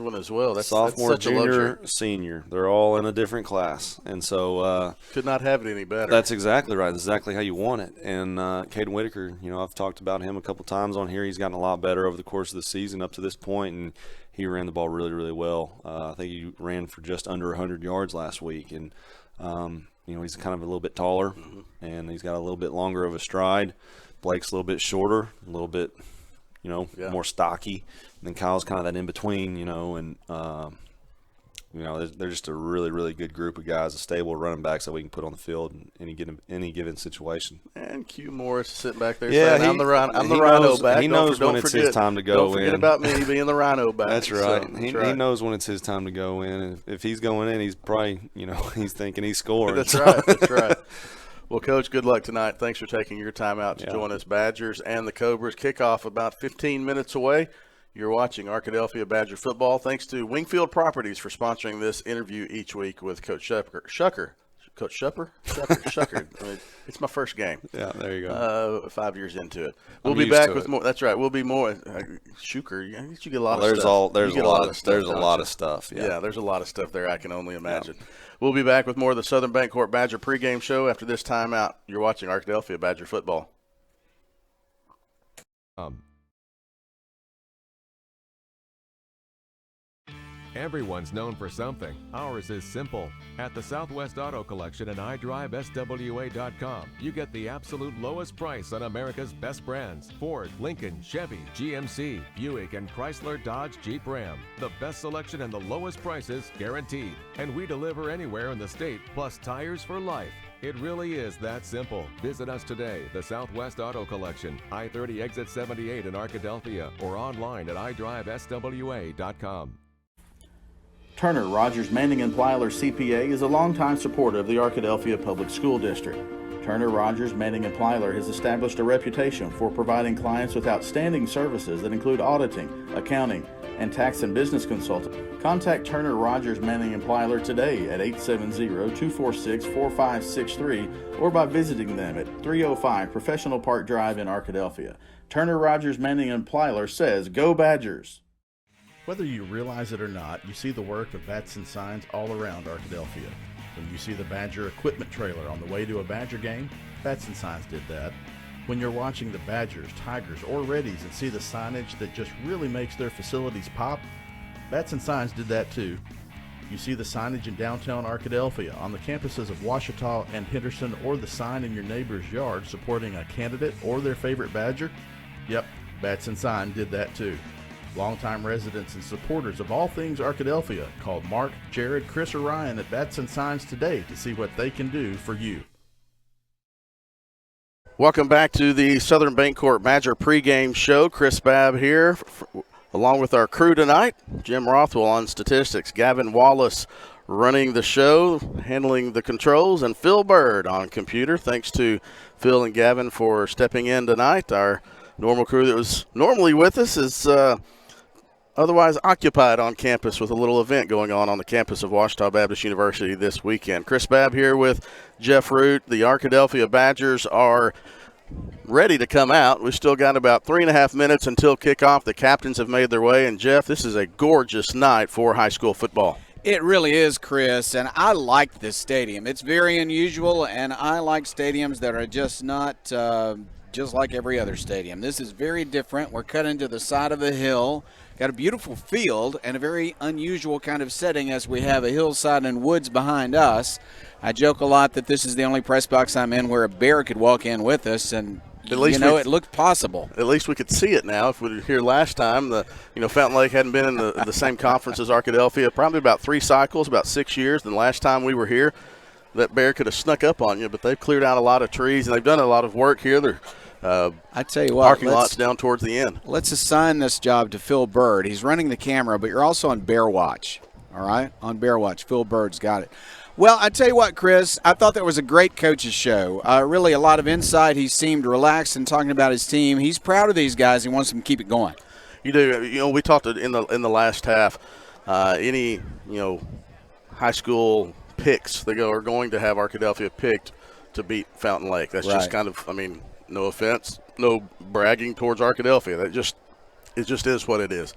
third one as well. That's sophomore, such junior, a luxury. senior. They're all in a different class. And so could not have it any better. That's exactly right. That's exactly how you want it. And Caden Whitaker, I've talked about him a couple times on here. He's gotten a lot better over the course of the season up to this point, and he ran the ball really, really well. I think he ran for just under 100 yards last week. And, he's kind of a little bit taller, and he's got a little bit longer of a stride. Blake's a little bit shorter, a little bit, more stocky. And then Kyle's kind of that in-between, and they're just a really, really good group of guys, a stable running backs that we can put on the field in any given situation. And Q Morris sitting back there saying, I'm the Rhino back. He knows when it's his time to go in. Don't forget about me being the Rhino back. That's right. He knows when it's his time to go in. And if he's going in, he's probably, he's thinking he's scoring. That's right. That's right. Well, Coach, good luck tonight. Thanks for taking your time out to join us. Badgers and the Cobras kickoff about 15 minutes away. You're watching Arkadelphia Badger football. Thanks to Wingfield Properties for sponsoring this interview each week with Coach Shucker. Coach Shucker? Shucker. I mean, it's my first game. Yeah, there you go. 5 years into it. We'll be back with more. That's right. We'll be more. Shuker, you get a lot of stuff. There's a lot of stuff. Yeah, there's a lot of stuff there, I can only imagine. Yeah. We'll be back with more of the Southern Bancorp Badger pregame show after this timeout. You're watching Arkadelphia Badger football. Everyone's known for something. Ours is simple. At the Southwest Auto Collection and iDriveSWA.com, you get the absolute lowest price on America's best brands: Ford, Lincoln, Chevy, GMC, Buick, and Chrysler, Dodge, Jeep, Ram. The best selection and the lowest prices guaranteed. And we deliver anywhere in the state, plus tires for life. It really is that simple. Visit us today, the Southwest Auto Collection, I-30 exit 78 in Arkadelphia, or online at iDriveSWA.com. Turner, Rogers, Manning & Plyler CPA is a longtime supporter of the Arkadelphia Public School District. Turner, Rogers, Manning & Plyler has established a reputation for providing clients with outstanding services that include auditing, accounting, and tax and business consulting. Contact Turner, Rogers, Manning & Plyler today at 870-246-4563 or by visiting them at 305 Professional Park Drive in Arkadelphia. Turner, Rogers, Manning & Plyler says, "Go Badgers!" Whether you realize it or not, you see the work of bats and signs all around Arkadelphia. When you see the Badger equipment trailer on the way to a Badger game, Bats and Signs did that. When you're watching the Badgers, Tigers, or Reddies and see the signage that just really makes their facilities pop, Bats and Signs did that too. You see the signage in downtown Arkadelphia, on the campuses of Ouachita and Henderson, or the sign in your neighbor's yard supporting a candidate or their favorite Badger? Yep, Bats and Sign did that too. Longtime residents and supporters of all things Arkadelphia, call Mark, Jared, Chris, or Ryan at Bats and Signs today to see what they can do for you. Welcome back to the Southern Bancorp Badger pregame show. Chris Babb here, along with our crew tonight. Jim Rothwell on statistics, Gavin Wallace running the show, handling the controls, and Phil Bird on computer. Thanks to Phil and Gavin for stepping in tonight. Our normal crew that was normally with us is otherwise occupied on campus with a little event going on the campus of Ouachita Baptist University this weekend. Chris Babb here with Jeff Root. The Arkadelphia Badgers are ready to come out. We've still got about 3.5 minutes until kickoff. The captains have made their way, and Jeff, this is a gorgeous night for high school football. It really is, Chris, and I like this stadium. It's very unusual, and I like stadiums that are just not just like every other stadium. This is very different. We're cut into the side of a hill. Got a beautiful field and a very unusual kind of setting as we have a hillside and woods behind us. I joke a lot that this is the only press box I'm in where a bear could walk in with us, and it looked possible. At least we could see it now. If we were here last time, Fountain Lake hadn't been in the same conference as Arkadelphia, probably about 3 cycles, about 6 years. And last time we were here, that bear could have snuck up on you, but they've cleared out a lot of trees, and they've done a lot of work here. They're I tell you what, parking lots down towards the end. Let's assign this job to Phil Bird. He's running the camera, but you're also on Bear Watch, all right? On Bear Watch. Phil Bird's got it. Well, I tell you what, Chris, I thought that was a great coach's show. Really a lot of insight. He seemed relaxed in talking about his team. He's proud of these guys. He wants them to keep it going. You do. We talked in the last half. Any high school picks are going to have Arkadelphia picked to beat Fountain Lake. That's just kind of, no offense, no bragging towards Arkadelphia. It just is what it is.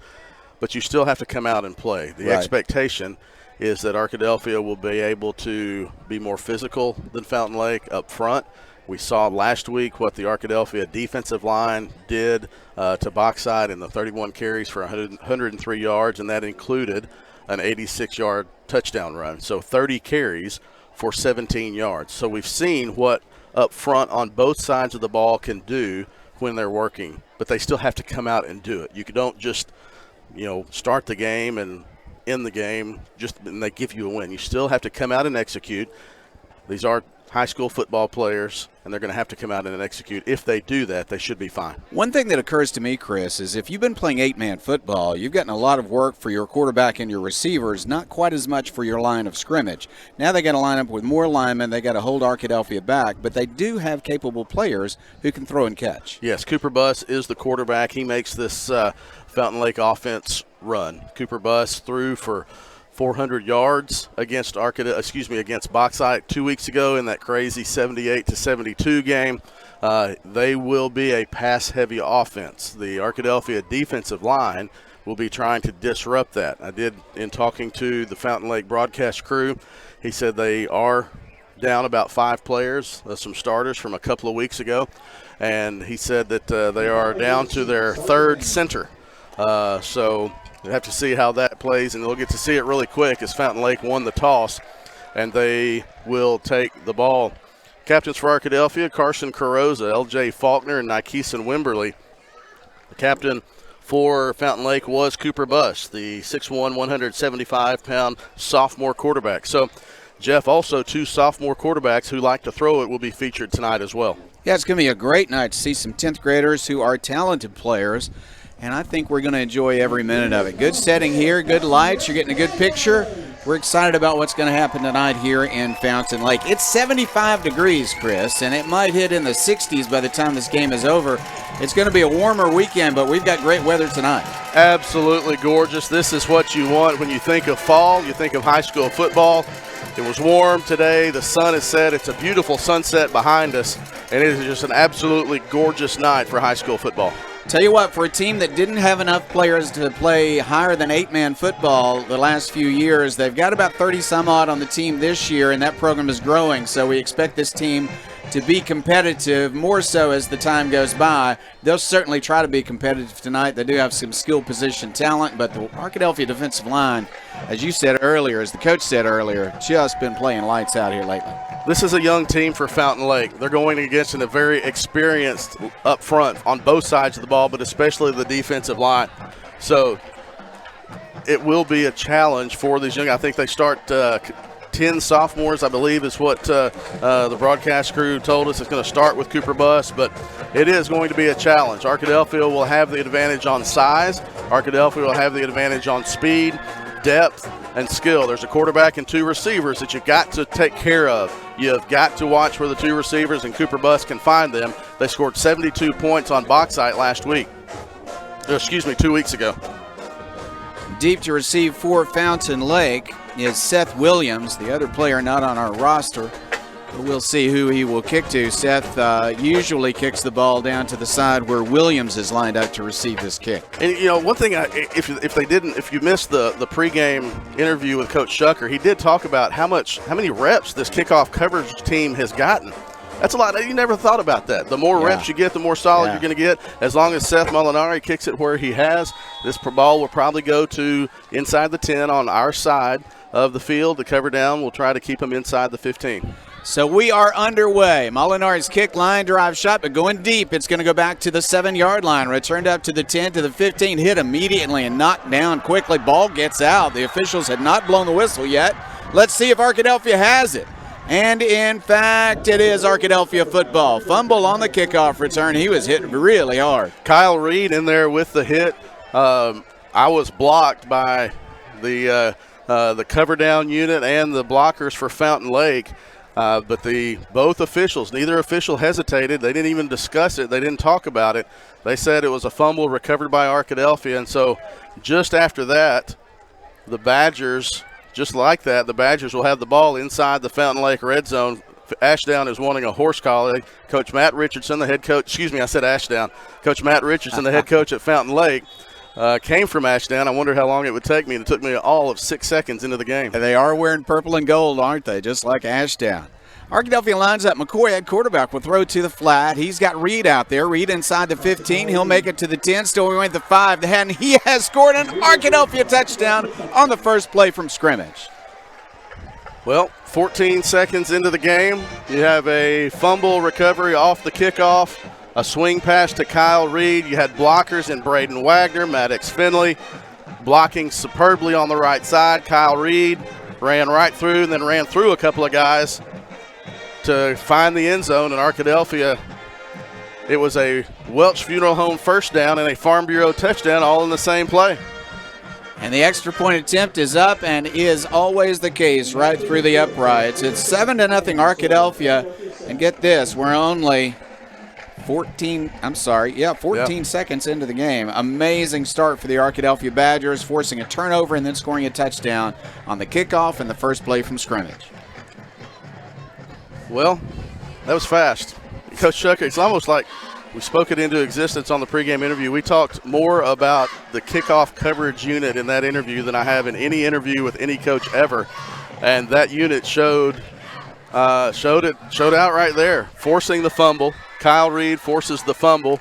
but you still have to come out and play. The Right. expectation is that Arkadelphia will be able to be more physical than Fountain Lake up front. We saw last week what the Arkadelphia defensive line did to Boxside in the 31 carries for 103 yards, and that included an 86-yard touchdown run. So 30 carries for 17 yards. So we've seen what up front on both sides of the ball can do when they're working, but they still have to come out and do it. You don't just, start the game and end the game and they give you a win. You still have to come out and execute. These are high school football players, and they're going to have to come out and execute. If they do that, they should be fine. One thing that occurs to me, Chris, is if you've been playing 8-man football, you've gotten a lot of work for your quarterback and your receivers, not quite as much for your line of scrimmage. Now they got to line up with more linemen. They got to hold Arkadelphia back, but they do have capable players who can throw and catch. Yes, Cooper Buss is the quarterback. He makes this Fountain Lake offense run. Cooper Buss threw for 400 yards against Boxside 2 weeks ago in that crazy 78-72 game. They will be a pass-heavy offense. The Arkadelphia defensive line will be trying to disrupt that. I did, in talking to the Fountain Lake broadcast crew, he said they are down about 5 players, some starters from a couple of weeks ago, and he said that they are down to their 3rd center. So we'll have to see how that plays, and they'll get to see it really quick as Fountain Lake won the toss, and they will take the ball. Captains for Arkadelphia, Carson Carroza, L.J. Faulkner, and Nikeeson Wimberly. The captain for Fountain Lake was Cooper Buss, the 6'1", 175-pound sophomore quarterback. So, Jeff, also 2 sophomore quarterbacks who like to throw it will be featured tonight as well. Yeah, it's going to be a great night to see some 10th graders who are talented players, and I think we're going to enjoy every minute of it. Good setting here, good lights, you're getting a good picture. We're excited about what's going to happen tonight here in Fountain Lake. It's 75 degrees, Chris, and it might hit in the 60s by the time this game is over. It's going to be a warmer weekend, but we've got great weather tonight. Absolutely gorgeous. This is what you want when you think of fall. You think of high school football. It was warm today. The sun is set. It's a beautiful sunset behind us, and it is just an absolutely gorgeous night for high school football. Tell you what, for a team that didn't have enough players to play higher than 8-man football the last few years, they've got about 30-some-odd on the team this year, and that program is growing. So we expect this team to be competitive, more so as the time goes by. They'll certainly try to be competitive tonight. They do have some skill position talent, but the Arkadelphia defensive line, as you said earlier, as the coach said earlier, just been playing lights out here lately. This is a young team for Fountain Lake. They're going against a very experienced up front on both sides of the ball, but especially the defensive line. So it will be a challenge for these young. I think they start 10 sophomores, I believe, is what the broadcast crew told us. It's going to start with Cooper Buss, but it is going to be a challenge. Arkadelphia will have the advantage on size. Arkadelphia will have the advantage on speed, depth, and skill. There's a quarterback and 2 receivers that you've got to take care of. You've got to watch where the 2 receivers and Cooper Buss can find them. They scored 72 points on Boxside 2 weeks ago. Deep to receive for Fountain Lake is Seth Williams, the other player not on our roster. We'll see who he will kick to. Seth usually kicks the ball down to the side where Williams is lined up to receive this kick. And one thing, if you missed the pregame interview with Coach Shucker, he did talk about how many reps this kickoff coverage team has gotten. That's a lot. You never thought about that. The more reps you get, the more solid you're going to get. As long as Seth Molinari kicks it where he has, this ball will probably go to inside the 10 on our side of the field. The cover down will try to keep him inside the 15. So we are underway. Molinari's kick, line drive shot, but going deep. It's going to go back to the 7-yard line. Returned up to the 10, to the 15, hit immediately and knocked down quickly. Ball gets out. The officials had not blown the whistle yet. Let's see if Arkadelphia has it. And, in fact, it is Arkadelphia football. Fumble on the kickoff return. He was hit really hard. Kyle Reed in there with the hit. I was blocked by the cover down unit and the blockers for Fountain Lake. But both officials, neither official hesitated. They didn't even discuss it. They didn't talk about it. They said it was a fumble recovered by Arkadelphia. And so just after that, the Badgers, just like that, the Badgers will have the ball inside the Fountain Lake red zone. Ashdown is wanting a horse collar. Coach Matt Richardson, the head coach, Coach Matt Richardson, the head coach at Fountain Lake, came from Ashdown. I wondered how long it would take me, and it took me all of 6 seconds into the game. They are wearing purple and gold, aren't they? Just like Ashdown. Arkadelphia lines up. McCoy at quarterback will throw to the flat. He's got Reed out there. Reed inside the 15. He'll make it to the 10. Still we went the 5. The 10. He has scored an Arkadelphia touchdown on the first play from scrimmage. Well, 14 seconds into the game, you have a fumble recovery off the kickoff, a swing pass to Kyle Reed. You had blockers in Braden Wagner, Maddox Finley, blocking superbly on the right side. Kyle Reed ran right through and then ran through a couple of guys to find the end zone. In Arkadelphia, it was a Welch Funeral Home first down and a Farm Bureau touchdown all in the same play. And the extra point attempt is up and is always the case right through the uprights. It's 7-0 Arkadelphia. And get this, we're only 14 seconds into the game. Amazing start for the Arkadelphia Badgers, forcing a turnover and then scoring a touchdown on the kickoff and the first play from scrimmage. Well, that was fast. Coach Chuck, it's almost like we spoke it into existence on the pregame interview. We talked more about the kickoff coverage unit in that interview than I have in any interview with any coach ever. And that unit showed out right there, forcing the fumble. Kyle Reed forces the fumble.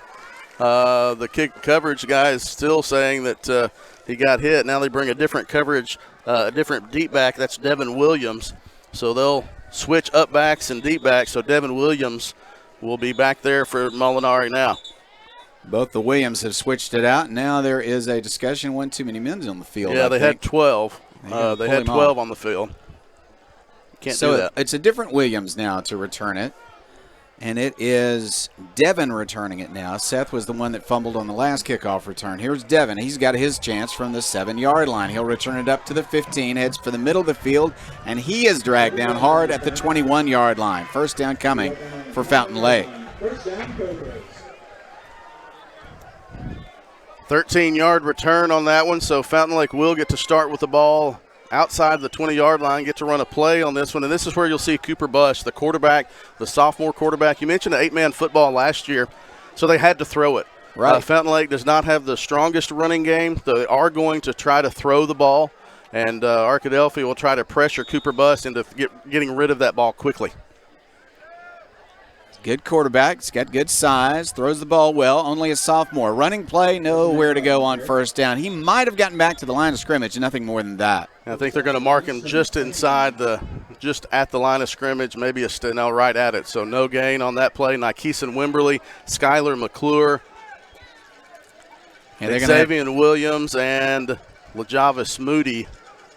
The kick coverage guy is still saying that he got hit. Now they bring a different coverage, a different deep back. That's Devin Williams. So they'll switch up backs and deep backs. So Devin Williams will be back there for Molinari now. Both the Williams have switched it out. Now there is a discussion. One too many men on the field. Yeah, they had 12. They had 12 on the field. Can't do that. It's a different Williams now to return it. And it is Devin returning it now. Seth was the one that fumbled on the last kickoff return. Here's Devin. He's got his chance from the 7-yard line. He'll return it up to the 15, heads for the middle of the field, and he is dragged down hard at the 21-yard line. First down coming for Fountain Lake. 13-yard return on that one, so Fountain Lake will get to start with the ball outside the 20-yard line, get to run a play on this one. And this is where you'll see Cooper Bush, the quarterback, the sophomore quarterback. You mentioned the 8-man football last year, so they had to throw it. Right. Fountain Lake does not have the strongest running game. They are going to try to throw the ball, and Arkadelphia will try to pressure Cooper Bush into getting rid of that ball quickly. Good quarterback. He's got good size. Throws the ball well. Only a sophomore. Running play, nowhere to go on first down. He might have gotten back to the line of scrimmage. Nothing more than that. I think they're going to mark him just inside just at the line of scrimmage, maybe right at it. So no gain on that play. Nikeeson Wimberly, Skylar McClure, Xavier Williams, and LaJavis Moody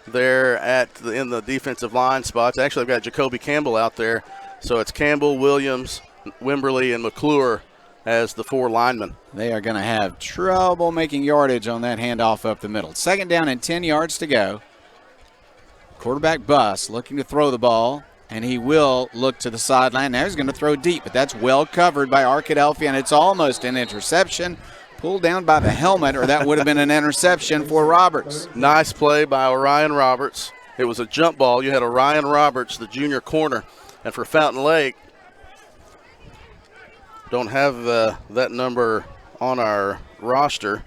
there in the defensive line spots. Actually, I've got Jacoby Campbell out there. So it's Campbell, Williams, Wimberly, and McClure as the 4 linemen. They are going to have trouble making yardage on that handoff up the middle. Second down and 10 yards to go. Quarterback Buss looking to throw the ball, and he will look to the sideline. Now he's going to throw deep, but that's well covered by Arkadelphia, and it's almost an interception. Pulled down by the helmet, or that would have been an interception for Roberts. Nice play by Orion Roberts. It was a jump ball. You had Orion Roberts, the junior corner. And for Fountain Lake, don't have that number on our roster,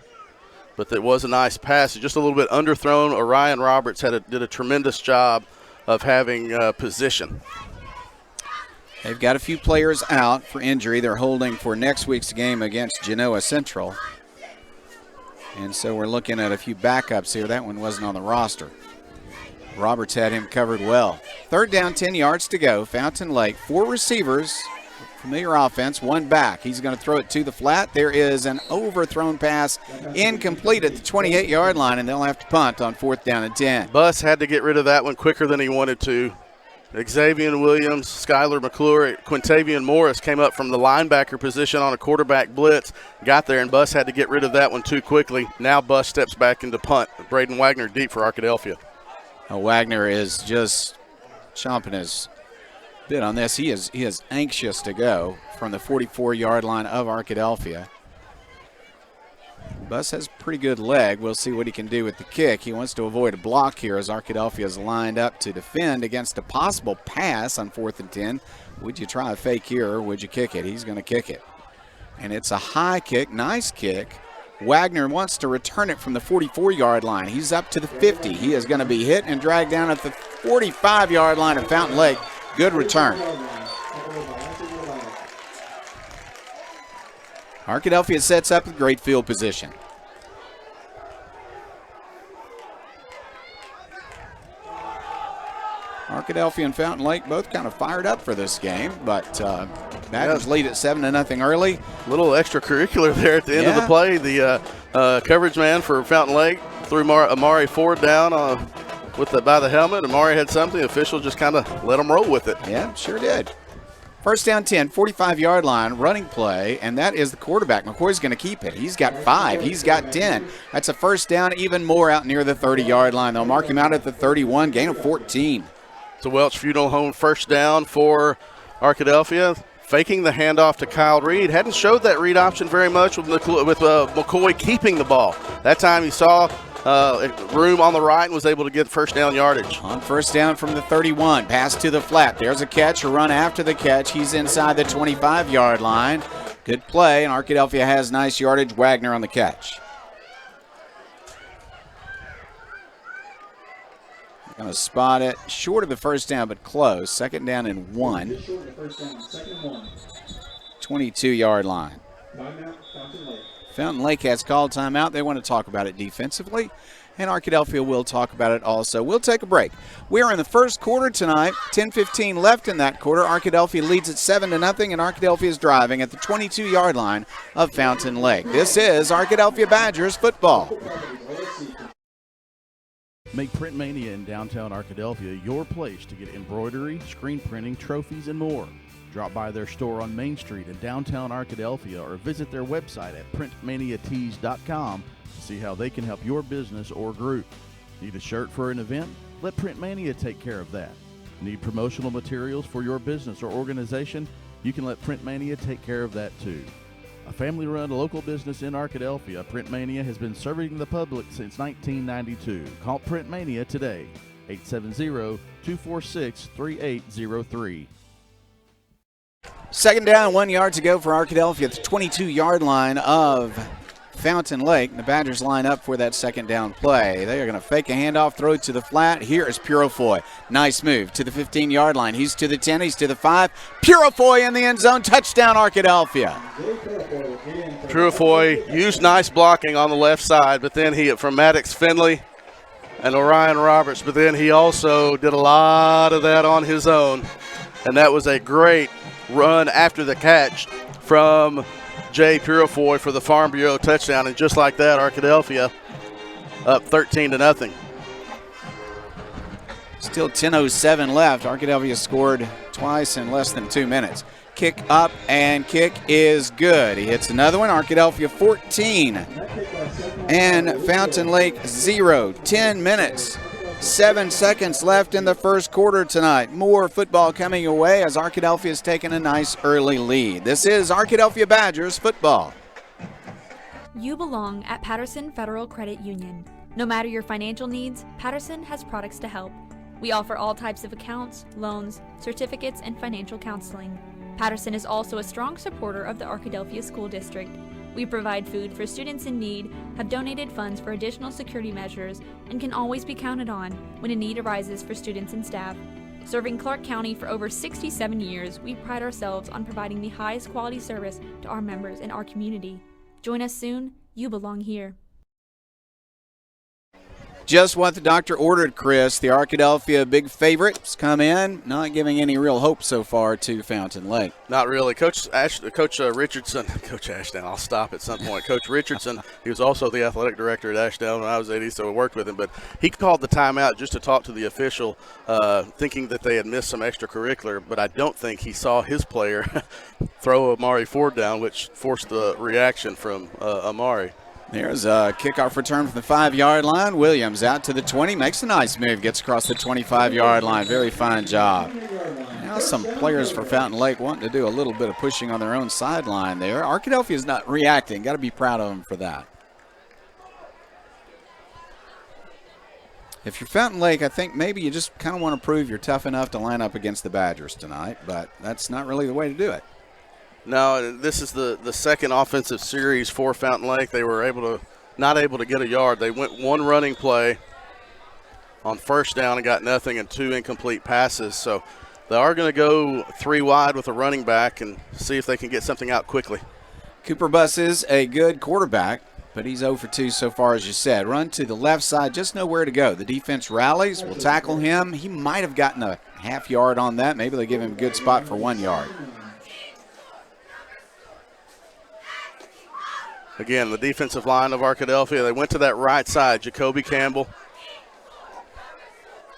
but it was a nice pass. Just a little bit underthrown. Orion Roberts did a tremendous job of having position. They've got a few players out for injury. They're holding for next week's game against Genoa Central. And so we're looking at a few backups here. That one wasn't on the roster. Roberts had him covered well. Third down, 10 yards to go. Fountain Lake, 4 receivers, familiar offense, 1 back. He's going to throw it to the flat. There is an overthrown pass, incomplete at the 28-yard line, and they'll have to punt on 4th down and 10. Buss had to get rid of that one quicker than he wanted to. Xavier Williams, Skylar McClure, Quintavian Morris came up from the linebacker position on a quarterback blitz, got there, and Buss had to get rid of that one too quickly. Now Buss steps back into punt. Braden Wagner deep for Arkadelphia. Wagner is just chomping his bit on this. He is anxious to go from the 44-yard line of Arkadelphia. Buss has a pretty good leg. We'll see what he can do with the kick. He wants to avoid a block here as Arkadelphia is lined up to defend against a possible pass on 4th and 10. Would you try a fake here or would you kick it? He's going to kick it. And it's a high kick, nice kick. Wagner wants to return it from the 44-yard line. He's up to the 50. He is going to be hit and dragged down at the 45-yard line of Fountain Lake. Good return. Arkadelphia sets up a great field position. Arkadelphia and Fountain Lake both kind of fired up for this game, but Badgers lead at 7-0 early. Little extracurricular there at the end of the play. The coverage man for Fountain Lake threw Amari Ford down by the helmet. Amari had something. The official just kind of let him roll with it. Yeah, sure did. First down 10, 45-yard line, running play, and that is the quarterback. McCoy's going to keep it. He's got 5. He's got 10. That's a first down, even more out near the 30-yard line. They'll mark him out at the 31, gain of 14. It's a Welch Funeral Home first down for Arkadelphia. Faking the handoff to Kyle Reed. Hadn't showed that read option very much with McCoy keeping the ball. That time he saw room on the right and was able to get first down yardage. On first down from the 31, pass to the flat. There's a catch, a run after the catch. He's inside the 25-yard line. Good play, and Arkadelphia has nice yardage. Wagner on the catch. Going to spot it short of the first down, but close. Second down and 1. 22-yard line. Fountain Lake has called timeout. They want to talk about it defensively, and Arkadelphia will talk about it also. We'll take a break. We are in the first quarter tonight. 10:15 left in that quarter. Arkadelphia leads at 7-0, and Arkadelphia is driving at the 22-yard line of Fountain Lake. This is Arkadelphia Badgers football. Make Print Mania in downtown Arkadelphia your place to get embroidery, screen printing, trophies, and more. Drop by their store on Main Street in downtown Arkadelphia or visit their website at printmaniatees.com to see how they can help your business or group. Need a shirt for an event? Let Print Mania take care of that. Need promotional materials for your business or organization? You can let Print Mania take care of that too. A family-run local business in Arkadelphia, Print Mania has been serving the public since 1992. Call Print Mania today, 870-246-3803. Second down, 1 yard to go for Arkadelphia at the 22-yard line of Fountain Lake. The Badgers line up for that second down play. They are going to fake a handoff, throw it to the flat. Here is Purifoy. Nice move to the 15-yard line. He's to the 10, he's to the 5. Purifoy in the end zone. Touchdown, Arkadelphia. Purifoy used nice blocking on the left side, but then from Maddox Finley and Orion Roberts, but then he also did a lot of that on his own. And that was a great run after the catch from Jay Purifoy for the Farm Bureau touchdown, and just like that, Arkadelphia up 13-0. Still 10:07 left. Arkadelphia scored twice in less than 2 minutes. Kick up and kick is good. He hits another one. Arkadelphia 14 and Fountain Lake 0. 10 minutes. 7 seconds left in the first quarter tonight. More football coming away as Arkadelphia has taken a nice early lead. This is Arkadelphia Badgers football. You belong at Patterson Federal Credit Union. No matter your financial needs, Patterson has products to help. We offer all types of accounts, loans, certificates, and financial counseling. Patterson is also a strong supporter of the Arkadelphia School District. We provide food for students in need, have donated funds for additional security measures, and can always be counted on when a need arises for students and staff. Serving Clark County for over 67 years, we pride ourselves on providing the highest quality service to our members and our community. Join us soon. You belong here. Just what the doctor ordered, Chris. The Arkadelphia big favorites come in, not giving any real hope so far to Fountain Lake. Not really. Coach Richardson, Coach Ashdown, I'll stop at some point. Coach Richardson, he was also the athletic director at Ashdown when I was 80, so I worked with him. But he called the timeout just to talk to the official, thinking that they had missed some extracurricular. But I don't think he saw his player throw Amari Ford down, which forced the reaction from Amari. There's a kickoff return from the 5-yard line. Williams out to the 20, makes a nice move, gets across the 25-yard line. Very fine job. Now some players for Fountain Lake wanting to do a little bit of pushing on their own sideline there. Arkadelphia is not reacting. Got to be proud of them for that. If you're Fountain Lake, I think maybe you just kind of want to prove you're tough enough to line up against the Badgers tonight, but that's not really the way to do it. No, this is the second offensive series for Fountain Lake. They were not able to get a yard. They went one running play on first down and got nothing, and 2 incomplete passes. So they are going to go 3 wide with a running back and see if they can get something out quickly. Cooper Buss is a good quarterback, but he's 0 for 2 so far, as you said. Run to the left side, just know where to go. The defense rallies, will tackle him. He might have gotten a half yard on that. Maybe they give him a good spot for 1 yard. Again, the defensive line of Arkadelphia, they went to that right side. Jacoby Campbell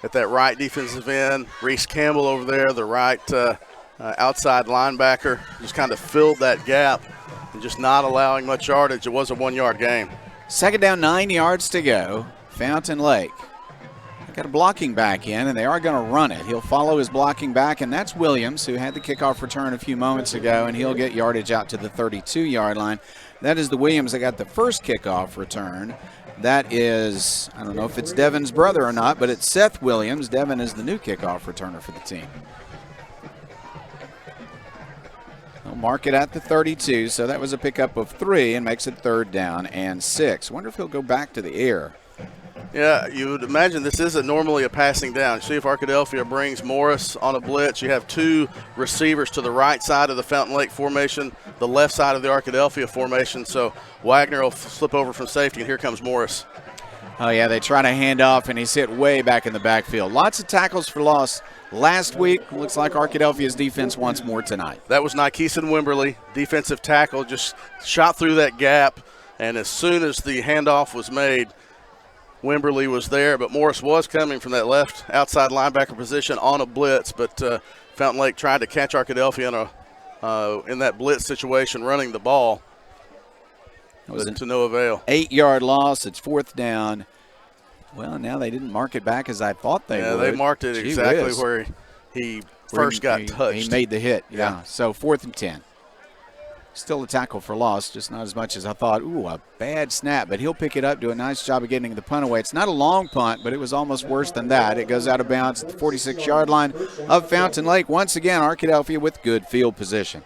at that right defensive end. Reese Campbell over there, the right outside linebacker, just kind of filled that gap and just not allowing much yardage. It was a 1 yard game. Second down, 9 yards to go. Fountain Lake. They got a blocking back in, and they are going to run it. He'll follow his blocking back, and that's Williams, who had the kickoff return a few moments ago, and he'll get yardage out to the 32-yard line. That is the Williams that got the first kickoff return. That is, I don't know if it's Devin's brother or not, but it's Seth Williams. Devin is the new kickoff returner for the team. They'll mark it at the 32, so that was a pickup of 3 and makes it 3rd down and 6. Wonder if he'll go back to the air. Yeah, you would imagine this isn't normally a passing down. See if Arkadelphia brings Morris on a blitz. You have 2 receivers to the right side of the Fountain Lake formation, the left side of the Arkadelphia formation. So Wagner will slip over from safety, and here comes Morris. Oh, yeah, they try to hand off, and he's hit way back in the backfield. Lots of tackles for loss last week. Looks like Arkadelphia's defense wants more tonight. That was Nykeeson Wimberly, defensive tackle, just shot through that gap, and as soon as the handoff was made, Wimberly was there, but Morris was coming from that left outside linebacker position on a blitz, but Fountain Lake tried to catch Arkadelphia in that blitz situation running the ball, but to no avail. 8-yard loss. It's 4th down. Well, now they didn't mark it back as I thought they would. Yeah, they marked it exactly where he first got touched. He made the hit, yeah. So 4th and 10. Still a tackle for loss, just not as much as I thought. Ooh, a bad snap, but he'll pick it up, do a nice job of getting the punt away. It's not a long punt, but it was almost worse than that. It goes out of bounds at the 46-yard line of Fountain Lake. Once again, Arkadelphia with good field position.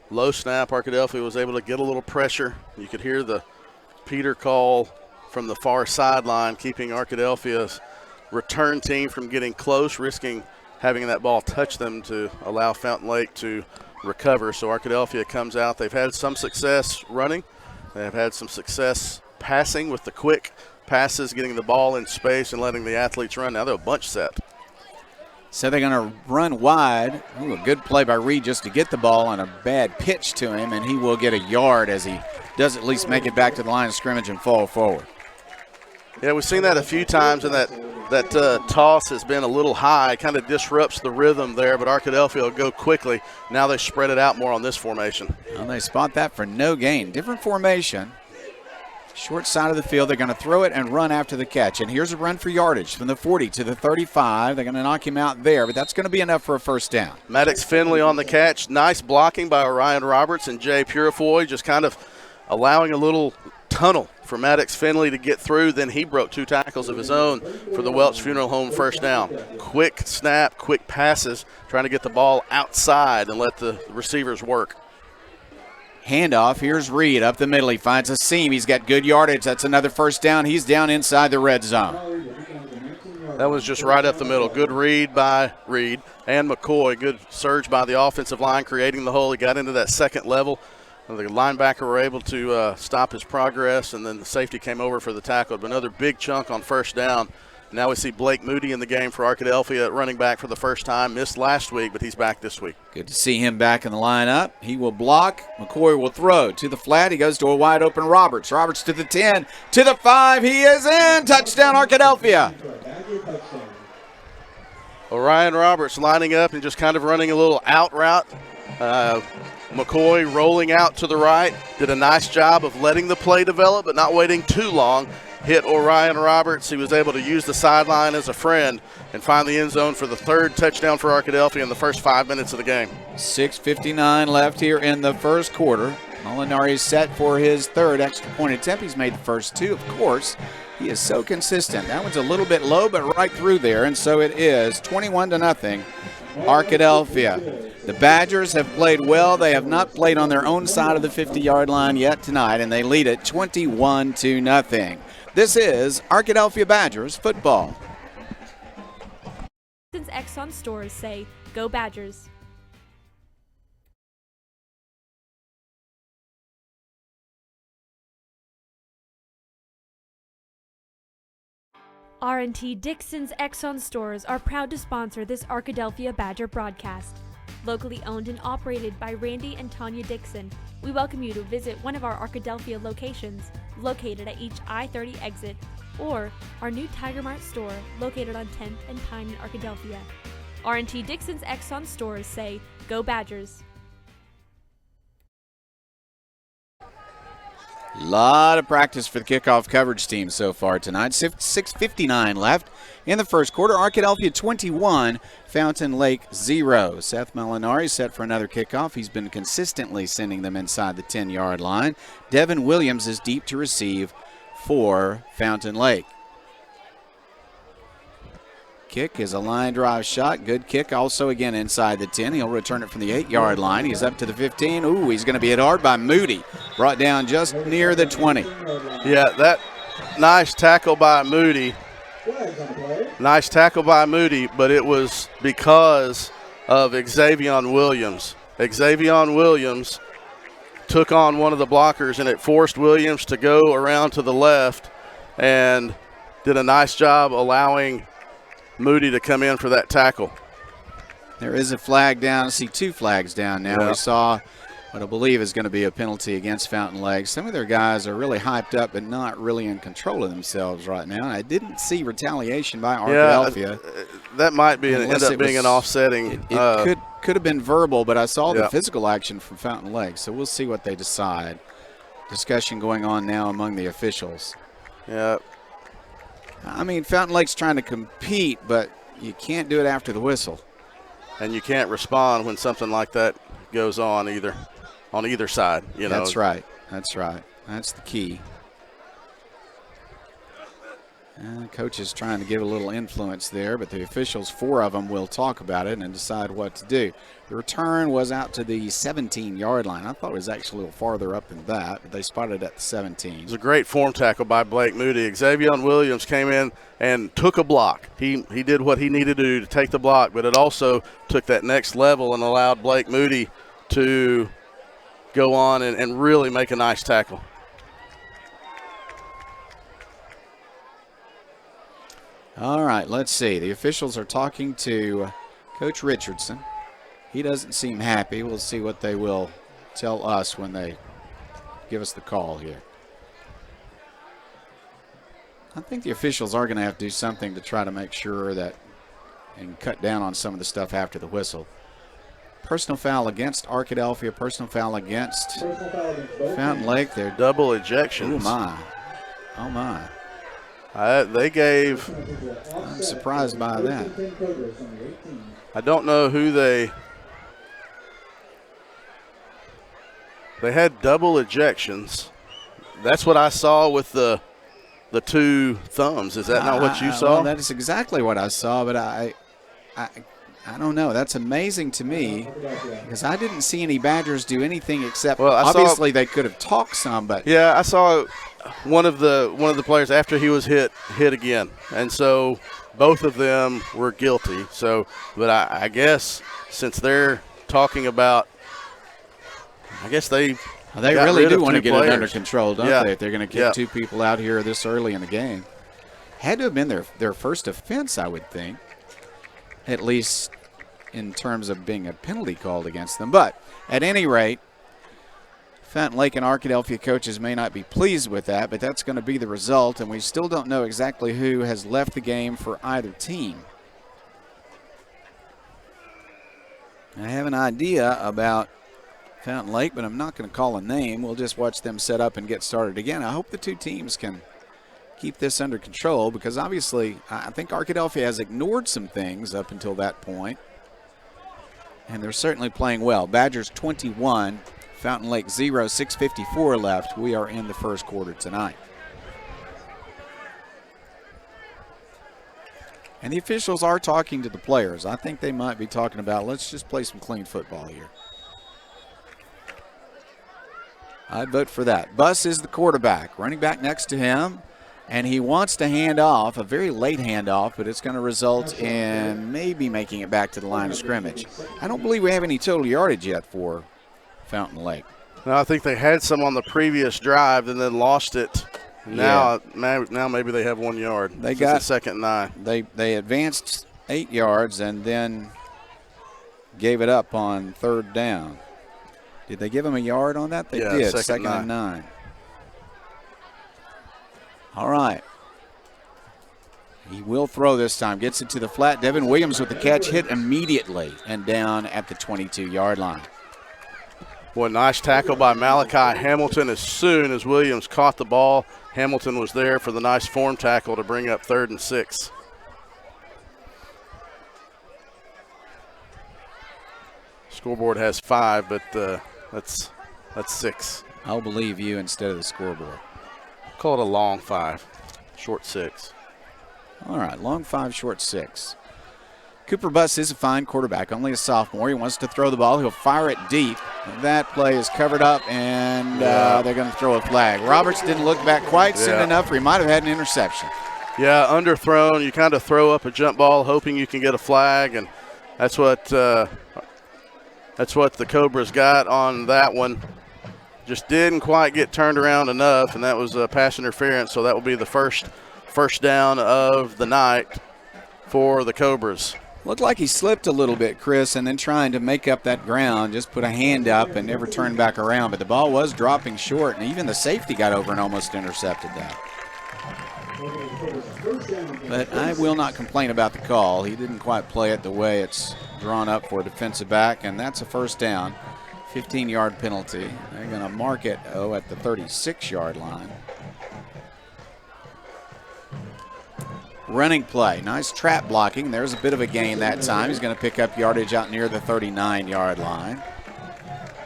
Low snap, Arkadelphia was able to get a little pressure. You could hear the Peter call from the far sideline, keeping Arkadelphia's return team from getting close, risking having that ball touch them to allow Fountain Lake to recover. So Arkadelphia comes out. They've had some success running. They've had some success passing with the quick passes, getting the ball in space and letting the athletes run. Now they're a bunch set. So they're going to run wide. Ooh, a good play by Reed just to get the ball and a bad pitch to him, and he will get a yard as he does at least make it back to the line of scrimmage and fall forward. Yeah, we've seen that a few times, and that toss has been a little high. Kind of disrupts the rhythm there, but Arkadelphia will go quickly. Now they spread it out more on this formation. Well, they spot that for no gain. Different formation. Short side of the field. They're going to throw it and run after the catch. And here's a run for yardage from the 40 to the 35. They're going to knock him out there, but that's going to be enough for a 1st down. Maddox Finley on the catch. Nice blocking by Orion Roberts and Jay Purifoy, just kind of allowing a little tunnel for Maddox Finley to get through. Then he broke 2 tackles of his own for the Welch Funeral Home 1st down. Quick snap, quick passes, trying to get the ball outside and let the receivers work. Handoff. Here's Reed up the middle. He finds a seam. He's got good yardage. That's another 1st down. He's down inside the red zone. That was just right up the middle. Good read by Reed and McCoy. Good surge by the offensive line, creating the hole. He got into that second level. The linebacker were able to stop his progress, and then the safety came over for the tackle. But another big chunk on 1st down. Now we see Blake Moody in the game for Arkadelphia at running back for the first time. Missed last week, but he's back this week. Good to see him back in the lineup. He will block. McCoy will throw to the flat. He goes to a wide open Roberts. Roberts to the 10, to the 5. He is in. Touchdown, Arkadelphia. Orion Roberts lining up and just kind of running a little out route. McCoy rolling out to the right. Did a nice job of letting the play develop, but not waiting too long. Hit Orion Roberts. He was able to use the sideline as a friend and find the end zone for the 3rd touchdown for Arkadelphia in the first 5 minutes of the game. 6:59 left here in the 1st quarter. Molinari is set for his 3rd extra point attempt. He's made the first 2, of course. He is so consistent. That one's a little bit low, but right through there, and so it is 21-0. Arkadelphia. The Badgers have played well. They have not played on their own side of the 50-yard line yet tonight, and they lead it 21-0. This is Arkadelphia Badgers football. Since Exxon stores say, "Go Badgers." R&T Dixon's Exxon stores are proud to sponsor this Arkadelphia Badger broadcast. Locally owned and operated by Randy and Tanya Dixon, we welcome you to visit one of our Arkadelphia locations, located at each I-30 exit, or our new Tiger Mart store, located on 10th and Pine in Arkadelphia. R&T Dixon's Exxon stores say, "Go Badgers." A lot of practice for the kickoff coverage team so far tonight. 6:59 left in the first quarter. Arkadelphia 21, Fountain Lake 0. Seth Molinari set for another kickoff. He's been consistently sending them inside the 10-yard line. Devin Williams is deep to receive for Fountain Lake. Kick is a line drive shot. Good kick also again inside the 10. He'll return it from the 8-yard line. He's up to the 15. Ooh, he's going to be hit hard by Moody. Brought down just near the 20. Yeah, that nice tackle by Moody. Nice tackle by Moody, but it was because of Xavier Williams. Xavier Williams took on one of the blockers, and it forced Williams to go around to the left and did a nice job allowing Moody to come in for that tackle. There is a flag down. I see two flags down now. Yeah. We saw what I believe is going to be a penalty against Fountain Lake. Some of their guys are really hyped up but not really in control of themselves right now. I didn't see retaliation by Arkadelphia. Yeah, that might be end up being an offsetting. It could have been verbal, but I saw the physical action from Fountain Lake, so we'll see what they decide. Discussion going on now among the officials. Yeah. I mean, Fountain Lake's trying to compete, but you can't do it after the whistle. And you can't respond when something like that goes on either side. You know. That's right. That's right. That's the key. Coach is trying to give a little influence there, but the officials, 4 of them, will talk about it and decide what to do. The return was out to the 17-yard line. I thought it was actually a little farther up than that, but they spotted it at the 17. It was a great form tackle by Blake Moody. Xavier Williams came in and took a block. He did what he needed to do to take the block, but it also took that next level and allowed Blake Moody to go on and really make a nice tackle. All right, let's see. The officials are talking to Coach Richardson. He doesn't seem happy. We'll see what they will tell us when they give us the call here. I think the officials are going to have to do something to try to make sure that and cut down on some of the stuff after the whistle. Personal foul against Arkadelphia, personal foul against Fountain Lake. They're double ejections. Oh, my. Oh, my. They gave. I'm surprised by that. I don't know who they had double ejections. That's what I saw with the 2 thumbs. Is that not what you saw? Well, that is exactly what I saw, but I don't know. That's amazing to me because I didn't see any Badgers do anything except obviously they could have talked some, but yeah, I saw one of the players after he was hit again, and so both of them were guilty. So, but I guess since they're talking about, I guess they really do want to get it under control, don't they? If they're going to kick 2 people out here this early in the game, had to have been their first offense, I would think, at least in terms of being a penalty called against them. But at any rate, Fountain Lake and Arkadelphia coaches may not be pleased with that, but that's going to be the result, and we still don't know exactly who has left the game for either team. I have an idea about Fountain Lake, but I'm not going to call a name. We'll just watch them set up and get started again. I hope the 2 teams can keep this under control because obviously I think Arkadelphia has ignored some things up until that point, and they're certainly playing well. Badgers 21, Fountain Lake 0, 6:54 left. We are in the first quarter tonight. And the officials are talking to the players. I think they might be talking about, let's just play some clean football here. I'd vote for that. Buss is the quarterback. Running back next to him. And he wants to hand off, a very late handoff, but it's going to result in maybe making it back to the line of scrimmage. I don't believe we have any total yardage yet for Fountain Lake. No, I think they had some on the previous drive and then lost it. Now maybe they have 1 yard. They got second and 9. They advanced 8 yards and then gave it up on third down. Did they give him a yard on that? They did. Second and 9. All right. He will throw this time. Gets it to the flat. Devin Williams with the catch, hit immediately and down at the 22-yard line. Boy, nice tackle by Malachi Hamilton. As soon as Williams caught the ball, Hamilton was there for the nice form tackle to bring up 3rd and 6. Scoreboard has 5, but that's 6. I'll believe you instead of the scoreboard. Call it a long 5, short 6. All right, long 5, short 6. Cooper Buss is a fine quarterback, only a sophomore. He wants to throw the ball. He'll fire it deep. That play is covered up, and they're going to throw a flag. Roberts didn't look back quite soon enough, or he might have had an interception. Yeah, underthrown. You kind of throw up a jump ball hoping you can get a flag, and that's what the Cobras got on that one. Just didn't quite get turned around enough, and that was a pass interference, so that will be the first down of the night for the Cobras. Looked like he slipped a little bit, Chris, and then trying to make up that ground, just put a hand up and never turned back around. But the ball was dropping short, and even the safety got over and almost intercepted that. But I will not complain about the call. He didn't quite play it the way it's drawn up for a defensive back, and that's a first down. 15-yard penalty. They're going to mark it, at the 36-yard line. Running play. Nice trap blocking. There's a bit of a gain that time. He's going to pick up yardage out near the 39-yard line.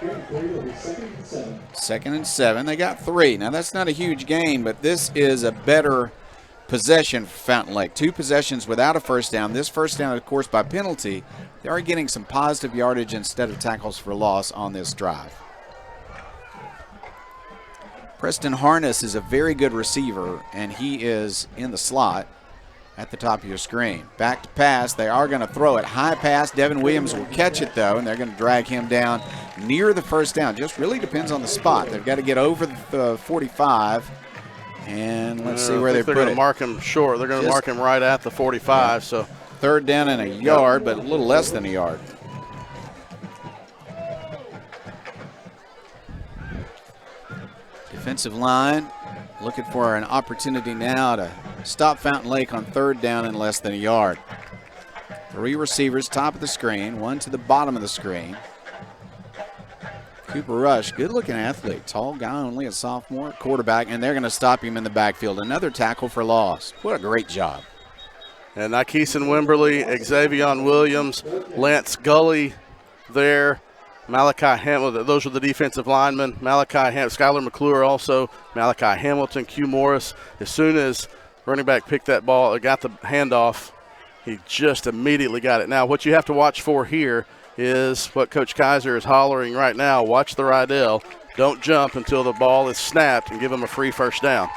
2nd and 7. They got 3. Now, that's not a huge gain, but this is a better possession for Fountain Lake. 2 possessions without a first down. This first down, of course, by penalty. They are getting some positive yardage instead of tackles for loss on this drive. Preston Harness is a very good receiver, and he is in the slot at the top of your screen. Back to pass. They are going to throw it. High pass. Devin Williams will catch it, though, and they're going to drag him down near the first down. Just really depends on the spot. They've got to get over the 45. And let's see where they put it. They're going to mark him short. They're going to mark him right at the 45. So 3rd down and a yard, but a little less than a yard. Defensive line looking for an opportunity now to stop Fountain Lake on 3rd down and less than a yard. 3 receivers, top of the screen, 1 to the bottom of the screen. Cooper Rush, good-looking athlete, tall guy, only a sophomore, quarterback, and they're going to stop him in the backfield. Another tackle for loss. What a great job. And Nykeeson Wimberly, Xavion Williams, Lance Gully there, Malachi Hamilton. Those are the defensive linemen. Skylar McClure also, Malachi Hamilton, Q Morris. As soon as running back picked that ball, got the handoff, he just immediately got it. Now, what you have to watch for here is what Coach Kaiser is hollering right now. Watch the Rydell. Don't jump until the ball is snapped and give them a free first down.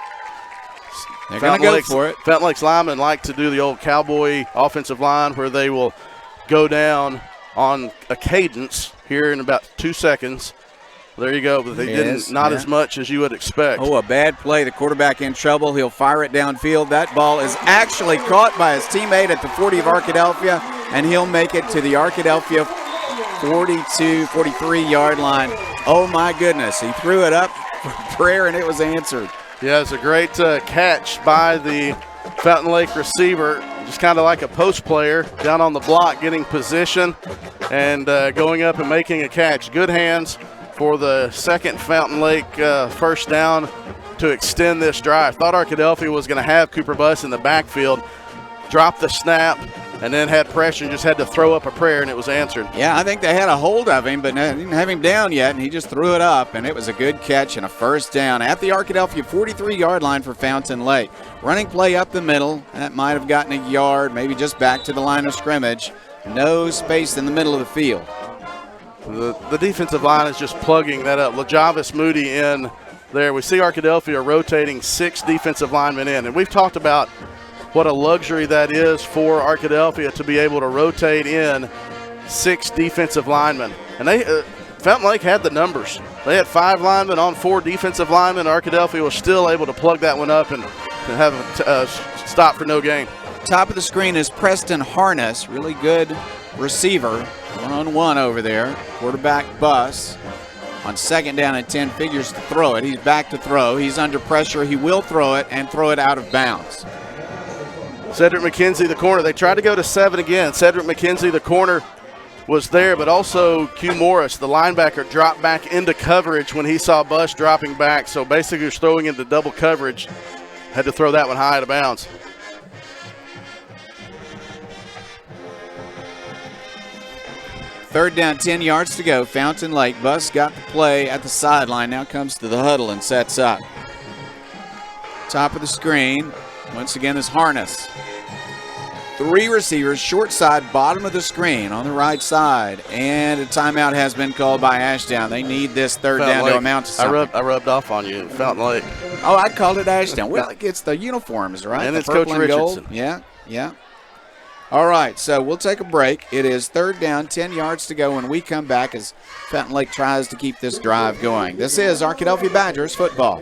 They're going to go for it. Fountain Lake's linemen like to do the old cowboy offensive line where they will go down on a cadence here in about 2 seconds. There you go. But they didn't, not as much as you would expect. Oh, a bad play. The quarterback in trouble. He'll fire it downfield. That ball is actually caught by his teammate at the 40 of Arkadelphia, and he'll make it to the Arkadelphia 42, 43-yard line. Oh, my goodness. He threw it up for prayer, and it was answered. Yeah, it's a great catch by the Fountain Lake receiver, just kind of like a post player, down on the block, getting position and going up and making a catch. Good hands for the second Fountain Lake first down to extend this drive. Thought Arkadelphia was going to have Cooper Buss in the backfield. Dropped the snap, and then had pressure and just had to throw up a prayer, and it was answered. Yeah, I think they had a hold of him, but didn't have him down yet, and he just threw it up, and it was a good catch and a first down at the Arkadelphia 43-yard line for Fountain Lake. Running play up the middle. That might have gotten a yard, maybe just back to the line of scrimmage. No space in the middle of the field. The defensive line is just plugging that up. LaJavis Moody in there. We see Arkadelphia rotating 6 defensive linemen in, and we've talked about what a luxury that is for Arkadelphia to be able to rotate in 6 defensive linemen. And Fountain Lake had the numbers. They had 5 linemen on 4 defensive linemen. Arkadelphia was still able to plug that one up and have a stop for no gain. Top of the screen is Preston Harness, really good receiver. 1-on-1 over there. Quarterback Bus on 2nd down and 10, figures to throw it. He's back to throw. He's under pressure. He will throw it and throw it out of bounds. Cedric McKenzie, the corner. They tried to go to 7 again. Cedric McKenzie, the corner, was there, but also Q Morris, the linebacker, dropped back into coverage when he saw Bush dropping back. So basically he was throwing into double coverage. Had to throw that one high out of bounds. Third down, 10 yards to go. Fountain Lake. Bus got the play at the sideline. Now comes to the huddle and sets up. Top of the screen, once again, is Harness. 3 receivers, short side, bottom of the screen on the right side. And a timeout has been called by Ashdown. They need this third down to amount to something. I rubbed off on you, Fountain Lake. Oh, I called it Ashdown. Well, it's the uniforms, right? And the it's Coach purple and gold. Richardson. Yeah. All right, so we'll take a break. It is third down, 10 yards to go when we come back as Fountain Lake tries to keep this drive going. This is Arkadelphia Badgers football.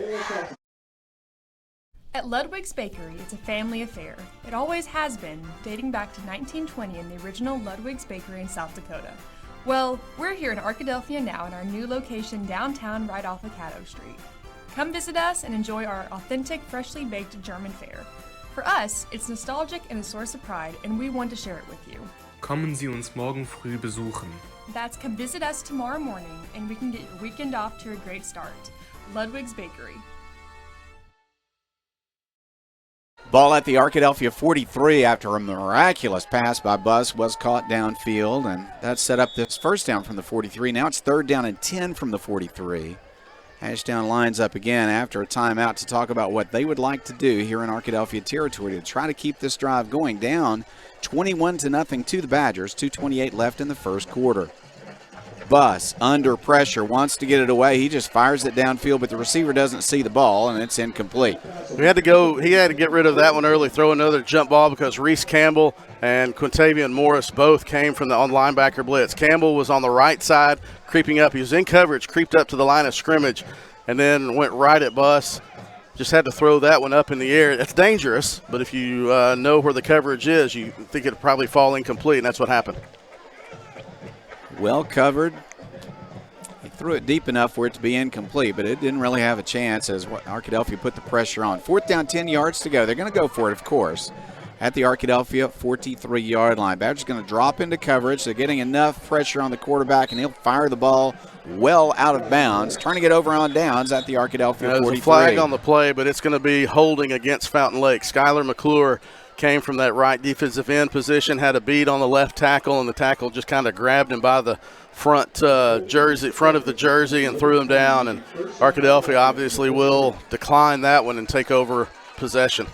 At Ludwig's Bakery, it's a family affair. It always has been, dating back to 1920 in the original Ludwig's Bakery in South Dakota. Well, we're here in Arkadelphia now in our new location downtown right off of Caddo Street. Come visit us and enjoy our authentic, freshly baked German fare. For us, it's nostalgic and a source of pride, and we want to share it with you. Kommen Sie uns morgen früh besuchen. That's come visit us tomorrow morning, and we can get your weekend off to a great start. Ludwig's Bakery. Ball at the Arkadelphia 43 after a miraculous pass by Bus was caught downfield, and that set up this first down from the 43. Now it's third down and 10 from the 43. Ashdown lines up again after a timeout to talk about what they would like to do here in Arkadelphia territory to try to keep this drive going. Down 21-0 to the Badgers, 2:28 left in the first quarter. Bus under pressure, wants to get it away. He just fires it downfield, but the receiver doesn't see the ball, and it's incomplete. He had to get rid of that one early, throw another jump ball because Reese Campbell and Quintavian Morris both came from the on linebacker blitz. Campbell was on the right side, creeping up. He was in coverage, creeped up to the line of scrimmage, and then went right at Bus. Just had to throw that one up in the air. It's dangerous, but if you know where the coverage is, you think it'll probably fall incomplete, and that's what happened. Well covered. He threw it deep enough for it to be incomplete, but it didn't really have a chance as Arkadelphia put the pressure on. Fourth down, 10 yards to go. They're going to go for it, of course, at the Arkadelphia 43-yard line. Badgers going to drop into coverage. They're getting enough pressure on the quarterback, and he'll fire the ball well out of bounds, turning it over on downs at the Arkadelphia 43. There's a flag on the play, but it's going to be holding against Fountain Lake. Skylar McClure came from that right defensive end position, had a beat on the left tackle, and the tackle just kind of grabbed him by the front of the jersey and threw him down. And Arkadelphia obviously will decline that one and take over possession.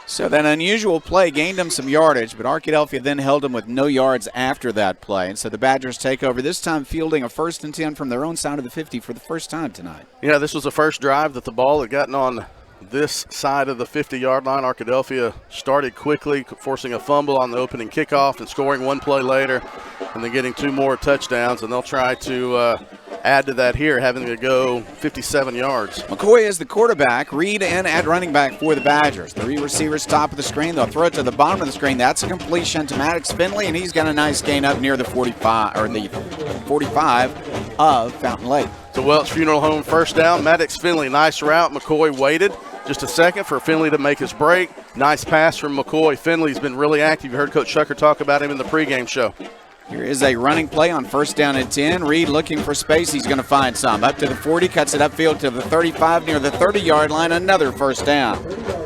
So that unusual play gained them some yardage, but Arkadelphia then held them with no yards after that play. And so the Badgers take over, this time fielding a 1st and 10 from their own side of the 50 for the first time tonight. Yeah, this was the first drive that the ball had gotten on this side of the 50-yard line. Arkadelphia started quickly, forcing a fumble on the opening kickoff and scoring one play later, and then getting 2 more touchdowns, and they'll try to add to that here, having to go 57 yards. McCoy is the quarterback. Reed in at running back for the Badgers. 3 receivers top of the screen. They'll throw it to the bottom of the screen. That's a completion to Maddox Finley, and he's got a nice gain up near the 45 of Fountain Lake. So Welch Funeral Home first down. Maddox Finley, nice route. McCoy waited just a second for Finley to make his break. Nice pass from McCoy. Finley's been really active. You heard Coach Shucker talk about him in the pregame show. Here is a running play on 1st down and 10. Reed looking for space. He's going to find some. Up to the 40, cuts it upfield to the 35 near the 30-yard line. Another first down.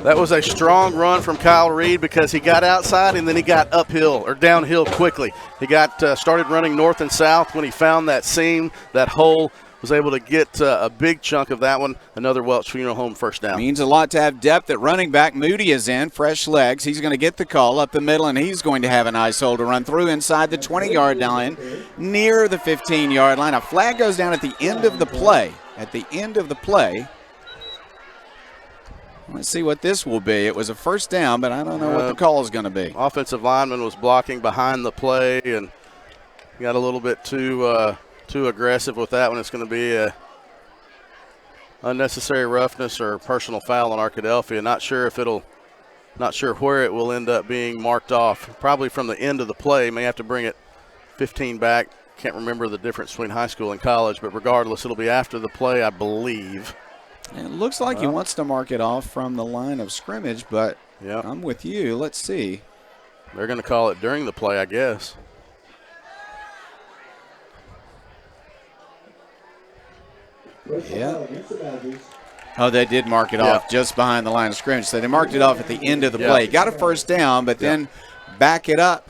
That was a strong run from Kyle Reed because he got outside and then he got uphill or downhill quickly. He got started running north and south when he found that seam, that hole, was able to get a big chunk of that one. Another Welch Funeral Home first down. Means a lot to have depth at running back. Moody is in, fresh legs. He's going to get the call up the middle, and he's going to have a nice hole to run through inside the 20-yard line, near the 15-yard line. A flag goes down at the end of the play. At the end of the play. Let's see what this will be. It was a first down, but I don't know what the call is going to be. Offensive lineman was blocking behind the play and got a little bit too aggressive with that one. It's going to be a unnecessary roughness or personal foul on Arkadelphia. Not sure where it will end up being marked off. Probably from the end of the play. May have to bring it 15 back. Can't remember the difference between high school and college, but regardless, it'll be after the play, I believe. It looks like he wants to mark it off from the line of scrimmage, but I'm with you. Let's see. They're going to call it during the play, I guess. Yeah. Oh, they did mark it off just behind the line of scrimmage. So they marked it off at the end of the play. Got a first down, but then back it up,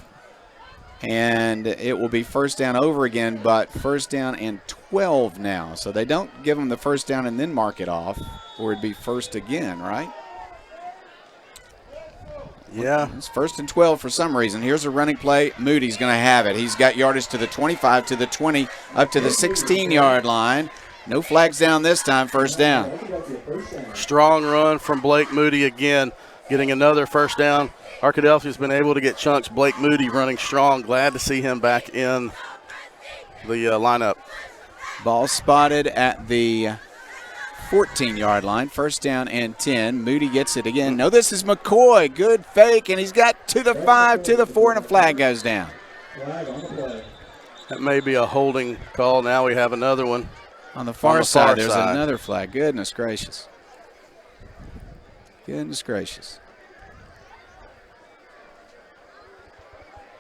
and it will be first down over again, but first down and 12 now. So they don't give them the first down and then mark it off, or it'd be first again, right? Yeah. It's first and 12 for some reason. Here's a running play. Moody's going to have it. He's got yardage to the 25, to the 20, up to the 16-yard line. No flags down this time, first down. Strong run from Blake Moody again, getting another first down. Arkadelphia's been able to get chunks. Blake Moody running strong. Glad to see him back in the lineup. Ball spotted at the 14-yard line, first down and 10. Moody gets it again. No, this is McCoy. Good fake, and he's got to the 5, to the 4, and a flag goes down. That may be a holding call. Now we have another one. On the far side, there's another flag. Goodness gracious. Goodness gracious.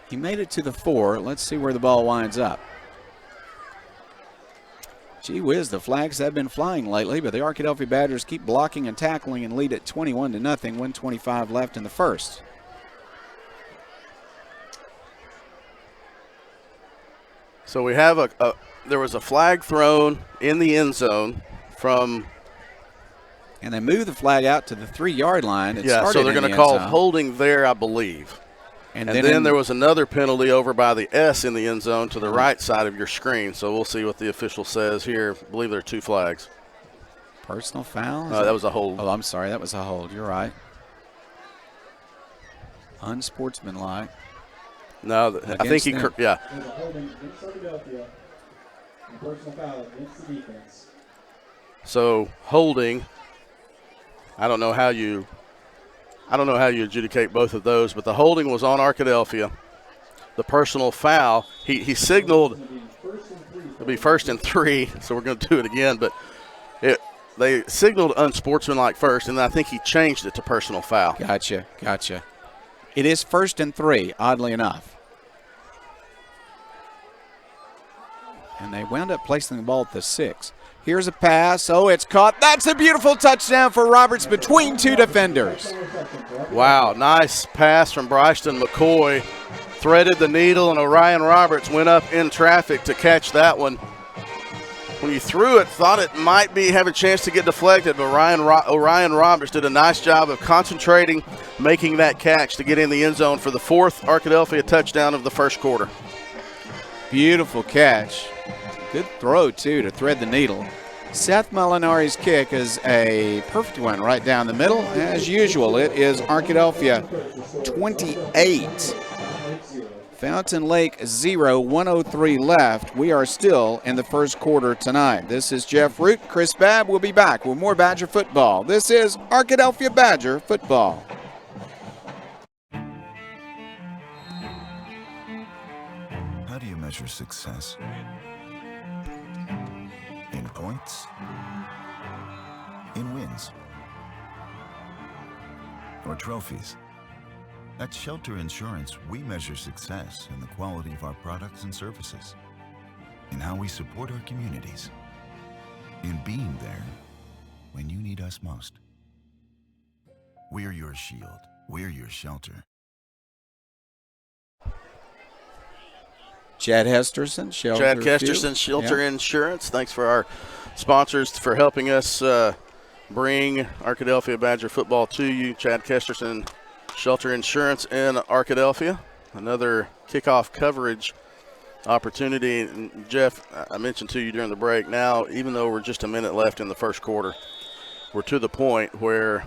He made it to the 4. Let's see where the ball winds up. Gee whiz, the flags have been flying lately, but the Arkadelphia Badgers keep blocking and tackling and lead at 21-0. 1:25 left in the first. So we have there was a flag thrown in the end zone from. And they moved the flag out to the 3-yard line. So they're going to call holding there, I believe. And then there was another penalty over by the S in the end zone to the right side of your screen. So we'll see what the official says here. I believe there are 2 flags. Personal foul? That was a hold. Oh, I'm sorry. That was a hold. You're right. Unsportsmanlike. No, I think he, yeah. So holding, I don't know how you adjudicate both of those, but the holding was on Arkadelphia. The personal foul, he signaled it'll be 1st and 3, so we're going to do it again, but they signaled unsportsmanlike first, and I think he changed it to personal foul. Gotcha. It is 1st and 3, oddly enough. And they wound up placing the ball at the 6. Here's a pass. Oh, it's caught. That's a beautiful touchdown for Roberts between 2 defenders. Wow, nice pass from Bryson McCoy. Threaded the needle, and Orion Roberts went up in traffic to catch that one. When you threw it, thought it might have a chance to get deflected, but Orion Roberts did a nice job of concentrating, making that catch to get in the end zone for the 4th Arkadelphia touchdown of the first quarter. Beautiful catch. Good throw, too, to thread the needle. Seth Molinari's kick is a perfect one right down the middle. As usual, it is Arkadelphia 28. Fountain Lake 0, 1:03 left. We are still in the first quarter tonight. This is Jeff Root. Chris Babb will be back with more Badger football. This is Arkadelphia Badger football. How do you measure success? In points? In wins? Or trophies? At Shelter Insurance, we measure success in the quality of our products and services, in how we support our communities, in being there when you need us most. We're your shield. We're your shelter. Chad Hesterson, Shelter. Chad Kesterson, Shelter Insurance. Thanks for our sponsors for helping us bring Arkadelphia Badger football to you. Chad Kesterson, Shelter Insurance in Arkadelphia. Another kickoff coverage opportunity. And Jeff, I mentioned to you during the break, now even though we're just a minute left in the first quarter, we're to the point where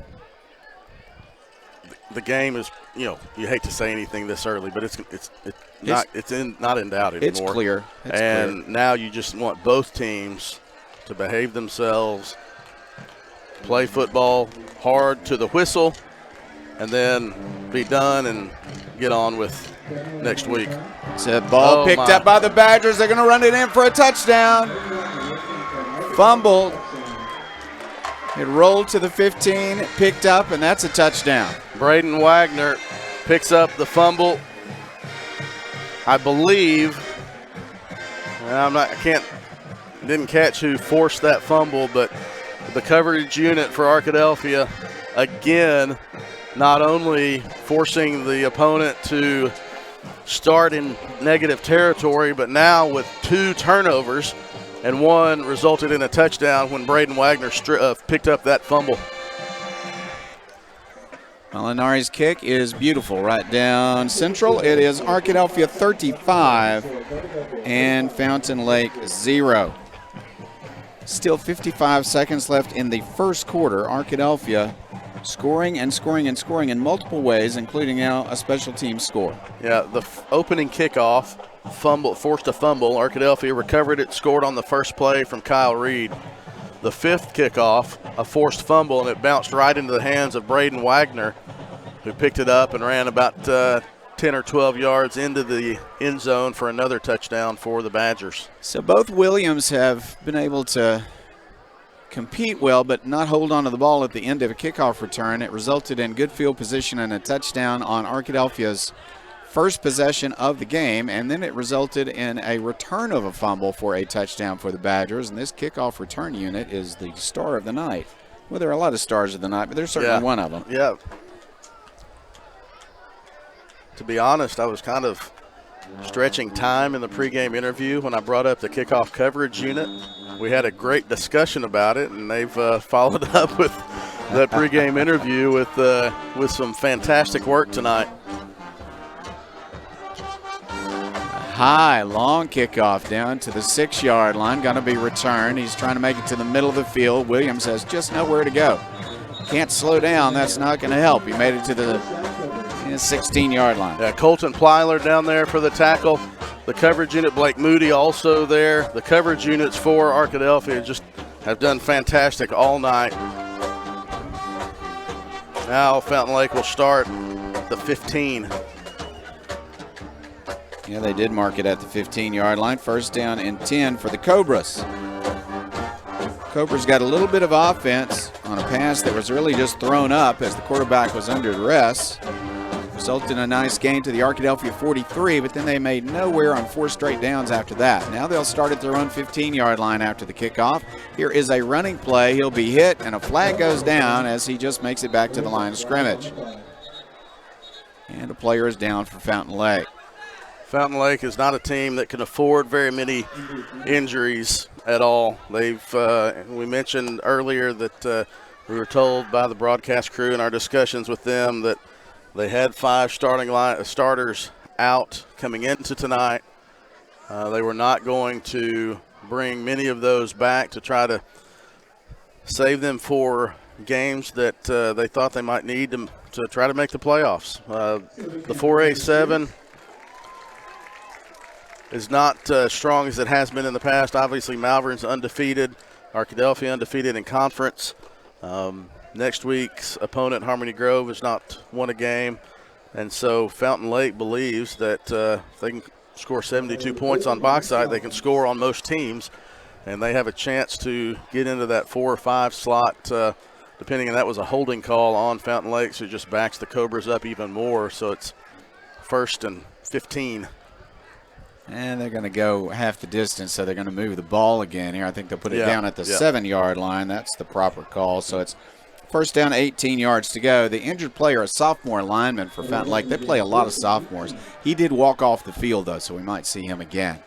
the game is, you hate to say anything this early, but it's not in doubt anymore. It's clear. And now you just want both teams to behave themselves, play football hard to the whistle, and then be done and get on with next week. It's a ball picked up by the Badgers. They're going to run it in for a touchdown. Fumbled. It rolled to the 15, picked up, and that's a touchdown. Braden Wagner picks up the fumble. I believe, didn't catch who forced that fumble, but the coverage unit for Arkadelphia, again, not only forcing the opponent to start in negative territory, but now with 2 turnovers, and one resulted in a touchdown when Braden Wagner picked up that fumble. Molinari's kick is beautiful right down central. It is Arkadelphia 35 and Fountain Lake 0. Still 55 seconds left in the first quarter. Arkadelphia scoring and scoring and scoring in multiple ways, including now a special team score. Yeah, the opening kickoff, forced a fumble. Arkadelphia recovered it, scored on the first play from Kyle Reed. The 5th kickoff, a forced fumble, and it bounced right into the hands of Braden Wagner, who picked it up and ran about 10 or 12 yards into the end zone for another touchdown for the Badgers. So both Williams have been able to compete well, but not hold on to the ball at the end of a kickoff return. It resulted in good field position and a touchdown on Arkadelphia's first possession of the game, and then it resulted in a return of a fumble for a touchdown for the Badgers. And this kickoff return unit is the star of the night. Well, there are a lot of stars of the night, but there's certainly one of them. Yeah. To be honest, I was kind of stretching time in the pregame interview when I brought up the kickoff coverage unit. We had a great discussion about it, and they've followed up with that pregame interview with some fantastic work tonight. High, long kickoff down to the 6-yard line. Going to be returned. He's trying to make it to the middle of the field. Williams has just nowhere to go. Can't slow down. That's not going to help. He made it to the 16-yard line. Yeah, Colton Plyler down there for the tackle. The coverage unit, Blake Moody, also there. The coverage units for Arkadelphia just have done fantastic all night. Now Fountain Lake will start at the 15. Yeah, they did mark it at the 15-yard line. First down and 10 for the Cobras. Cobras got a little bit of offense on a pass that was really just thrown up as the quarterback was under duress. Resulted in a nice gain to the Arkadelphia 43, but then they made nowhere on 4 straight downs after that. Now they'll start at their own 15-yard line after the kickoff. Here is a running play. He'll be hit, and a flag goes down as he just makes it back to the line of scrimmage. And a player is down for Fountain Lake. Fountain Lake is not a team that can afford very many injuries at all. We mentioned earlier that we were told by the broadcast crew in our discussions with them that they had 5 starters out coming into tonight. They were not going to bring many of those back to try to save them for games that they thought they might need to try to make the playoffs. The 4A7 is not as strong as it has been in the past. Obviously, Malvern's undefeated, Arkadelphia undefeated in conference. Next week's opponent, Harmony Grove, has not won a game. And so Fountain Lake believes that if they can score 72 points on Bauxite, they can score on most teams. And they have a chance to get into that 4 or 5 slot, depending on that was a holding call on Fountain Lake, so it just backs the Cobras up even more. So it's 1st and 15. And they're going to go half the distance, so they're going to move the ball again here. I think they'll put it down at the 7-yard line. That's the proper call. So it's First down, 18 yards to go. The injured player, a sophomore lineman for Fountain Lake. They play a lot of sophomores. He did walk off the field, though, so we might see him again.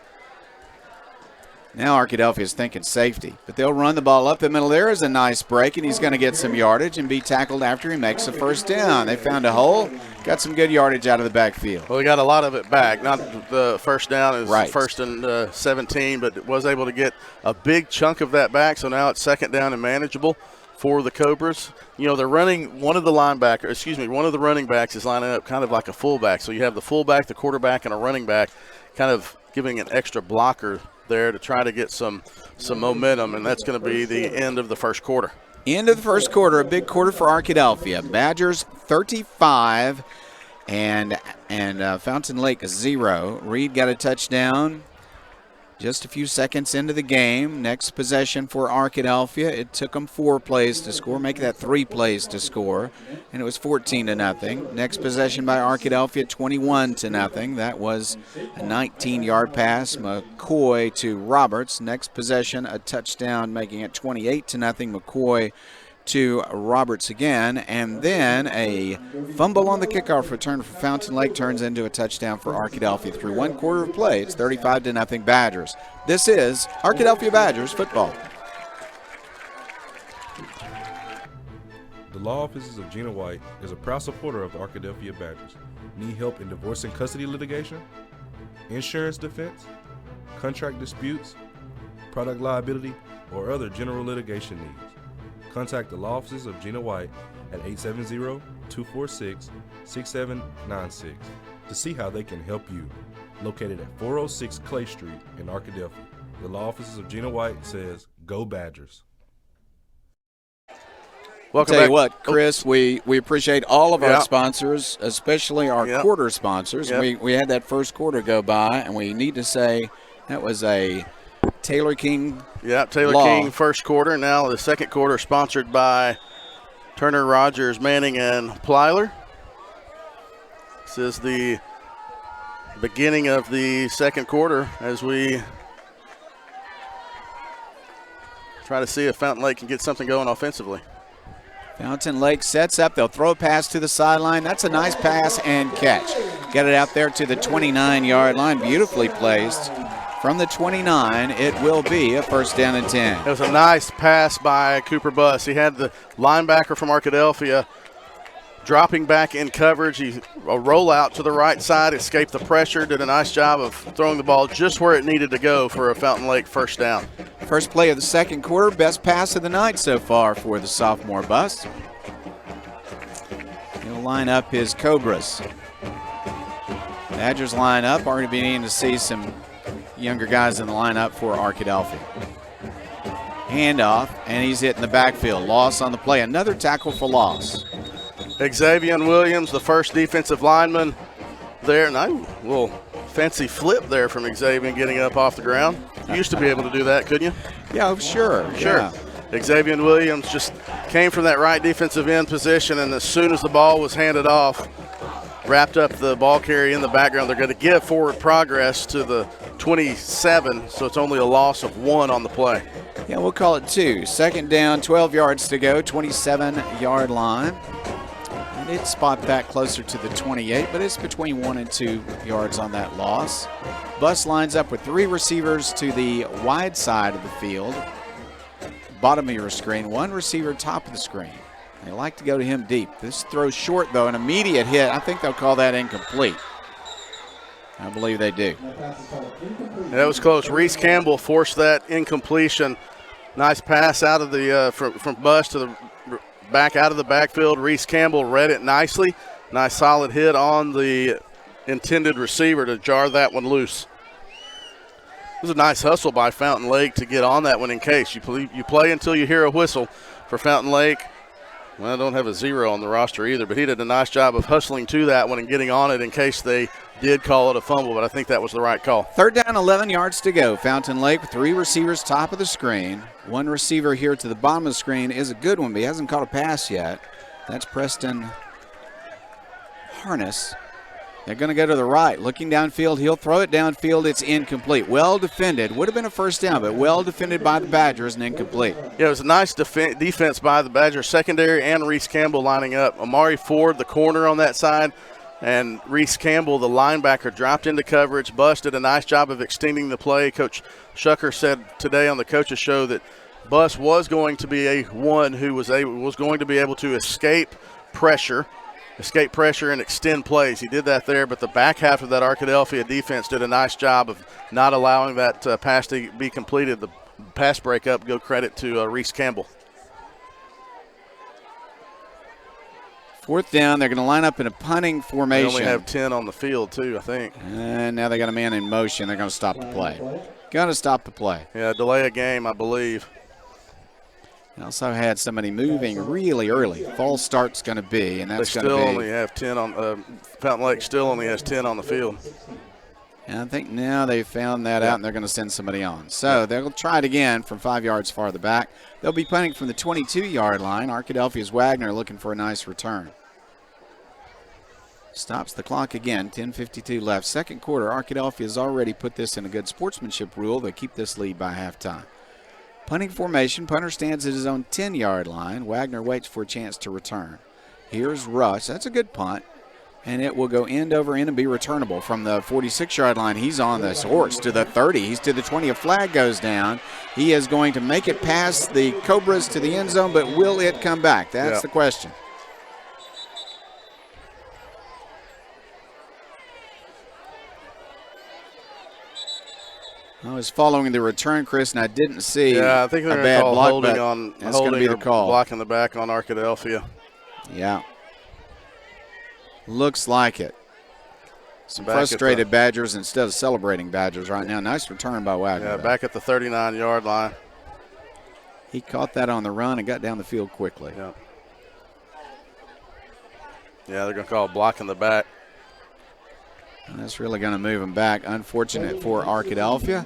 Now Arkadelphia is thinking safety, but they'll run the ball up the middle. There is a nice break, and he's going to get some yardage and be tackled after he makes a first down. They found a hole, got some good yardage out of the backfield. Well, he got a lot of it back. Not the first down is right. First and 17, but was able to get a big chunk of that back, so now it's second down and manageable for the Cobras. You know, they're running one of the running backs is lining up kind of like a fullback. So you have the fullback, the quarterback, and a running back kind of giving an extra blocker there to try to get some momentum, and that's going to be the end of the first quarter. End of the first quarter, a big quarter for Arkadelphia. Badgers 35 and Fountain Lake 0. Reed got a touchdown just a few seconds into the game. Next possession for Arkadelphia. It took them 4 plays to score, make that 3 plays to score, and it was 14-0. Next possession by Arkadelphia, 21-0. That was a 19-yard pass, McCoy to Roberts. Next possession, a touchdown, making it 28-0. McCoy to Roberts again, and then a fumble on the kickoff return for Fountain Lake turns into a touchdown for Arkadelphia. Through 1 quarter of play, it's 35-0 Badgers. This is Arkadelphia Badgers football. The Law Offices of Gina White is a proud supporter of the Arkadelphia Badgers. Need help in divorce and custody litigation, insurance defense, contract disputes, product liability, or other general litigation needs? Contact the Law Offices of Gina White at 870-246-6796 to see how they can help you. Located at 406 Clay Street in Arkadelphia. The Law Offices of Gina White says, "Go Badgers." Welcome back. What, Chris, we appreciate all of our sponsors, especially our quarter sponsors. We had that first quarter go by, and we need to say that was a Taylor King. Yeah, Taylor King first quarter. Now the second quarter sponsored by Turner, Rogers, Manning, and Plyler. This is the beginning of the second quarter as we try to see if Fountain Lake can get something going offensively. Fountain Lake sets up. They'll throw a pass to the sideline. That's a nice pass and catch. Get it out there to the 29-yard line. Beautifully placed. From the 29, it will be a first down and 10. It was a nice pass by Cooper Buss. He had the linebacker from Arkadelphia dropping back in coverage. A rollout to the right side, escaped the pressure, did a nice job of throwing the ball just where it needed to go for a Fountain Lake first down. First play of the second quarter, best pass of the night so far for the sophomore Buss. He'll line up his Cobras. Badgers line up. Already beginning to see some younger guys in the lineup for Arkadelphia. Handoff, and he's hitting the backfield. Loss on the play. Another tackle for loss. Xavier Williams, the first defensive lineman there. And a little fancy flip there from Xavier getting up off the ground. You used to be able to do that, couldn't you? Yeah, sure. Yeah. Xavier Williams just came from that right defensive end position, and as soon as the ball was handed off, wrapped up the ball carrier in the background. They're going to give forward progress to the 27, so it's only a loss of 1 on the play. Yeah, we'll call it 2. Second down, 12 yards to go, 27-yard line. I did spot that closer to the 28, but it's between 1 and 2 yards on that loss. Buss lines up with 3 receivers to the wide side of the field. Bottom of your screen, 1 receiver top of the screen. They like to go to him deep. This throws short, though, an immediate hit. I think they'll call that incomplete. I believe they do. That was close. Reese Campbell forced that incompletion. Nice pass out of the from Buss to the back out of the backfield. Reese Campbell read it nicely. Nice solid hit on the intended receiver to jar that one loose. It was a nice hustle by Fountain Lake to get on that one in case. You play until you hear a whistle for Fountain Lake. Well, I don't have a 0 on the roster either, but he did a nice job of hustling to that one and getting on it in case they did call it a fumble, but I think that was the right call. Third down, 11 yards to go. Fountain Lake with 3 receivers top of the screen. 1 receiver here to the bottom of the screen is a good one, but he hasn't caught a pass yet. That's Preston Harness. They're going to go to the right. Looking downfield, he'll throw it downfield. It's incomplete. Well defended. Would have been a first down, but well defended by the Badgers and incomplete. Yeah, it was a nice defense by the Badgers secondary and Reese Campbell lining up. Amari Ford, the corner on that side, and Reese Campbell, the linebacker, dropped into coverage. Bus did a nice job of extending the play. Coach Shucker said today on the coaches show that Bus was going to be one who was going to be able to escape pressure and extend plays. He did that there, but the back half of that Arkadelphia defense did a nice job of not allowing that pass to be completed. The pass breakup, go credit to Reese Campbell. Fourth down, they're going to line up in a punting formation. They only have 10 on the field, too, I think. And now they got a man in motion. They're going to stop the play. Going to stop the play. Yeah, delay a game, I believe. They also had somebody moving really early. False start's going to be, and that's going to be. They still only have 10 on Fountain Lake still only has 10 on the field. And I think now they've found that out, and they're going to send somebody on. So they'll try it again from 5 yards farther back. They'll be punting from the 22-yard line. Arkadelphia's Wagner looking for a nice return. Stops the clock again, 10:52 left. Second quarter, Arkadelphia's already put this in a good sportsmanship rule. They keep this lead by halftime. Punting formation, punter stands at his own 10-yard line. Wagner waits for a chance to return. Here's Rush. That's a good punt. And it will go end over end and be returnable from the 46-yard line. He's on this horse to the 30. He's to the 20. A flag goes down. He is going to make it past the Cobras to the end zone, but will it come back? That's the question. I was following the return, Chris, and I didn't see I think they're a bad block, holding but on that's going to be the call. Blocking the back on Arkadelphia. Yeah. Looks like it. Some frustrated Badgers instead of celebrating Badgers right now. Nice return by Wagner. Yeah, back at the 39-yard line. He caught that on the run and got down the field quickly. Yeah, they're going to call blocking the back. And that's really going to move them back. Unfortunate for Arkadelphia,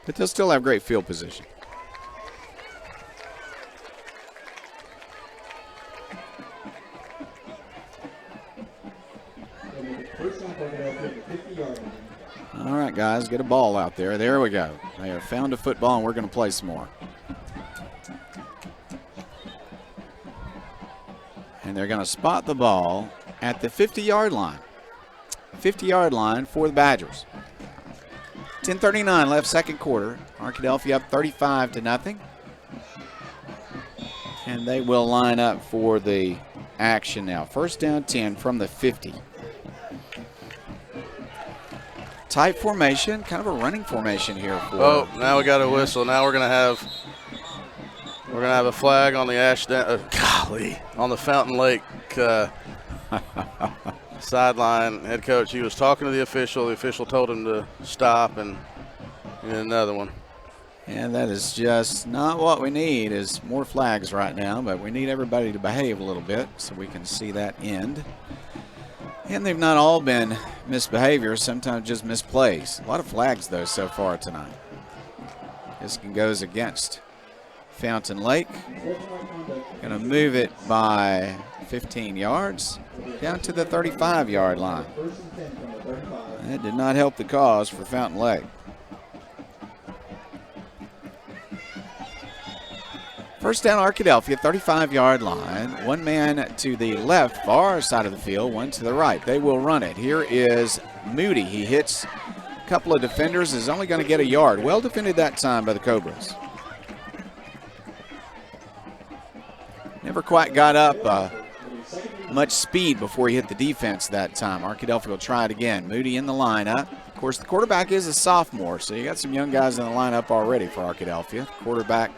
but they'll still have great field position. All right, guys, get a ball out there. There we go. They have found a football, and we're going to play some more. And they're going to spot the ball at the 50-yard line. 50-yard line for the Badgers. 10:39 left, second quarter. Arkadelphia up 35-0. And they will line up for the action now. First down 10 from the 50. Tight formation, kind of a running formation here. Now we got a whistle. Now we're gonna have a flag on the on the Fountain Lake sideline. Head coach, he was talking to the official. The official told him to stop, and another one. And that is just not what we need, is more flags right now, but we need everybody to behave a little bit so we can see that end. And they've not all been misbehaviors, sometimes just misplays. A lot of flags, though, so far tonight. This goes against Fountain Lake. Going to move it by 15 yards down to the 35-yard line. That did not help the cause for Fountain Lake. First down, Arkadelphia, 35-yard line. One man to the left, far side of the field, one to the right. They will run it. Here is Moody. He hits a couple of defenders, is only going to get a yard. Well defended that time by the Cobras. Never quite got up much speed before he hit the defense that time. Arkadelphia will try it again. Moody in the lineup. Of course, the quarterback is a sophomore, so you got some young guys in the lineup already for Arkadelphia. Quarterback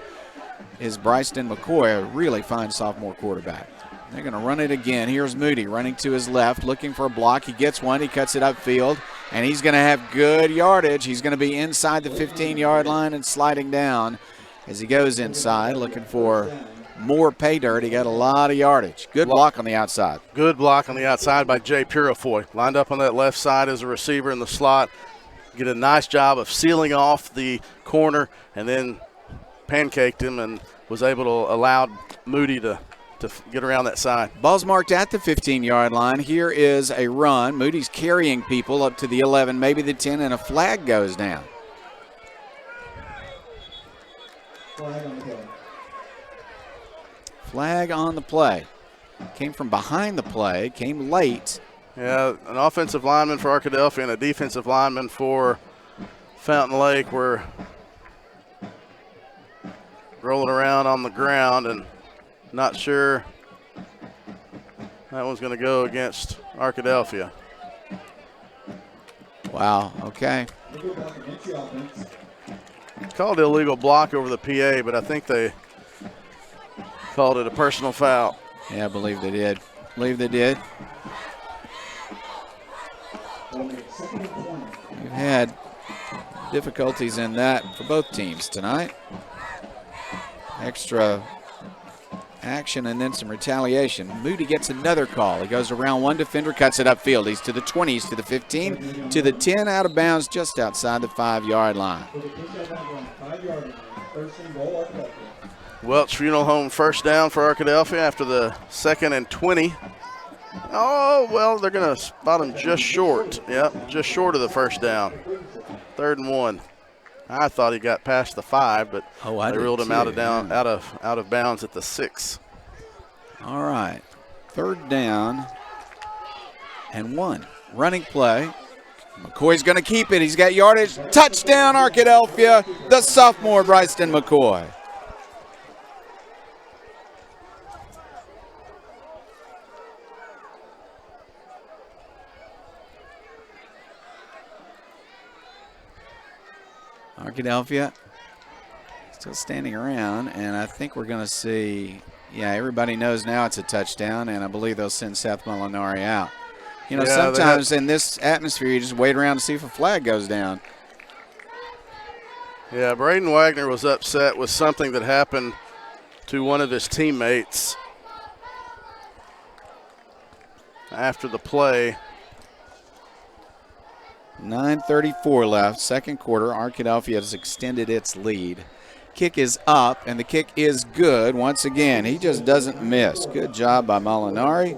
is Bryson McCoy, a really fine sophomore quarterback. They're going to run it again. Here's Moody running to his left, looking for a block. He gets one. He cuts it upfield, and he's going to have good yardage. He's going to be inside the 15-yard line and sliding down as he goes inside, looking for more pay dirt. He got a lot of yardage. Good block on the outside. Good block on the outside by Jay Purifoy. Lined up on that left side as a receiver in the slot. Get a nice job of sealing off the corner and then pancaked him and was able to allow Moody to to get around that side. Ball's marked at the 15-yard line. Here is a run. Moody's carrying people up to the 11, maybe the 10, and a flag goes down. Flag on the play. Came from behind the play, came late. Yeah, an offensive lineman for Arkadelphia and a defensive lineman for Fountain Lake were rolling around on the ground, and not sure that one's going to go against Arkadelphia. Wow, okay. Called illegal block over the PA, but I think they called it a personal foul. Yeah, I believe they did. We've had difficulties in that for both teams tonight. Extra action and then some retaliation. Moody gets another call. He goes around one defender, cuts it upfield. He's to the 20, he's to the 15, to the 10, out of bounds just outside the 5-yard line. Welch Funeral Home first down for Arkadelphia after the 2nd and 20. Oh, well, they're going to spot him just short. Yep, just short of the first down. 3rd and 1. I thought he got past the 5, but they ruled him out of bounds at the 6. All right, 3rd down and 1. Running play. McCoy's going to keep it. He's got yardage. Touchdown, Arkadelphia. The sophomore, Bryson McCoy. Arkadelphia still standing around, and I think we're going to see, everybody knows now it's a touchdown, and I believe they'll send South Molinari out. You know, sometimes in this atmosphere, you just wait around to see if a flag goes down. Yeah, Braden Wagner was upset with something that happened to one of his teammates after the play. 9:34 left, 2nd quarter. Arkadelphia has extended its lead. Kick is up, and the kick is good. Once again, he just doesn't miss. Good job by Molinari.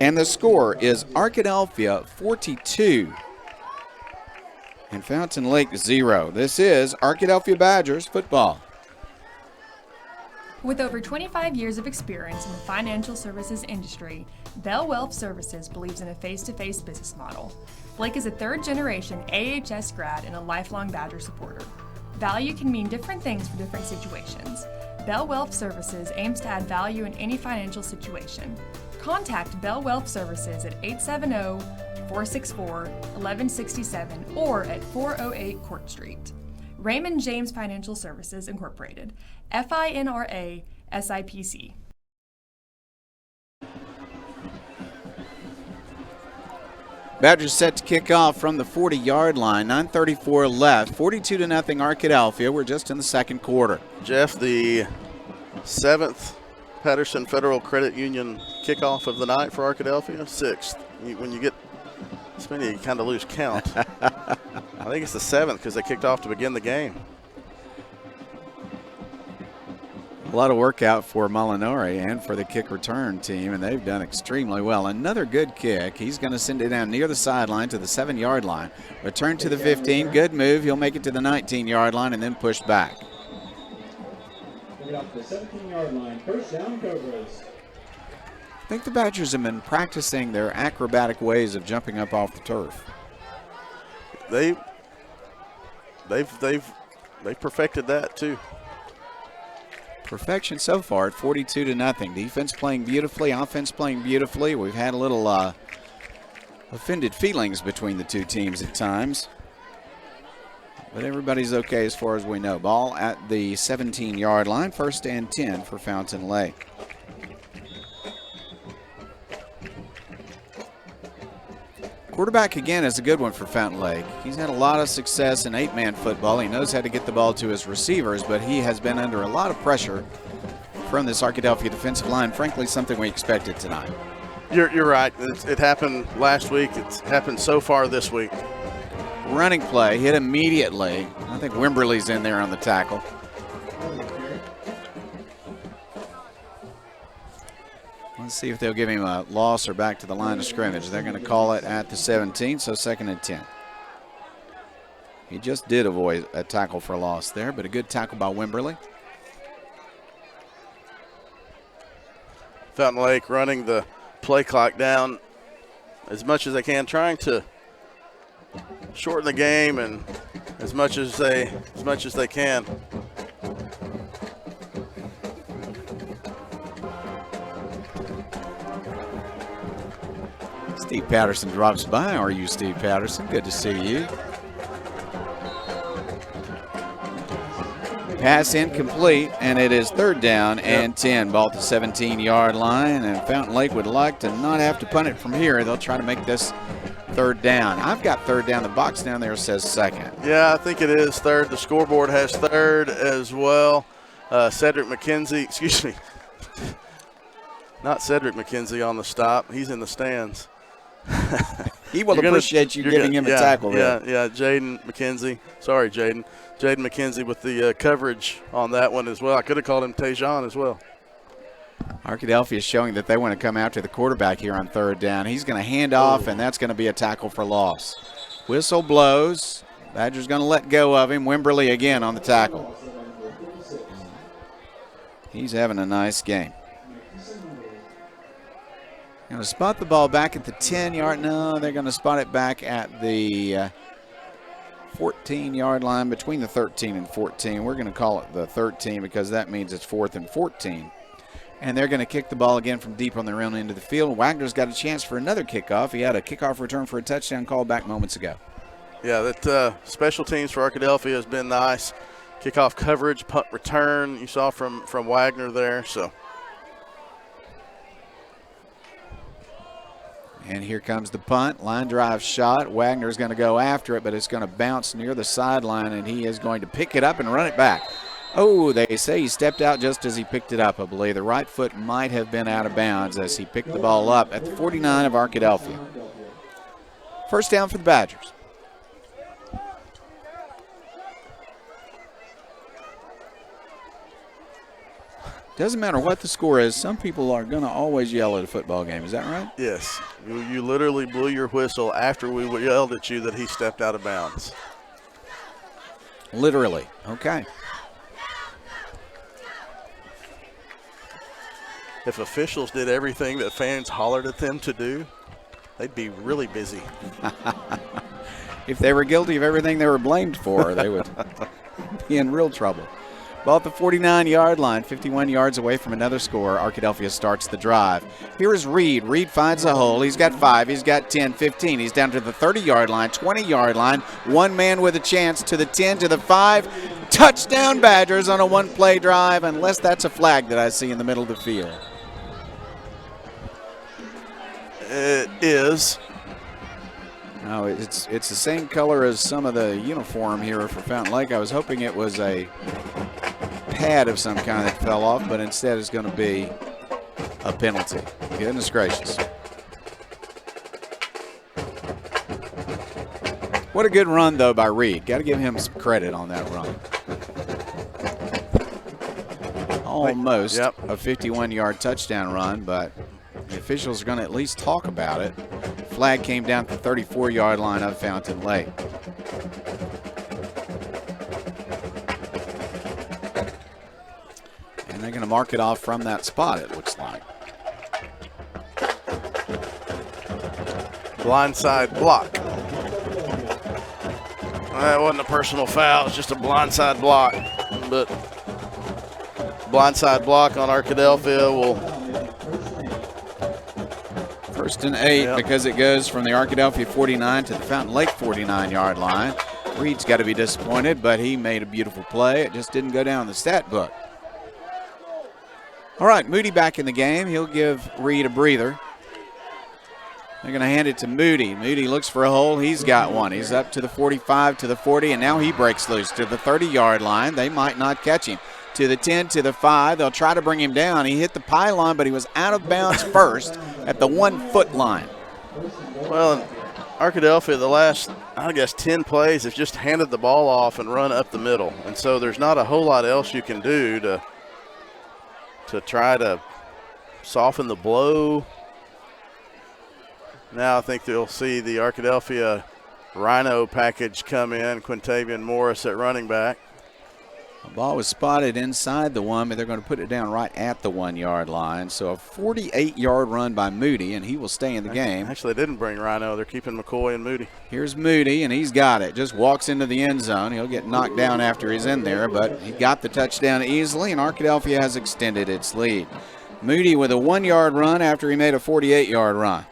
And the score is Arkadelphia 42 and Fountain Lake 0. This is Arkadelphia Badgers football. With over 25 years of experience in the financial services industry, Bell Wealth Services believes in a face-to-face business model. Blake is a 3rd-generation AHS grad and a lifelong Badger supporter. Value can mean different things for different situations. Bell Wealth Services aims to add value in any financial situation. Contact Bell Wealth Services at 870-464-1167 or at 408 Court Street. Raymond James Financial Services Incorporated, FINRA SIPC. Badgers set to kick off from the 40-yard line. 9:34 left. 42-0 Arkadelphia. We're just in the 2nd quarter. Jeff, the 7th Patterson Federal Credit Union kickoff of the night for Arkadelphia. 6th. When you get this many, you kind of lose count. I think it's the 7th because they kicked off to begin the game. A lot of work out for Molinari and for the kick return team, and they've done extremely well. Another good kick. He's going to send it down near the sideline to the 7-yard line. Return to the 15. Good move. He'll make it to the 19-yard line and then push back. Off the 17-yard line. First down, Cobras. I think the Badgers have been practicing their acrobatic ways of jumping up off the turf. They've perfected that too. Perfection so far at 42-0. Defense playing beautifully, offense playing beautifully. We've had a little offended feelings between the two teams at times. But everybody's okay as far as we know. Ball at the 17-yard line, 1st and 10 for Fountain Lake. Quarterback again is a good one for Fountain Lake. He's had a lot of success in 8-man football. He knows how to get the ball to his receivers, but he has been under a lot of pressure from this Arkadelphia defensive line. Frankly, something we expected tonight. You're right. It happened last week. It's happened so far this week. Running play, hit immediately. I think Wimberly's in there on the tackle. Let's see if they'll give him a loss or back to the line of scrimmage. They're going to call it at the 17, so 2nd and 10. He just did avoid a tackle for a loss there, but a good tackle by Wimberly. Fountain Lake running the play clock down as much as they can, trying to shorten the game and as much as they can. Steve Patterson drops by. How are you, Steve Patterson? Good to see you. Pass incomplete, and it is 3rd down and 10. Ball at the 17-yard line, and Fountain Lake would like to not have to punt it from here. They'll try to make this 3rd down. I've got 3rd down. The box down there says 2nd. Yeah, I think it is 3rd. The scoreboard has 3rd as well. Cedric McKenzie, excuse me, not Cedric McKenzie on the stop. He's in the stands. He will appreciate you giving him a tackle there. Yeah, Jaden McKenzie. Sorry, Jaden. Jaden McKenzie with the coverage on that one as well. I could have called him Tejan as well. Arkadelphia is showing that they want to come after the quarterback here on 3rd down. He's going to hand off, and that's going to be a tackle for loss. Whistle blows. Badger's going to let go of him. Wimberly again on the tackle. He's having a nice game. Going to spot the ball back at the 10-yard. No, they're going to spot it back at the 14-yard line, between the 13 and 14. We're going to call it the 13 because that means it's 4th and 14. And they're going to kick the ball again from deep on their own end of the field. Wagner's got a chance for another kickoff. He had a kickoff return for a touchdown call back moments ago. Yeah, that special teams for Arkadelphia has been nice. Kickoff coverage, punt return, you saw from Wagner there. So. And here comes the punt. Line drive shot. Wagner's going to go after it, but it's going to bounce near the sideline, and he is going to pick it up and run it back. Oh, they say he stepped out just as he picked it up, I believe. The right foot might have been out of bounds as he picked the ball up at the 49 of Arkadelphia. 1st down for the Badgers. Doesn't matter what the score is, some people are going to always yell at a football game. Is that right? Yes. You literally blew your whistle after we yelled at you that he stepped out of bounds. Literally. Okay. If officials did everything that fans hollered at them to do, they'd be really busy. If they were guilty of everything they were blamed for, they would be in real trouble. Ball at the 49-yard line, 51 yards away from another score. Arkadelphia starts the drive. Here is Reed. Reed finds a hole. He's got 5. He's got 10, 15. He's down to the 30-yard line, 20-yard line. One man with a chance to the 10, to the 5. Touchdown Badgers on a one-play drive, unless that's a flag that I see in the middle of the field. It is. No, it's the same color as some of the uniform here for Fountain Lake. I was hoping it was a pad of some kind that fell off, but instead it's going to be a penalty. Goodness gracious. What a good run, though, by Reed. Got to give him some credit on that run. Almost a 51-yard touchdown run, but the officials are going to at least talk about it. Flag came down at the 34-yard line of Fountain Lake. And they're going to mark it off from that spot, it looks like. Blindside block. That wasn't a personal foul. It's just a blindside block. But blindside block on Arkadelphia will. 1st and 8 because it goes from the Arkadelphia 49 to the Fountain Lake 49-yard line. Reed's got to be disappointed, but he made a beautiful play. It just didn't go down the stat book. All right, Moody back in the game. He'll give Reed a breather. They're going to hand it to Moody. Moody looks for a hole. He's got one. He's up to the 45, to the 40, and now he breaks loose to the 30-yard line. They might not catch him. To the 10, to the 5. They'll try to bring him down. He hit the pylon, but he was out of bounds first at the 1-foot line. Well, Arkadelphia, the last, 10 plays have just handed the ball off and run up the middle. And so there's not a whole lot else you can do to try to soften the blow. Now I think they'll see the Arkadelphia Rhino package come in. Quintavian Morris at running back. The ball was spotted inside the 1, but they're going to put it down right at the 1-yard line. So a 48-yard run by Moody, and he will stay in the game. Actually, they didn't bring Rhino. They're keeping McCoy and Moody. Here's Moody, and he's got it. Just walks into the end zone. He'll get knocked down after he's in there, but he got the touchdown easily, and Arkadelphia has extended its lead. Moody with a 1-yard run after he made a 48-yard run.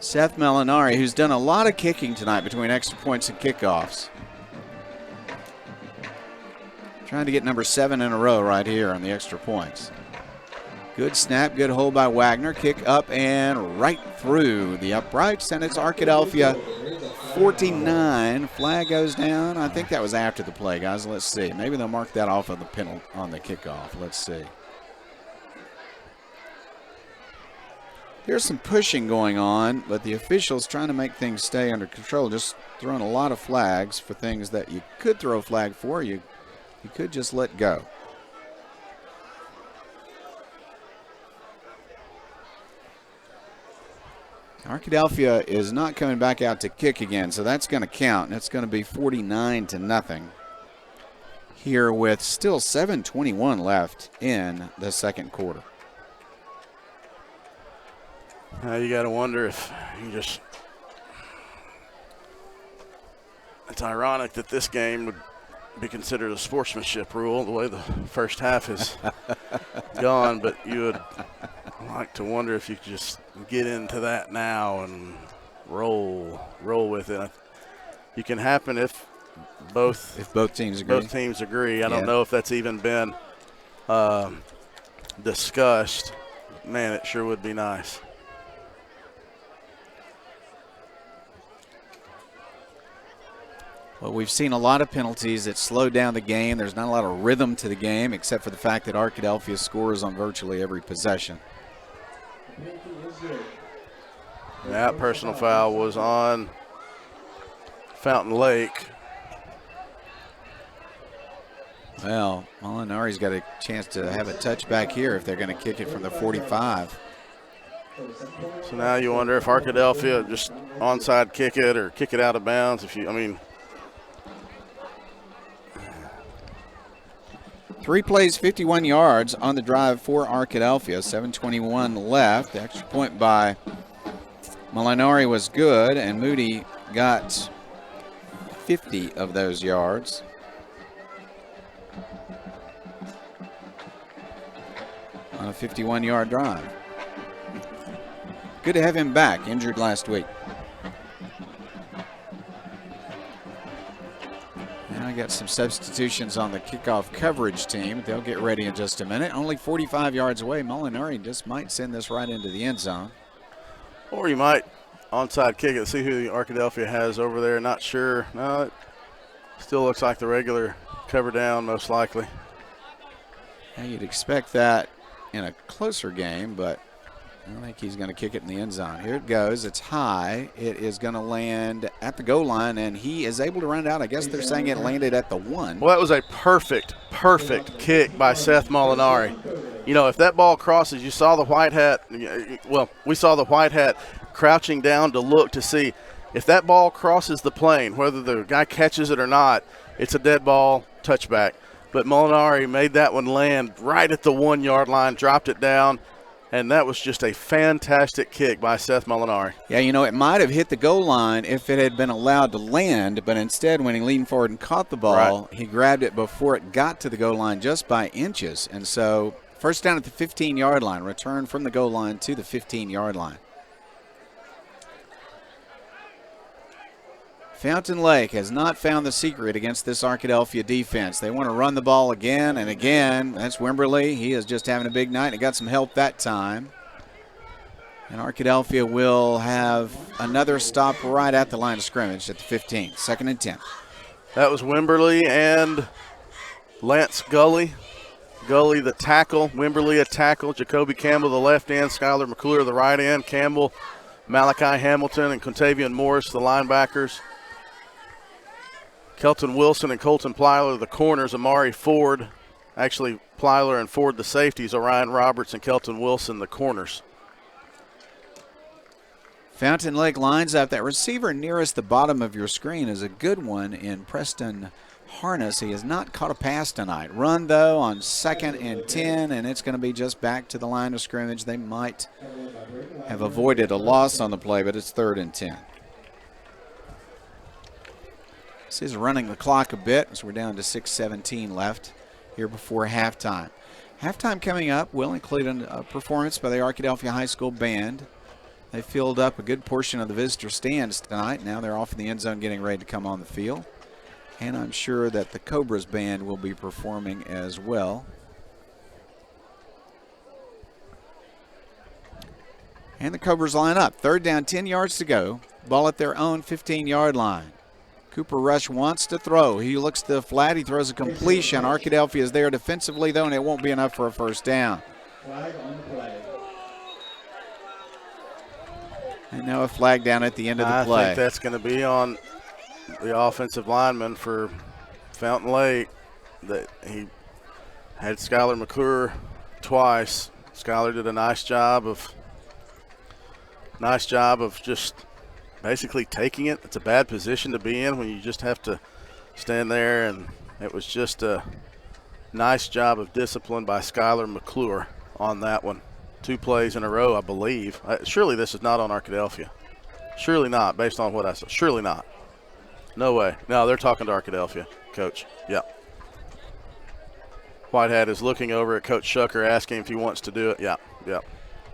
Seth Molinari, who's done a lot of kicking tonight between extra points and kickoffs. Trying to get number 7 in a row right here on the extra points. Good snap, good hold by Wagner. Kick up and right through the uprights, and it's Arkadelphia 49. Flag goes down. I think that was after the play, guys. Let's see. Maybe they'll mark that off of the penalty on the kickoff. Let's see. There's some pushing going on, but the officials trying to make things stay under control, just throwing a lot of flags for things that you could throw a flag for. You could just let go. Arkadelphia is not coming back out to kick again, so that's going to count. It's going to be 49-0 here with still 7:21 left in the second quarter. Now you got to wonder if you just. It's ironic that this game would be considered a sportsmanship rule, the way the first half is gone, but you would like to wonder if you could just get into that now and roll with it. You can happen if both teams agree. Both teams agree. I don't know if that's even been discussed. Man, it sure would be nice. Well, we've seen a lot of penalties that slow down the game. There's not a lot of rhythm to the game, except for the fact that Arkadelphia scores on virtually every possession. That personal foul was on Fountain Lake. Well, Molinari's got a chance to have a touchback here if they're going to kick it from the 45. So now you wonder if Arkadelphia just onside kick it or kick it out of bounds. Three plays, 51 yards on the drive for Arkadelphia. 7:21 left. The extra point by Molinari was good, and Moody got 50 of those yards. On a 51-yard drive. Good to have him back, injured last week. Now I got some substitutions on the kickoff coverage team. They'll get ready in just a minute. Only 45 yards away. Molinari just might send this right into the end zone. Or you might onside kick it, see who the Arkadelphia has over there. Not sure. No, it still looks like the regular cover down, most likely. Now you'd expect that in a closer game, but I think he's going to kick it in the end zone. Here it goes. It's high. It is going to land at the goal line, and he is able to run it out. I guess they're saying it landed at the 1. Well, that was a perfect kick by Seth Molinari. You know, if that ball crosses, you saw the white hat. Well, we saw the white hat crouching down to look to see if that ball crosses the plane, whether the guy catches it or not, it's a dead ball, touchback. But Molinari made that one land right at the 1-yard line, dropped it down, and that was just a fantastic kick by Seth Molinari. Yeah, you know, it might have hit the goal line if it had been allowed to land, but instead when he leaned forward and caught the ball, he grabbed it before it got to the goal line just by inches. And so first down at the 15-yard line, return from the goal line to the 15-yard line. Fountain Lake has not found the secret against this Arkadelphia defense. They want to run the ball again and again. That's Wimberly. He is just having a big night. He got some help that time. And Arkadelphia will have another stop right at the line of scrimmage at the 15. 2nd and 10. That was Wimberly and Lance Gully. Gully the tackle, Wimberly a tackle, Jacoby Campbell the left end, Skylar McClure the right end, Campbell, Malachi Hamilton, and Quintavian Morris the linebackers. Kelton Wilson and Colton Plyler, the corners. Amari Ford, actually Plyler and Ford, the safeties. Orion Roberts and Kelton Wilson, the corners. Fountain Lake lines up. That receiver nearest the bottom of your screen is a good one in Preston Harness. He has not caught a pass tonight. Run, though, on 2nd and 10, and it's going to be just back to the line of scrimmage. They might have avoided a loss on the play, but it's 3rd and 10. This is running the clock a bit as we're down to 6:17 left here before halftime. Halftime coming up will include a performance by the Arkadelphia High School Band. They filled up a good portion of the visitor stands tonight. Now they're off in the end zone getting ready to come on the field. And I'm sure that the Cobras Band will be performing as well. And the Cobras line up. 3rd down, 10 yards to go. Ball at their own 15-yard line. Cooper Rush wants to throw. He looks to the flat. He throws a completion. Arkadelphia is there defensively, though, and it won't be enough for a first down. Flag on the play. And now a flag down at the end of the play. I think that's going to be on the offensive lineman for Fountain Lake. That he had Skylar McClure twice. Skylar did a nice job of just basically taking it. It's a bad position to be in when you just have to stand there, and it was just a nice job of discipline by Skylar McClure on that one. 2 plays in a row, I believe. Surely this is not on Arkadelphia. Surely not, based on what I saw. Surely not. No way. No, they're talking to Arkadelphia, Coach. Yep. Whitehead is looking over at Coach Shucker, asking if he wants to do it. Yeah, yeah.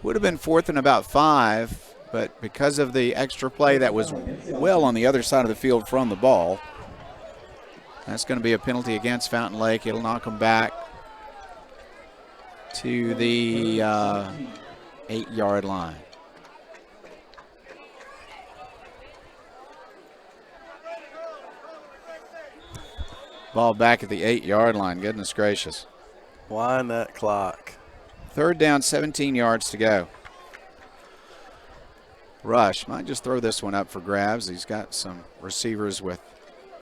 Would have been 4th and about 5, but because of the extra play that was well on the other side of the field from the ball, that's going to be a penalty against Fountain Lake. It'll knock them back to the 8-yard line. Ball back at the 8-yard line. Goodness gracious. Wind that clock. 3rd down, 17 yards to go. Rush might just throw this one up for grabs. He's got some receivers with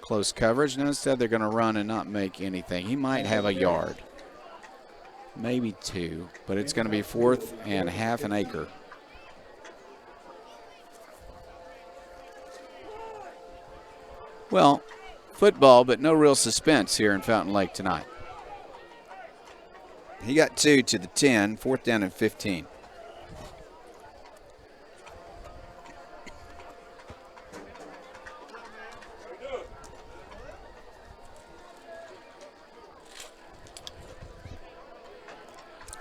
close coverage. No, instead they're going to run and not make anything. He might have a yard. Maybe 2, but it's going to be 4th and half an acre. Well, football, but no real suspense here in Fountain Lake tonight. He got 2 to the 10, 4th down and 15.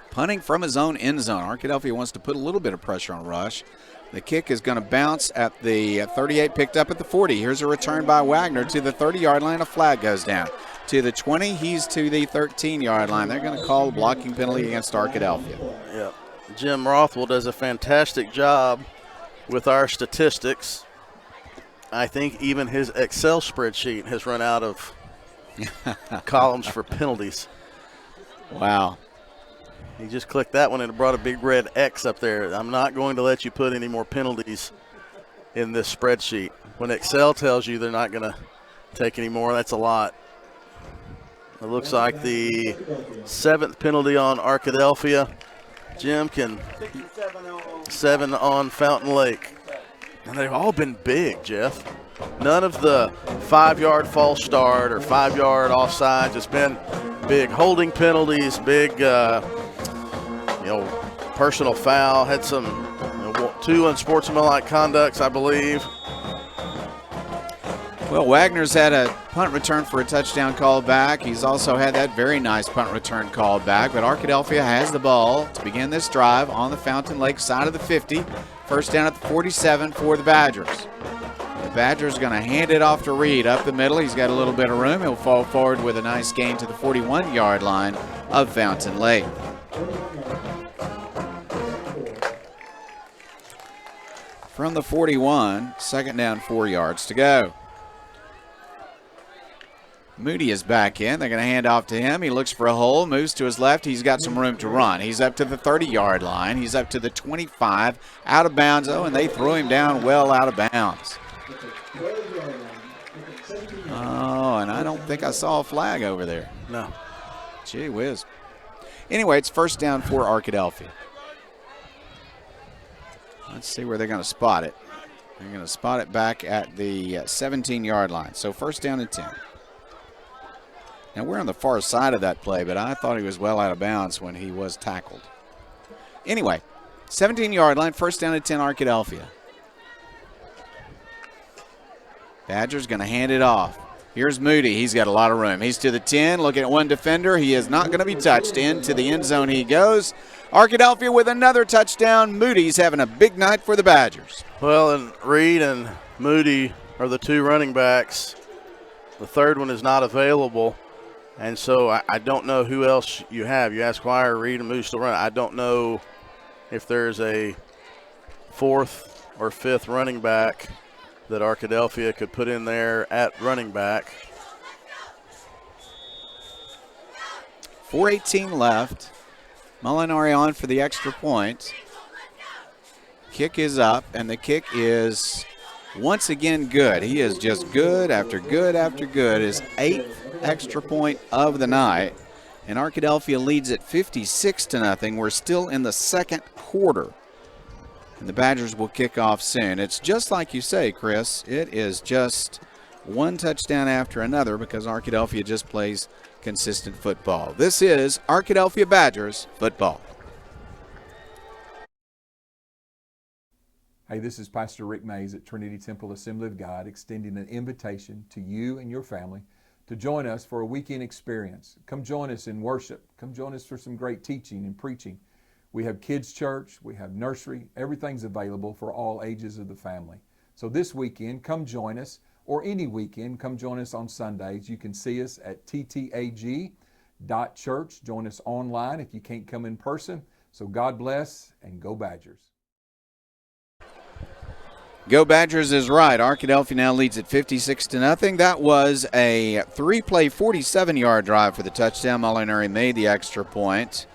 Punting from his own end zone. Arkadelphia wants to put a little bit of pressure on Rush. The kick is going to bounce at the 38, picked up at the 40. Here's a return by Wagner to the 30-yard line. A flag goes down. To the 20, he's to the 13-yard line. They're going to call a blocking penalty against Arkadelphia. Yeah. Jim Rothwell does a fantastic job with our statistics. I think even his Excel spreadsheet has run out of columns for penalties. Wow. He just clicked that one and it brought a big red X up there. I'm not going to let you put any more penalties in this spreadsheet. When Excel tells you they're not going to take any more, that's a lot. It looks like the 7th penalty on Arkadelphia. Jim can 7 on Fountain Lake. And they've all been big, Jeff. None of the 5-yard false start or 5-yard offsides. It's been big holding penalties, big personal foul. Had some 2 unsportsmanlike conducts, I believe. Well, Wagner's had a punt return for a touchdown call back. He's also had that very nice punt return call back. But Arkadelphia has the ball to begin this drive on the Fountain Lake side of the 50. First down at the 47 for the Badgers. The Badgers going to hand it off to Reed up the middle. He's got a little bit of room. He'll fall forward with a nice gain to the 41-yard line of Fountain Lake. From the 41, 2nd down, 4 yards to go. Moody is back in. They're going to hand off to him. He looks for a hole, moves to his left. He's got some room to run. He's up to the 30-yard line. He's up to the 25, out of bounds. Oh, and they throw him down well out of bounds. Oh, and I don't think I saw a flag over there. No. Gee whiz. Anyway, it's first down for Arkadelphia. Let's see where they're going to spot it. They're going to spot it back at the 17-yard line. So first down and 10. Now we're on the far side of that play, but I thought he was well out of bounds when he was tackled. Anyway, 17-yard line, first down and 10, Arkadelphia. Badger's going to hand it off. Here's Moody. He's got a lot of room. He's to the 10, looking at one defender. He is not going to be touched. Into the end zone he goes. Arkadelphia with another touchdown. Moody's having a big night for the Badgers. Well, and Reed and Moody are the two running backs. The third one is not available, and so I don't know who else you have. You ask why are Reed and Moody still running. I don't know if there's a fourth or fifth running back that Arkadelphia could put in there at running back. 4:18 left. Molinari on for the extra point. Kick is up, and the kick is once again good. He is just good after good after good. His 8th extra point of the night. And Arkadelphia leads at 56-0. We're still in the second quarter. And the Badgers will kick off soon. It's just like you say, Chris. It is just one touchdown after another because Arkadelphia just plays consistent football. This is Arkadelphia Badgers football. Hey, this is Pastor Rick Mays at Trinity Temple Assembly of God, extending an invitation to you and your family to join us for a weekend experience. Come join us in worship. Come join us for some great teaching and preaching. We have kids' church, we have nursery, everything's available for all ages of the family. So this weekend, come join us, or any weekend, come join us on Sundays. You can see us at ttag.church. Join us online if you can't come in person. So God bless, and go Badgers. Go Badgers is right. Arkadelphia now leads at 56-0. That was a 3-play, 47-yard drive for the touchdown. Molinari made the extra point.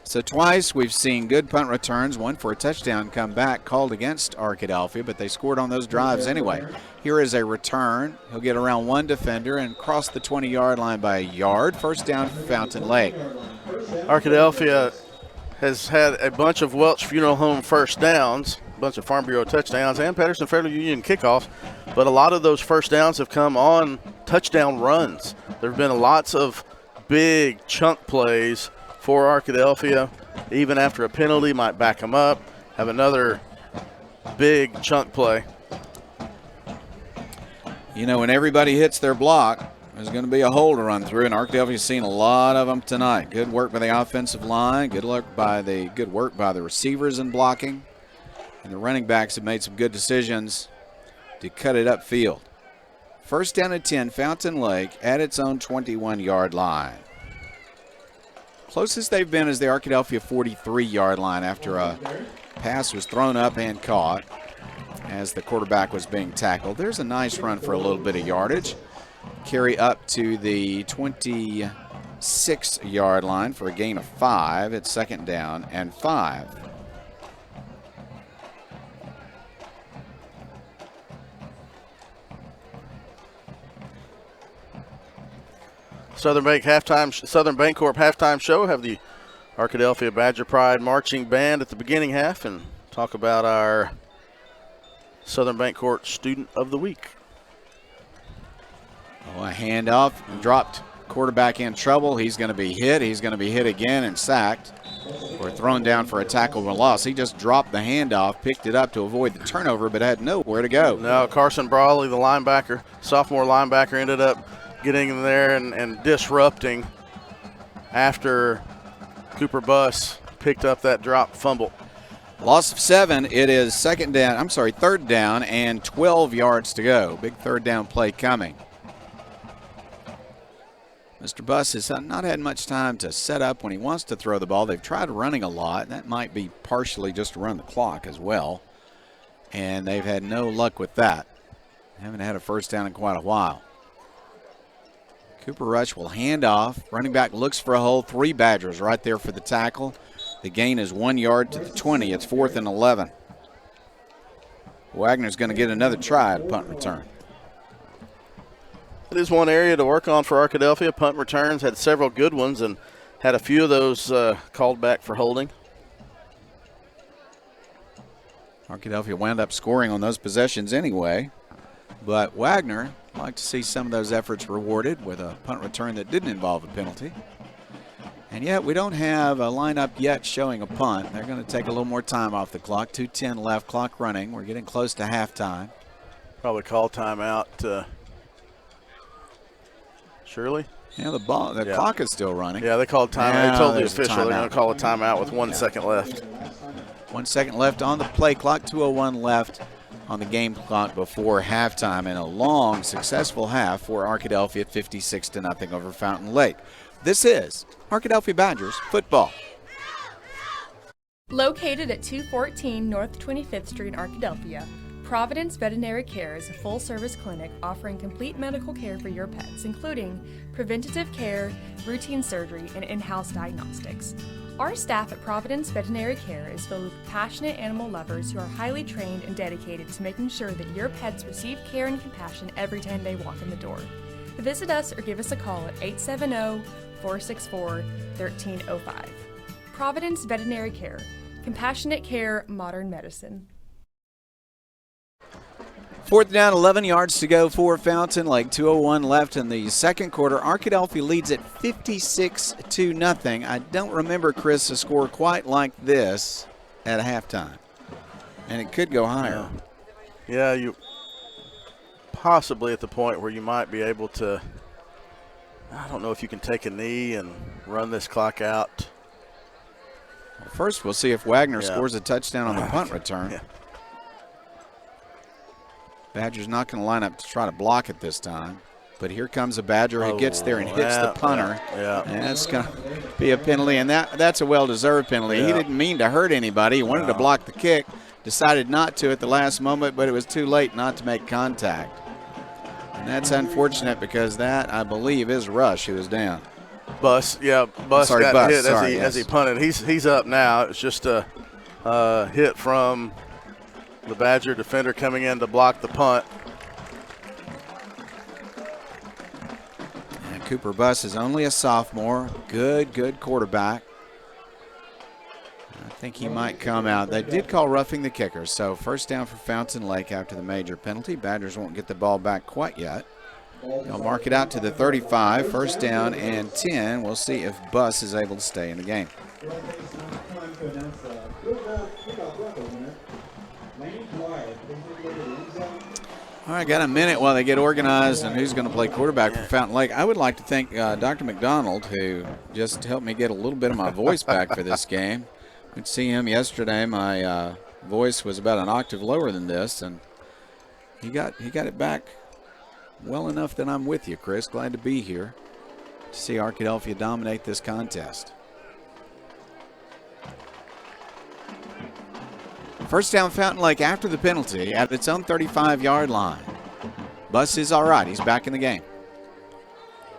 So twice we've seen good punt returns, one for a touchdown come back called against Arkadelphia, but they scored on those drives anyway. Here is a return. He'll get around one defender and cross the 20-yard line by a yard. First down for Fountain Lake. Arkadelphia has had a bunch of Welch Funeral Home first downs, a bunch of Farm Bureau touchdowns, and Patterson Federal Union kickoffs, but a lot of those first downs have come on touchdown runs. There have been lots of big chunk plays for Arkadelphia. Even after a penalty, might back them up, have another big chunk play. You know, when everybody hits their block, there's going to be a hole to run through, and Arkadelphia's seen a lot of them tonight. Good work by the offensive line, good work by the receivers in blocking, and the running backs have made some good decisions to cut it upfield. First down and 10, Fountain Lake at its own 21-yard line. Closest they've been is the Arkadelphia 43-yard line after a pass was thrown up and caught as the quarterback was being tackled. There's a nice run for a little bit of yardage. Carry up to the 26-yard line for a gain of 5. It's second down and 5. Southern Bancorp halftime show. Have the Arkadelphia Badger Pride marching band at the beginning half and talk about our Southern Bancorp Student of the Week. Oh, a handoff, dropped quarterback in trouble. He's going to be hit. He's going to be hit again and sacked or thrown down for a tackle and loss. He just dropped the handoff, picked it up to avoid the turnover, but had nowhere to go. No, Carson Brawley, the linebacker, sophomore linebacker, ended up getting in there and disrupting after Cooper Buss picked up that drop fumble. Loss of 7. It is third down and 12 yards to go. Big third down play coming. Mr. Buss has not had much time to set up when he wants to throw the ball. They've tried running a lot. That might be partially just to run the clock as well. And they've had no luck with that. Haven't had a first down in quite a while. Cooper Rush will hand off. Running back looks for a hole. 3 Badgers right there for the tackle. The gain is 1 yard to the 20. It's 4th and 11. Wagner's going to get another try at punt return. It is one area to work on for Arkadelphia. Punt returns, had several good ones and had a few of those called back for holding. Arkadelphia wound up scoring on those possessions anyway, but Wagner like to see some of those efforts rewarded with a punt return that didn't involve a penalty. And yet we don't have a lineup yet showing a punt. They're going to take a little more time off the clock. 2:10 left, clock running. We're getting close to halftime. Probably call timeout. Surely? Yeah, the clock is still running. Yeah, they called timeout. Yeah, they told the there's a official they're going timeout. to call a timeout with 1 second left. 1 second left on the play clock, 2:01 left on the game clock before halftime, and a long, successful half for Arkadelphia at 56-0 over Fountain Lake. This is Arkadelphia Badgers football. Located at 214 North 25th Street in Arkadelphia, Providence Veterinary Care is a full-service clinic offering complete medical care for your pets, including preventative care, routine surgery, and in-house diagnostics. Our staff at Providence Veterinary Care is filled with passionate animal lovers who are highly trained and dedicated to making sure that your pets receive care and compassion every time they walk in the door. Visit us or give us a call at 870-464-1305. Providence Veterinary Care. Compassionate care, modern medicine. 4th down, 11 yards to go for Fountain Lake. 2:01 left in the second quarter. Arkadelphia leads at 56-0. I don't remember, Chris, a score quite like this at halftime. And it could go higher. Yeah, you possibly at the point where you might be able to, I don't know if you can take a knee and run this clock out. Well, first, we'll see if Wagner scores a touchdown on the punt return. Yeah. Badger's not going to line up to try to block it this time. But here comes a Badger who gets there and hits the punter. And that's going to be a penalty, and that's a well-deserved penalty. He didn't mean to hurt anybody. He wanted to block the kick, decided not to at the last moment, but it was too late not to make contact. And that's unfortunate because that, I believe, is Rush who is down. Buss got hit as he punted. He's up now. It's just a hit from the Badger defender coming in to block the punt. And Cooper Buss is only a sophomore. Good quarterback. I think he might come out. They did call roughing the kicker, so first down for Fountain Lake after the major penalty. Badgers won't get the ball back quite yet. They'll mark it out to the 35, first down and 10. We'll see if Buss is able to stay in the game. All right, got a minute while they get organized and who's going to play quarterback for Fountain Lake. I would like to thank Dr. McDonald, who just helped me get a little bit of my voice back for this game. I could see him yesterday. My voice was about an octave lower than this, and he got it back well enough that I'm with you, Chris. Glad to be here to see Arkadelphia dominate this contest. First down, Fountain Lake after the penalty at its own 35-yard line. Buss is all right. He's back in the game.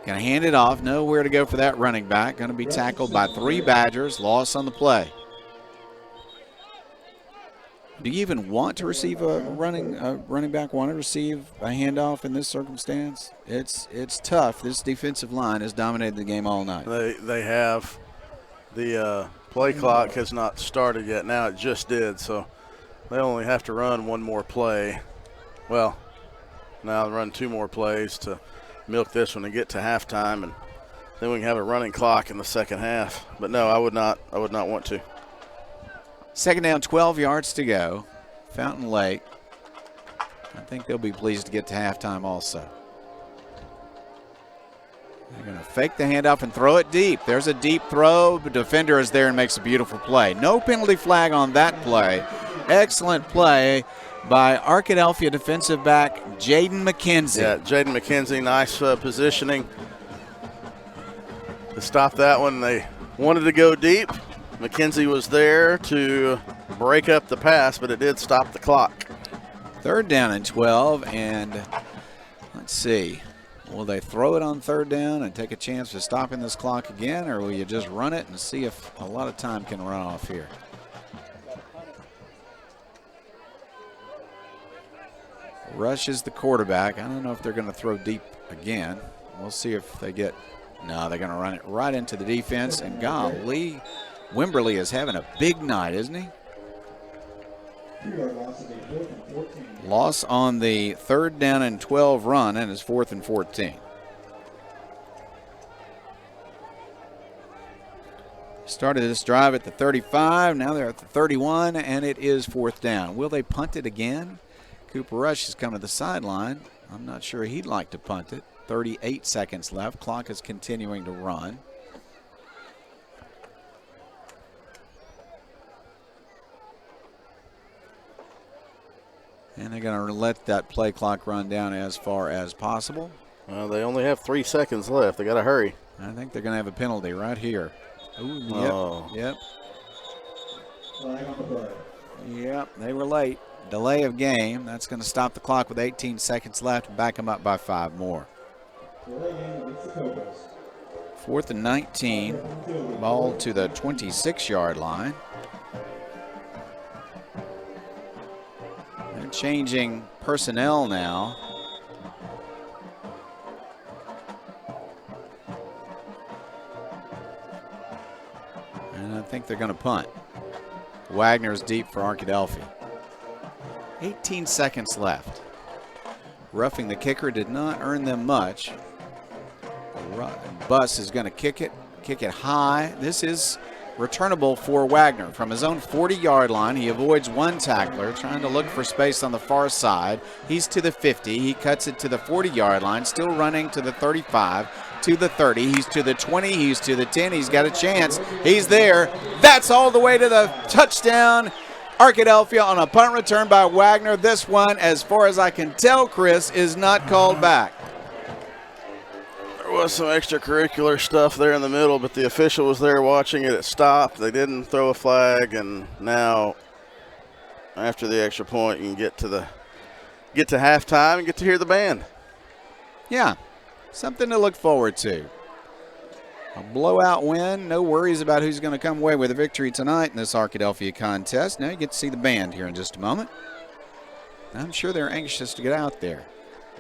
Going to hand it off. Nowhere to go for that running back. Going to be tackled by 3 Badgers. Loss on the play. Do you even want to receive a running back want to receive a handoff in this circumstance? It's tough. This defensive line has dominated the game all night. They have. The play clock has not started yet. Now it just did, so they only have to run one more play. Well, now they run 2 more plays to milk this one and get to halftime, and then we can have a running clock in the second half. But no, I would not want to. Second down, 12 yards to go. Fountain Lake. I think they'll be pleased to get to halftime also. They're going to fake the handoff and throw it deep. There's a deep throw. The defender is there and makes a beautiful play. No penalty flag on that play. Excellent play by Arkadelphia defensive back Jaden McKenzie. Yeah, Jaden McKenzie, nice positioning to stop that one. They wanted to go deep. McKenzie was there to break up the pass, but it did stop the clock. Third down and 12, and let's see. Will they throw it on third down and take a chance of stopping this clock again, or will you just run it and see if a lot of time can run off here? Rush is the quarterback. I don't know if they're going to throw deep again. We'll see if they get, no, they're going to run it right into the defense. And golly, Wimberly is having a big night, isn't he? Loss on the 3rd down and 12 run, and it's 4th and 14. Started this drive at the 35. Now they're at the 31, and it is 4th down. Will they punt it again? Cooper Rush has come to the sideline. I'm not sure he'd like to punt it. 38 seconds left. Clock is continuing to run. And they're going to let that play clock run down as far as possible. Well, they only have 3 seconds left. They got to hurry. I think they're going to have a penalty right here. Ooh, yep, oh. Yep. Yep, they were late. Delay of game. That's going to stop the clock with 18 seconds left and back them up by 5 more. 4th and 19. Ball to the 26-yard line. They're changing personnel now. And I think they're going to punt. Wagner's deep for Arkadelphia. 18 seconds left. Roughing the kicker did not earn them much. Buss is going to kick it high. This is returnable for Wagner. From his own 40-yard line, he avoids one tackler, trying to look for space on the far side. He's to the 50. He cuts it to the 40-yard line, still running to the 35, to the 30. He's to the 20. He's to the 10. He's got a chance. He's there. That's all the way to the touchdown. Arkadelphia on a punt return by Wagner. This one, as far as I can tell, Chris, is not called back. There was some extracurricular stuff there in the middle, but the official was there watching it. It stopped. They didn't throw a flag, and now after the extra point, you can get to halftime and get to hear the band. Yeah, something to look forward to. A blowout win. No worries about who's going to come away with a victory tonight in this Arkadelphia contest. Now you get to see the band here in just a moment. I'm sure they're anxious to get out there,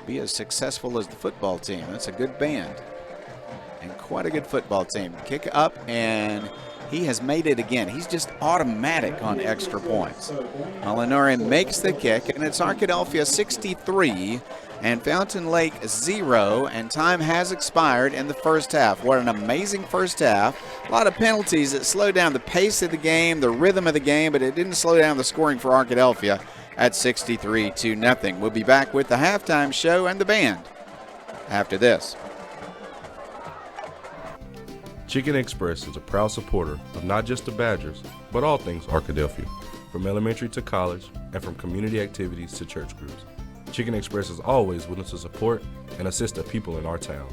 be as successful as the football team. That's a good band and quite a good football team. Kick up, and he has made it again. He's just automatic on extra points. Molinari makes the kick, and it's Arkadelphia 63 and Fountain Lake 0, and time has expired in the first half. What an amazing first half. A lot of penalties that slowed down the pace of the game, the rhythm of the game, but it didn't slow down the scoring for Arkadelphia at 63-0. We'll be back with the halftime show and the band after this. Chicken Express is a proud supporter of not just the Badgers, but all things Arkadelphia, from elementary to college and from community activities to church groups. Chicken Express is always willing to support and assist the people in our town.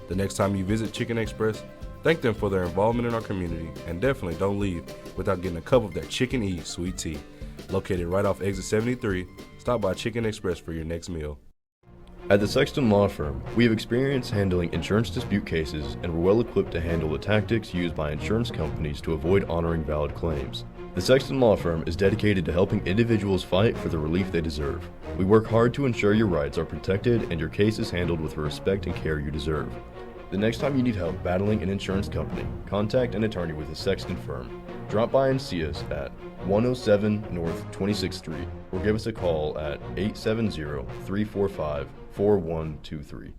The next time you visit Chicken Express, thank them for their involvement in our community, and definitely don't leave without getting a cup of that Chicken E sweet tea. Located right off exit 73, stop by Chicken Express for your next meal. At the Sexton Law Firm, we have experience handling insurance dispute cases and we're well equipped to handle the tactics used by insurance companies to avoid honoring valid claims. The Sexton Law Firm is dedicated to helping individuals fight for the relief they deserve. We work hard to ensure your rights are protected and your case is handled with the respect and care you deserve. The next time you need help battling an insurance company, contact an attorney with the Sexton Firm. Drop by and see us at 107 North 26th Street or give us a call at 870-345-4123.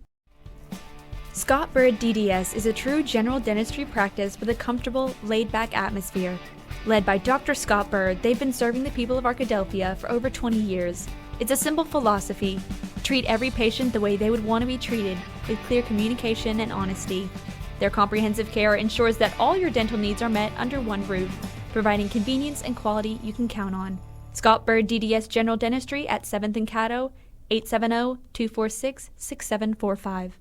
Scott Bird DDS is a true general dentistry practice with a comfortable, laid-back atmosphere. Led by Dr. Scott Bird, they've been serving the people of Arkadelphia for over 20 years. It's a simple philosophy. Treat every patient the way they would want to be treated, with clear communication and honesty. Their comprehensive care ensures that all your dental needs are met under one roof, providing convenience and quality you can count on. Scott Bird DDS General Dentistry at 7th and Caddo, 870-246-6745.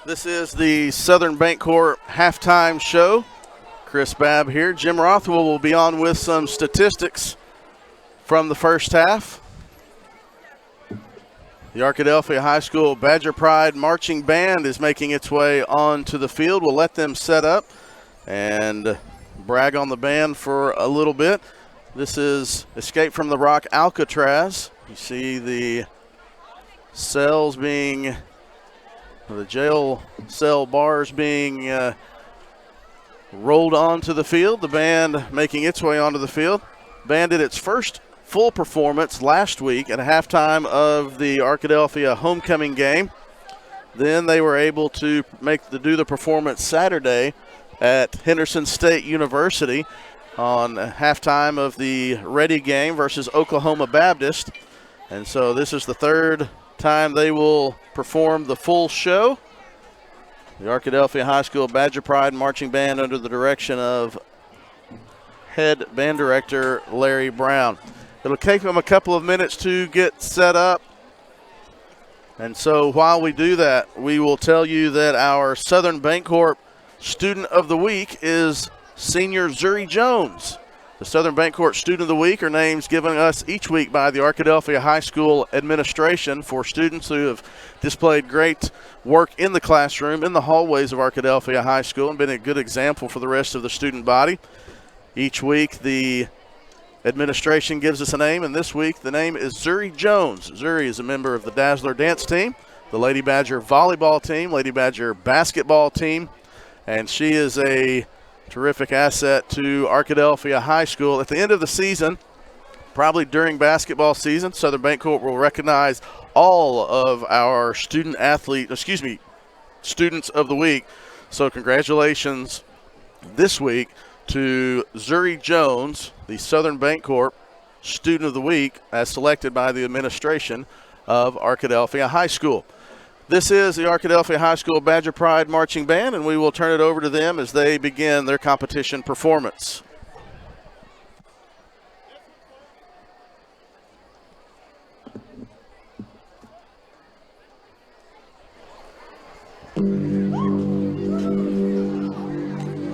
This is the Southern Bancorp halftime show. Chris Babb here. Jim Rothwell will be on with some statistics from the first half. The Arkadelphia High School Badger Pride Marching Band is making its way onto the field. We'll let them set up and brag on the band for a little bit. This is Escape from the Rock Alcatraz. You see the cells being, the jail cell bars being rolled onto the field. The band making its way onto the field. Band did its first full performance last week at halftime of the Arkadelphia homecoming game. Then they were able to do the performance Saturday at Henderson State University on halftime of the Ready game versus Oklahoma Baptist. And so this is the third time they will perform the full show. The Arkadelphia High School Badger Pride Marching Band under the direction of head band director Larry Brown. It'll take them a couple of minutes to get set up. And so while we do that, we will tell you that our Southern Bancorp Student of the Week is senior Zuri Jones. The Southern Bancorp Student of the Week are names given us each week by the Arkadelphia High School administration for students who have displayed great work in the classroom, in the hallways of Arkadelphia High School, and been a good example for the rest of the student body. Each week, the administration gives us a name, and this week the name is Zuri Jones. Zuri is a member of the Dazzler dance team, the Lady Badger volleyball team, Lady Badger basketball team, and she is a terrific asset to Arkadelphia High School. At the end of the season, probably during basketball season, Southern Bancorp will recognize all of our students of the week. So congratulations this week to Zuri Jones, the Southern Bancorp Student of the Week, as selected by the administration of Arkadelphia High School. This is the Arkadelphia High School Badger Pride Marching Band, and we will turn it over to them as they begin their competition performance.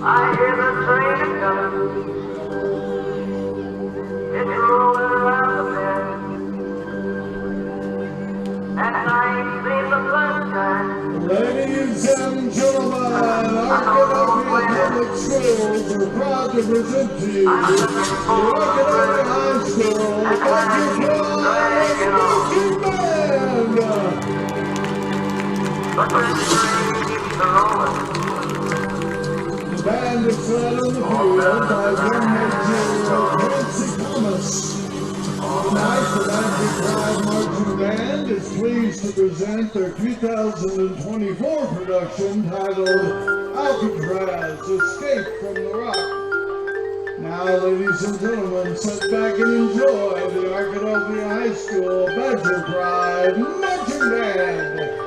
I hear the train coming. It's rolling around the bend. And I ain't seen the sunshine. Ladies and gentlemen, Arkadelphia Public Schools are proud to present to you the Arkadelphia High School Badger Pride Marching Band. But the train keeps rolling. The band is led on the field by drum major Nancy Thomas. Tonight, the Badger Pride Marching Band is pleased to present their 2024 production titled Alcatraz, Escape from the Rock. Now, ladies and gentlemen, sit back and enjoy the Arkadelphia High School Badger Pride Marching Band.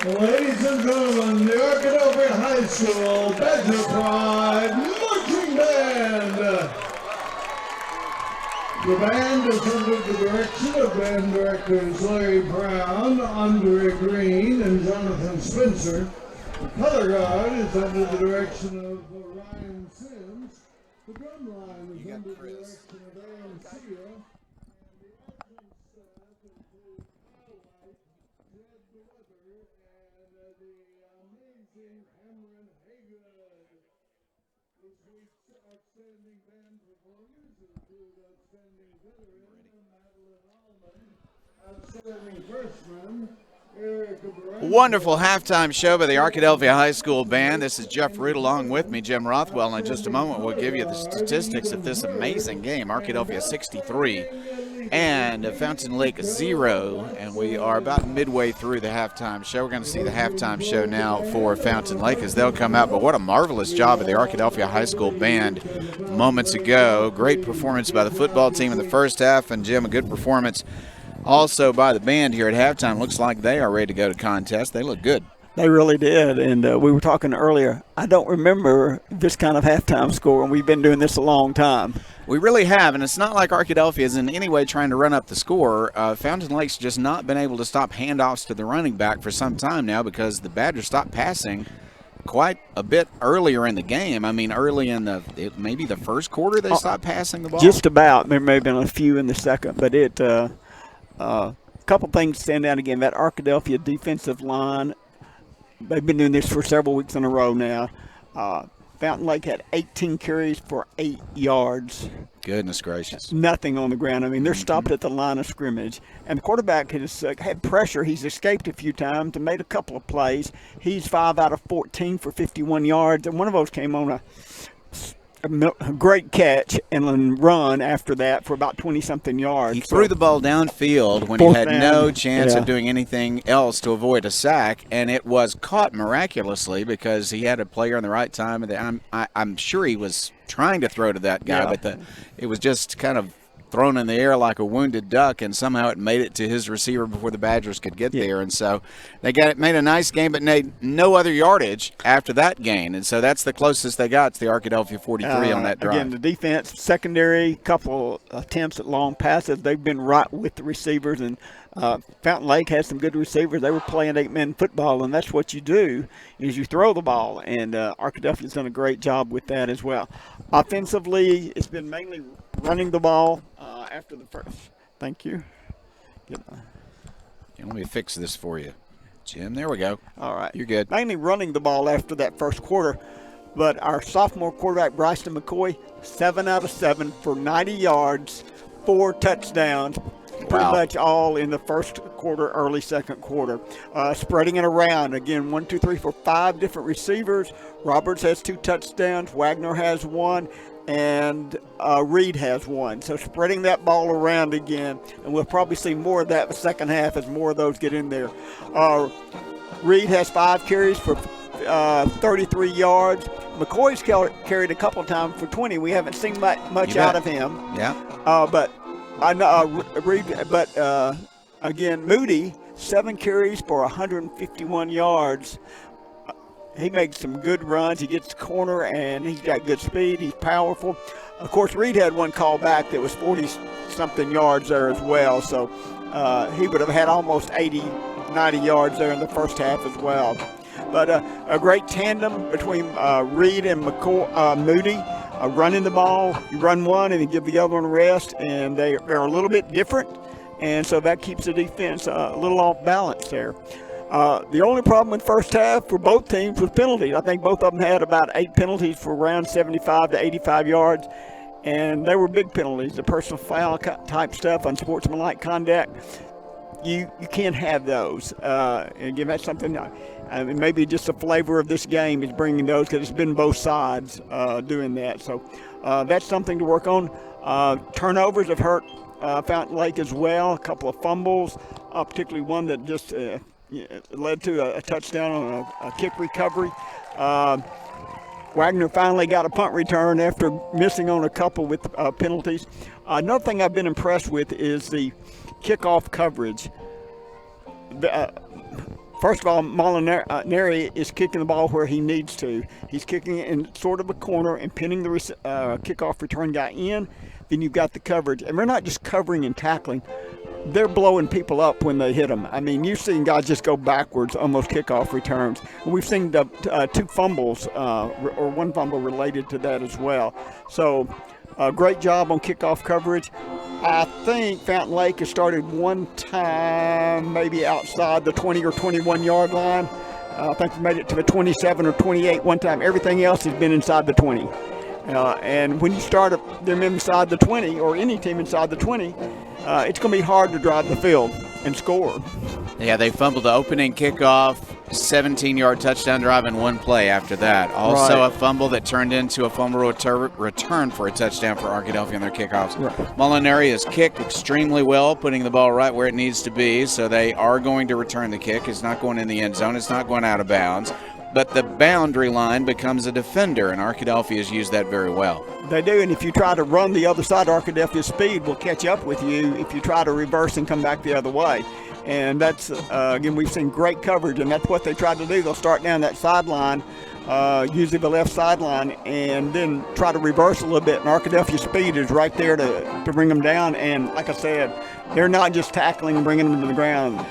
Ladies and gentlemen, the Arkadelphia High School Badger Pride Marching Band. The band is under the direction of band directors Larry Brown, Andre Green, and Jonathan Spencer. The color guard is under the direction of Ryan Sims. The drum line is under the direction of Aaron Seal. And the audience staff include Kyle White, Jed DeWeather, and the amazing Cameron Haygood. This week's outstanding band performers include outstanding veteran Madeline Allman, outstanding freshman Eric Brown. Wonderful halftime show by the Arkadelphia High School Band. This is Jeff Root along with me, Jim Rothwell. In just a moment, we'll give you the statistics of this amazing game. Arkadelphia 63 and Fountain Lake 0. And we are about midway through the halftime show. We're going to see the halftime show now for Fountain Lake as they'll come out. But what a marvelous job of the Arkadelphia High School Band moments ago. Great performance by the football team in the first half. And, Jim, a good performance also by the band here at halftime. Looks like they are ready to go to contest. They look good. They really did, and we were talking earlier. I don't remember this kind of halftime score, and we've been doing this a long time. We really have, and it's not like Arkadelphia is in any way trying to run up the score. Fountain Lake's just not been able to stop handoffs to the running back for some time now because the Badgers stopped passing quite a bit earlier in the game. I mean, early in maybe the first quarter they stopped passing the ball. Just about. There may have been a few in the second, but a couple things stand out again. That Arkadelphia defensive line, they've been doing this for several weeks in a row now. Fountain Lake had 18 carries for 8 yards. Goodness gracious. Nothing on the ground. I mean, they're stopped at the line of scrimmage. And the quarterback has had pressure. He's escaped a few times and made a couple of plays. He's 5 out of 14 for 51 yards. And one of those came on a great catch and run after that for about 20-something yards. He threw the ball downfield when he had no chance of doing anything else to avoid a sack, and it was caught miraculously because he had a player in the right time. And I'm sure he was trying to throw to that guy, but it was just kind of thrown in the air like a wounded duck, and somehow it made it to his receiver before the Badgers could get there. And so they made a nice game, but made no other yardage after that gain. And so that's the closest they got to the Arkadelphia 43 on that drive. Again, the defense, secondary, couple attempts at long passes. They've been right with the receivers, and Fountain Lake has some good receivers. They were playing 8-man football, and that's what you do is you throw the ball. And Arkadelphia's done a great job with that as well. Offensively, it's been mainly running the ball after the first. Thank you. Let me fix this for you, Jim. There we go. All right. You're good. Mainly running the ball after that first quarter. But our sophomore quarterback, Bryson McCoy, 7 out of 7 for 90 yards, 4 touchdowns. Pretty much all in the first quarter, early second quarter. Spreading it around. Again, 1, 2, 3, 4, 5 different receivers. Roberts has 2 touchdowns. Wagner has 1. And Reed has 1. So spreading that ball around again. And we'll probably see more of that in the second half as more of those get in there. Reed has 5 carries for 33 yards. McCoy's carried a couple times for 20. We haven't seen much out of him. Yeah. But I know Reed. But again, Moody, 7 carries for 151 yards. He makes some good runs. He gets the corner, and he's got good speed. He's powerful. Of course, Reed had 1 call back that was 40-something yards there as well. So he would have had almost 80, 90 yards there in the first half as well. But a great tandem between Reed and Moody. Running the ball, you run one and you give the other one a rest, and they're a little bit different, and so that keeps the defense a little off balance there. The only problem in the first half for both teams was penalties. I think both of them had about 8 penalties for around 75 to 85 yards, and they were big penalties. The personal foul type stuff, unsportsmanlike conduct, you can't have those. And again, that's something, maybe just the flavor of this game is bringing those because it's been both sides doing that. So that's something to work on. Turnovers have hurt Fountain Lake as well. A couple of fumbles, particularly one that just led to a touchdown on a kick recovery. Wagner finally got a punt return after missing on a couple with penalties. Another thing I've been impressed with is the kickoff coverage. First of all, Molinari is kicking the ball where he needs to. He's kicking it in sort of a corner and pinning the kickoff return guy in. Then you've got the coverage. And we're not just covering and tackling. They're blowing people up when they hit them. I mean, you've seen guys just go backwards, almost kickoff returns. And we've seen 2 fumbles or 1 fumble related to that as well. So great job on kickoff coverage. I think Fountain Lake has started one time, maybe outside the 20 or 21-yard line. I think we made it to the 27 or 28 one time. Everything else has been inside the 20. And when you start them inside the 20, or any team inside the 20, it's going to be hard to drive the field and score. Yeah, they fumbled the opening kickoff, 17-yard touchdown drive in 1 play after that. Also a fumble that turned into a fumble return for a touchdown for Arkadelphia on their kickoffs. Right. Molinari has kicked extremely well, putting the ball right where it needs to be, so they are going to return the kick. It's not going in the end zone. It's not going out of bounds. But the boundary line becomes a defender, and Arkadelphia has used that very well. They do, and if you try to run the other side, Arkadelphia's speed will catch up with you if you try to reverse and come back the other way. And that's, again, we've seen great coverage, and that's what they try to do. They'll start down that sideline, usually the left sideline, and then try to reverse a little bit. And Arkadelphia's speed is right there to bring them down. And like I said, they're not just tackling and bringing them to the ground.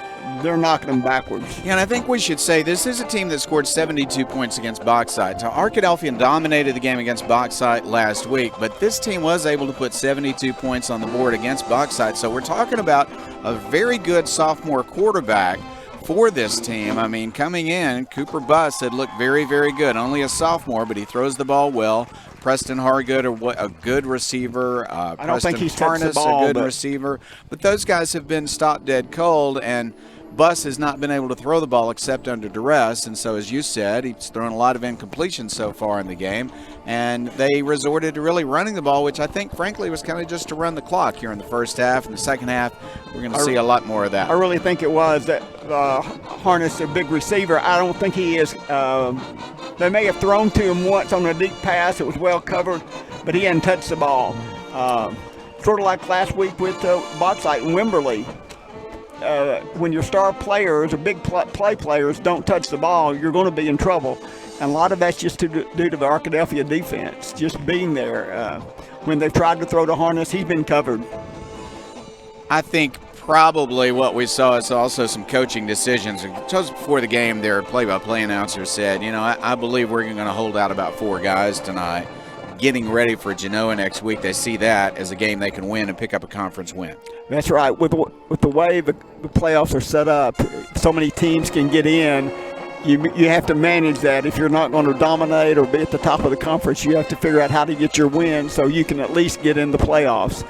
They're knocking them backwards. Yeah, and I think we should say this is a team that scored 72 points against Bauxite. So Arkadelphia dominated the game against Bauxite last week, but this team was able to put 72 points on the board against Bauxite. So we're talking about a very good sophomore quarterback for this team. I mean, coming in, Cooper Buss had looked very, very good. Only a sophomore, but he throws the ball well. Preston Hargood, a good receiver. I don't think he's touched the ball, a good receiver. But those guys have been stopped dead cold, and Buss has not been able to throw the ball except under duress, and so as you said, he's thrown a lot of incompletions so far in the game, and they resorted to really running the ball, which I think, frankly, was kind of just to run the clock here in the first half. In the second half, we're going to see a lot more of that. I really think it was that Harness, a big receiver. I don't think he is. They may have thrown to him once on a deep pass. It was well covered, but he hadn't touched the ball. Sort of like last week with Bauxite and Wimberley. When your star players or big play players don't touch the ball, you're going to be in trouble. And a lot of that's just due to the Arkadelphia defense, just being there. When they've tried to throw to Harness, he's been covered. I think probably what we saw is also some coaching decisions. Just before the game, their play-by-play announcer said, I believe we're going to hold out about 4 guys tonight. Getting ready for Genoa next week, they see that as a game they can win and pick up a conference win. That's right. With the way the playoffs are set up, so many teams can get in. You have to manage that. If you're not going to dominate or be at the top of the conference, you have to figure out how to get your win so you can at least get in the playoffs.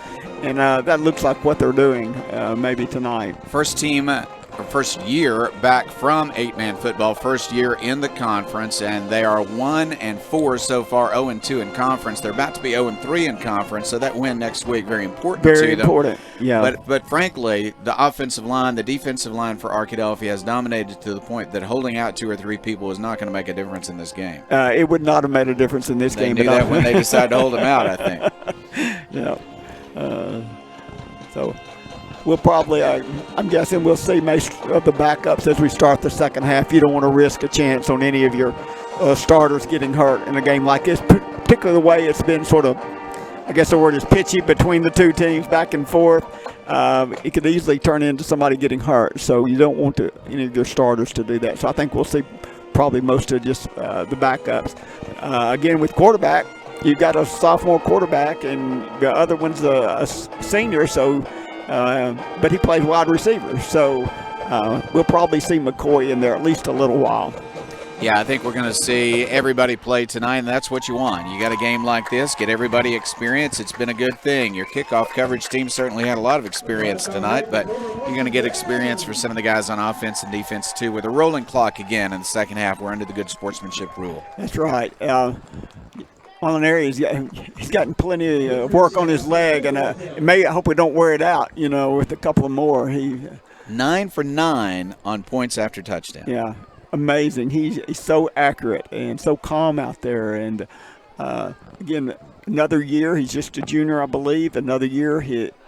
And that looks like what they're doing maybe tonight. First year back from 8-man football, first year in the conference, and they are 1-4 so far, 0-2 in conference. They're about to be 0-3 in conference, so that win next week very important to them. Very important, yeah. But frankly, the offensive line, the defensive line for Arkadelphia has dominated to the point that holding out 2 or 3 people is not going to make a difference in this game. It would not have made a difference in this game. They knew that when they decided to hold them out, I think. Yeah. So we'll probably, I'm guessing we'll see most of the backups as we start the second half. You don't want to risk a chance on any of your starters getting hurt in a game like this, particularly the way it's been sort of, I guess the word is pitchy between the 2 teams back and forth. It could easily turn into somebody getting hurt, so you don't want any of your starters to do that. So I think we'll see probably most of just the backups. Again, with quarterback, you've got a sophomore quarterback, and the other one's a senior, so but he plays wide receiver. So we'll probably see McCoy in there at least a little while. Yeah, I think we're going to see everybody play tonight, and that's what you want. You got a game like this, get everybody experience. It's been a good thing. Your kickoff coverage team certainly had a lot of experience tonight, but you're going to get experience for some of the guys on offense and defense, too. With a rolling clock again in the second half, we're under the good sportsmanship rule. That's right. Molinari, he's gotten plenty of work on his leg, and I hope we don't wear it out, with a couple of more. 9 for 9 on points after touchdown. Yeah, amazing. He's so accurate and so calm out there. And, again, another year, he's just a junior, I believe. Another year,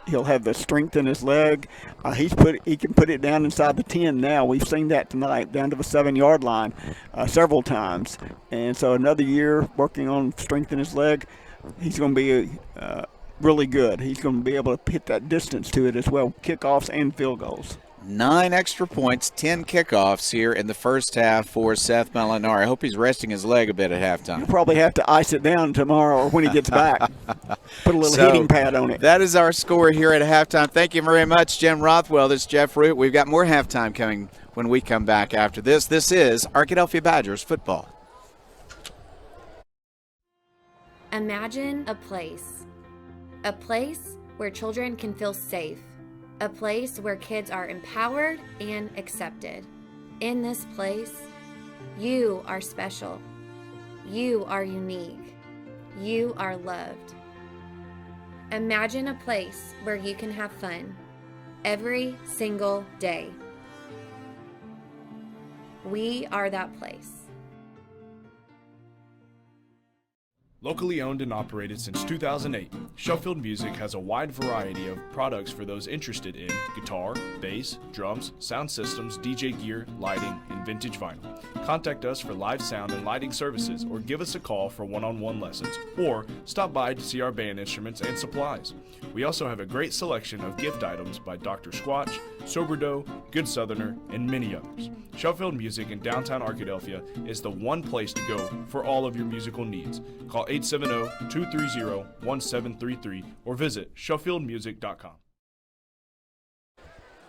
He'll have the strength in his leg. He can put it down inside the 10 now. We've seen that tonight, down to the 7-yard line several times. And so another year working on strength in his leg, he's going to be really good. He's going to be able to hit that distance to it as well, kickoffs and field goals. 9 extra points, 10 kickoffs here in the first half for Seth Molinari. I hope he's resting his leg a bit at halftime. He'll probably have to ice it down tomorrow or when he gets back. Put a little heating pad on it. That is our score here at halftime. Thank you very much, Jim Rothwell. This is Jeff Root. We've got more halftime coming when we come back after this. This is Arkadelphia Badgers football. Imagine a place where children can feel safe. A place where kids are empowered and accepted. In this place, you are special. You are unique. You are loved. Imagine a place where you can have fun every single day. We are that place. Locally owned and operated since 2008, Sheffield Music has a wide variety of products for those interested in guitar, bass, drums, sound systems, DJ gear, lighting, and vintage vinyl. Contact us for live sound and lighting services, or give us a call for one-on-one lessons, or stop by to see our band instruments and supplies. We also have a great selection of gift items by Dr. Squatch, Soberdough, Good Southerner, and many others. Sheffield Music in downtown Arkadelphia is the one place to go for all of your musical needs. Call 870-230-1733 or visit SheffieldMusic.com.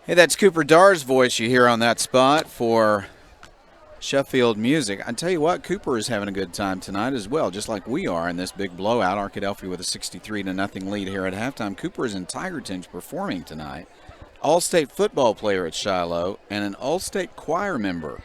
Hey, that's Cooper Darr's voice you hear on that spot for Sheffield Music. I tell you what, Cooper is having a good time tonight as well, just like we are in this big blowout. Arkadelphia with a 63-0 lead here at halftime. Cooper is in Tiger Tinge performing tonight. All-State football player at Shiloh and an All-State choir member.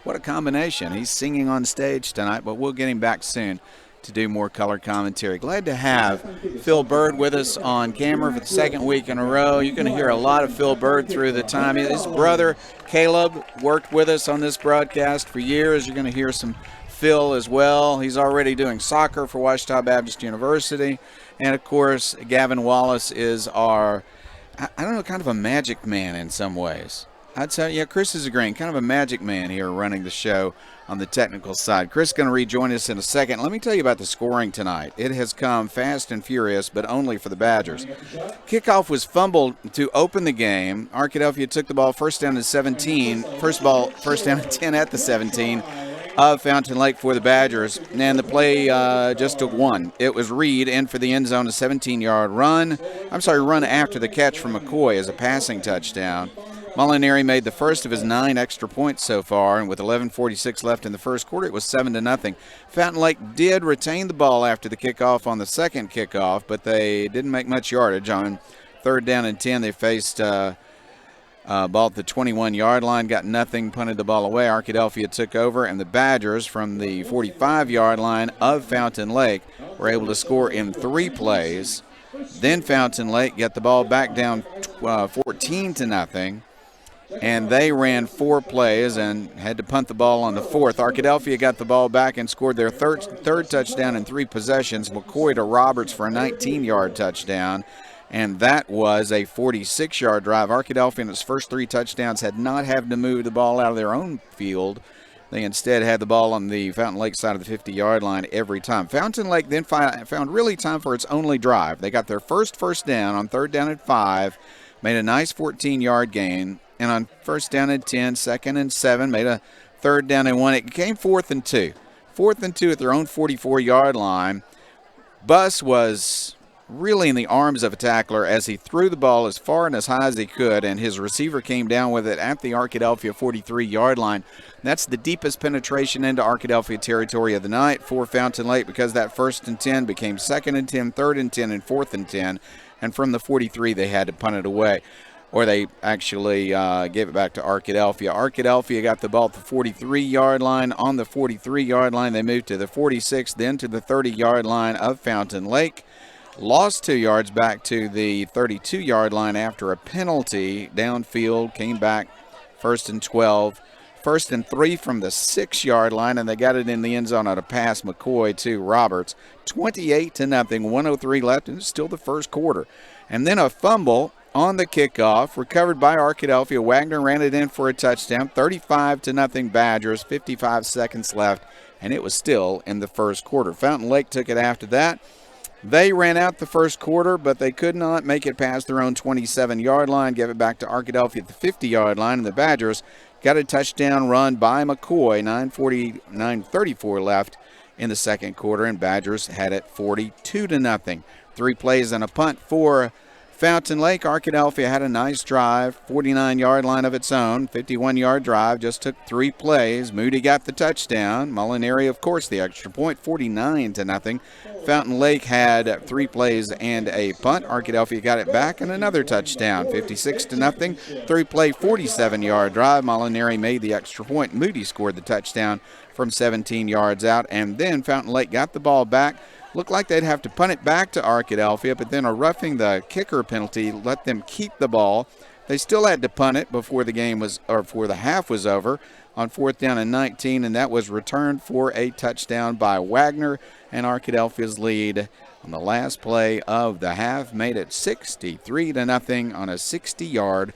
What a combination. He's singing on stage tonight, but we'll get him back soon to do more color commentary. Glad to have Phil Bird with us on camera for the second week in a row. You're going to hear a lot of Phil Bird through the time. His brother, Caleb, worked with us on this broadcast for years. You're going to hear some Phil as well. He's already doing soccer for Ouachita Baptist University. And, of course, Gavin Wallace is our, I don't know, kind of a magic man in some ways. I'd say, yeah, Chris is agreeing. Kind of a magic man here running the show on the technical side. Chris is going to rejoin us in a second. Let me tell you about the scoring tonight. It has come fast and furious, but only for the Badgers. Kickoff was fumbled to open the game. Arkadelphia took the ball first down to 17. First down to 10 at the 17 of Fountain Lake for the Badgers. And the play just took one. It was Reed in for the end zone, a 17-yard run. Run after the catch from McCoy as a passing touchdown. Molinari made the first of his 9 extra points so far, and with 11:46 left in the first quarter, it was 7-0. Fountain Lake did retain the ball after the kickoff on the second kickoff, but they didn't make much yardage. On 3rd down and 10, they faced ball at the 21-yard line, got nothing, punted the ball away. Arkadelphia took over, and the Badgers from the 45-yard line of Fountain Lake were able to score in 3 plays. Then Fountain Lake got the ball back down 14-0. And they ran 4 plays and had to punt the ball on the 4th. Arkadelphia got the ball back and scored their third touchdown in 3 possessions. McCoy to Roberts for a 19-yard touchdown, and that was a 46-yard drive. Arkadelphia in its first 3 touchdowns had not had to move the ball out of their own field. They instead had the ball on the Fountain Lake side of the 50-yard line every time. Fountain Lake then found really time for its only drive. They got their first down on 3rd down and 5, made a nice 14-yard gain. And on 1st down and 10, 2nd and 7, made a 3rd down and 1. It became 4th and 2. 4th and 2 at their own 44-yard line. Bus was really in the arms of a tackler as he threw the ball as far and as high as he could, and his receiver came down with it at the Arkadelphia 43-yard line. That's the deepest penetration into Arkadelphia territory of the night for Fountain Lake, because that 1st and 10 became 2nd and 10, 3rd and 10, and 4th and 10. And from the 43, they had to punt it away. Or they actually gave it back to Arkadelphia. Arkadelphia got the ball at the 43-yard line. On the 43-yard line, they moved to the 46, then to the 30-yard line of Fountain Lake. Lost 2 yards back to the 32-yard line after a penalty. Downfield, came back 1st and 12. 1st and 3 from the 6-yard line, and they got it in the end zone on a pass. McCoy to Roberts. 28-0, 103 left, and it's still the first quarter. And then a fumble on the kickoff, recovered by Arkadelphia. Wagner ran it in for a touchdown, 35-0 Badgers, 55 seconds left, and it was still in the first quarter. Fountain Lake took it after that. They ran out the first quarter, but they could not make it past their own 27-yard line, gave it back to Arkadelphia at the 50-yard line, and the Badgers got a touchdown run by McCoy, 9:34 left in the second quarter, and Badgers had it 42-0. 3 plays and a punt for Fountain Lake. Arkadelphia had a nice drive, 49-yard line of its own, 51-yard drive, just took 3 plays. Moody got the touchdown. Molinari, of course, the extra point, 49-0. Fountain Lake had 3 plays and a punt. Arkadelphia got it back and another touchdown, 56-0. 3-play, 47-yard drive. Molinari made the extra point. Moody scored the touchdown from 17 yards out, and then Fountain Lake got the ball back. Looked like they'd have to punt it back to Arkadelphia, but then a roughing the kicker penalty let them keep the ball. They still had to punt it before the half was over on 4th down and 19, and that was returned for a touchdown by Wagner, and Arkadelphia's lead on the last play of the half made it 63-0 on a 60-yard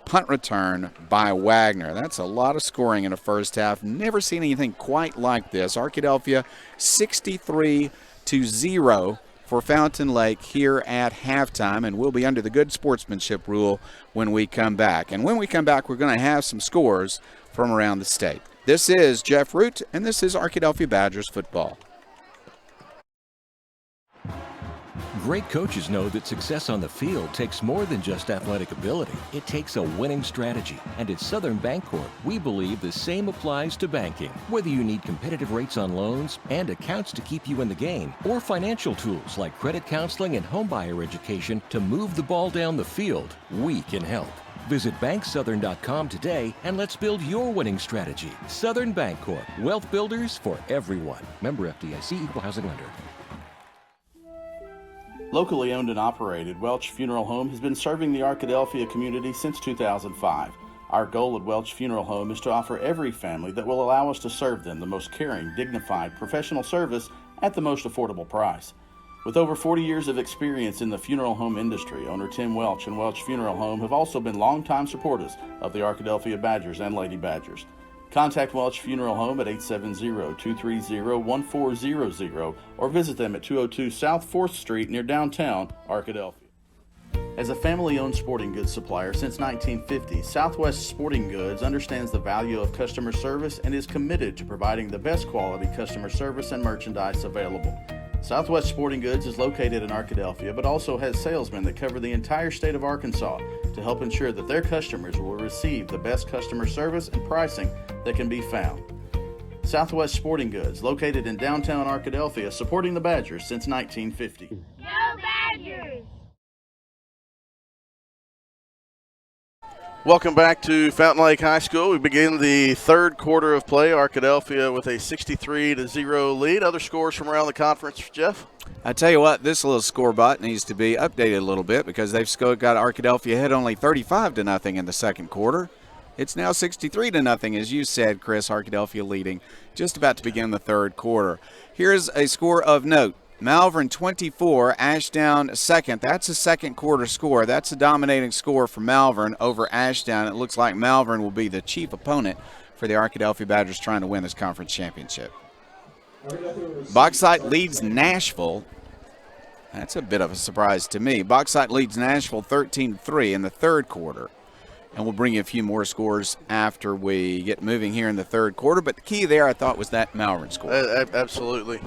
punt return by Wagner. That's a lot of scoring in the first half. Never seen anything quite like this. Arkadelphia 63-0 for Fountain Lake here at halftime, and we'll be under the good sportsmanship rule when we come back. And when we come back, we're going to have some scores from around the state. This is Jeff Root, and this is Arkadelphia Badgers football. Great coaches know that success on the field takes more than just athletic ability. It takes a winning strategy. And at Southern Bancorp, we believe the same applies to banking. Whether you need competitive rates on loans and accounts to keep you in the game, or financial tools like credit counseling and homebuyer education to move the ball down the field, we can help. Visit banksouthern.com today and let's build your winning strategy. Southern Bancorp, wealth builders for everyone. Member FDIC, Equal Housing Lender. Locally owned and operated, Welch Funeral Home has been serving the Arkadelphia community since 2005. Our goal at Welch Funeral Home is to offer every family that will allow us to serve them the most caring, dignified, professional service at the most affordable price. With over 40 years of experience in the funeral home industry, owner Tim Welch and Welch Funeral Home have also been longtime supporters of the Arkadelphia Badgers and Lady Badgers. Contact Welch Funeral Home at 870-230-1400 or visit them at 202 South 4th Street near downtown Arkadelphia. As a family-owned sporting goods supplier since 1950, Southwest Sporting Goods understands the value of customer service and is committed to providing the best quality customer service and merchandise available. Southwest Sporting Goods is located in Arkadelphia, but also has salesmen that cover the entire state of Arkansas to help ensure that their customers will receive the best customer service and pricing that can be found. Southwest Sporting Goods, located in downtown Arkadelphia, supporting the Badgers since 1950. Go Badgers! Welcome back to Fountain Lake High School. We begin the third quarter of play. Arkadelphia with a 63-0 lead. Other scores from around the conference, Jeff? I tell you what, this little scoreboard needs to be updated a little bit because they've got Arkadelphia ahead only 35-0 in the second quarter. It's now 63-0, as you said, Chris. Arkadelphia leading, just about to begin the third quarter. Here's a score of note. Malvern 24, Ashdown second. That's a second quarter score. That's a dominating score for Malvern over Ashdown. It looks like Malvern will be the chief opponent for the Arkadelphia Badgers trying to win this conference championship. Bauxite leads Nashville. That's a bit of a surprise to me. Bauxite leads Nashville 13-3 in the third quarter. And we'll bring you a few more scores after we get moving here in the third quarter. But the key there, I thought, was that Malvern score. Absolutely.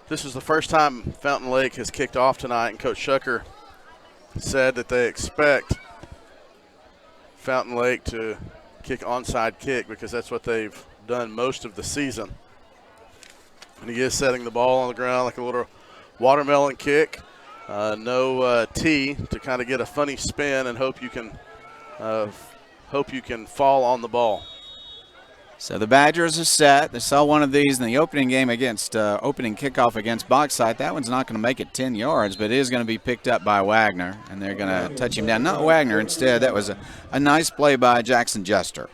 This is the first time Fountain Lake has kicked off tonight, and Coach Shucker said that they expect Fountain Lake to kick onside kick because that's what they've done most of the season. And he is setting the ball on the ground like a little watermelon kick. No tee to kind of get a funny spin and hope you can fall on the ball. So the Badgers are set. They saw one of these in the opening game against opening kickoff against Bauxite. That one's not going to make it 10 yards, but it is going to be picked up by Wagner, and they're going to touch him down. Not Wagner, instead. That was a nice play by Jackson Jester.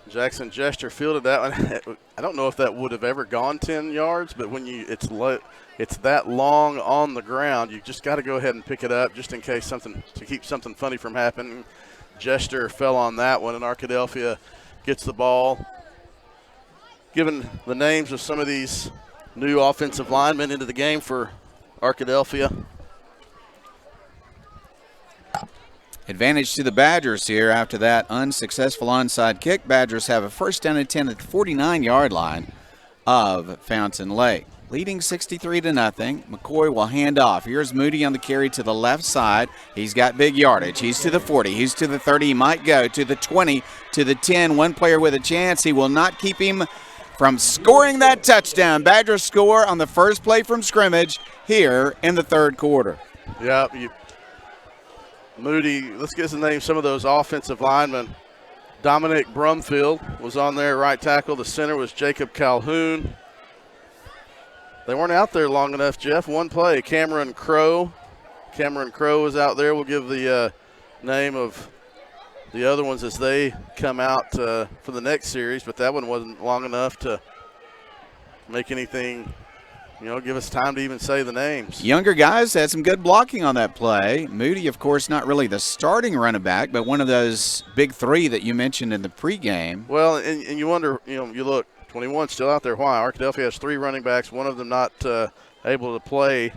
Jackson Jester fielded that one. I don't know if that would have ever gone 10 yards, but when it's that long on the ground, you just got to go ahead and pick it up just in case to keep something funny from happening. Jester fell on that one, and Arkadelphia gets the ball. Given the names of some of these new offensive linemen into the game for Arkadelphia. Advantage to the Badgers here after that unsuccessful onside kick. Badgers have a first down and 10 at the 49-yard line of Fountain Lake. Leading 63-0. McCoy will hand off. Here's Moody on the carry to the left side. He's got big yardage. He's to the 40. He's to the 30. He might go to the 20, to the 10. One player with a chance. He will not keep him from scoring that touchdown. Badgers score on the first play from scrimmage here in the third quarter. Yeah, Moody, let's get to name some of those offensive linemen. Dominic Brumfield was on there, right tackle. The center was Jacob Calhoun. They weren't out there long enough, Jeff. One play, Cameron Crow. Cameron Crow was out there. We'll give the name of the other ones as they come out for the next series, but that one wasn't long enough to make anything, give us time to even say the names. Younger guys had some good blocking on that play. Moody, of course, not really the starting running back, but one of those big three that you mentioned in the pregame. Well, and you wonder, you look, 21 still out there. Why? Arkadelphia has three running backs, one of them not able to play,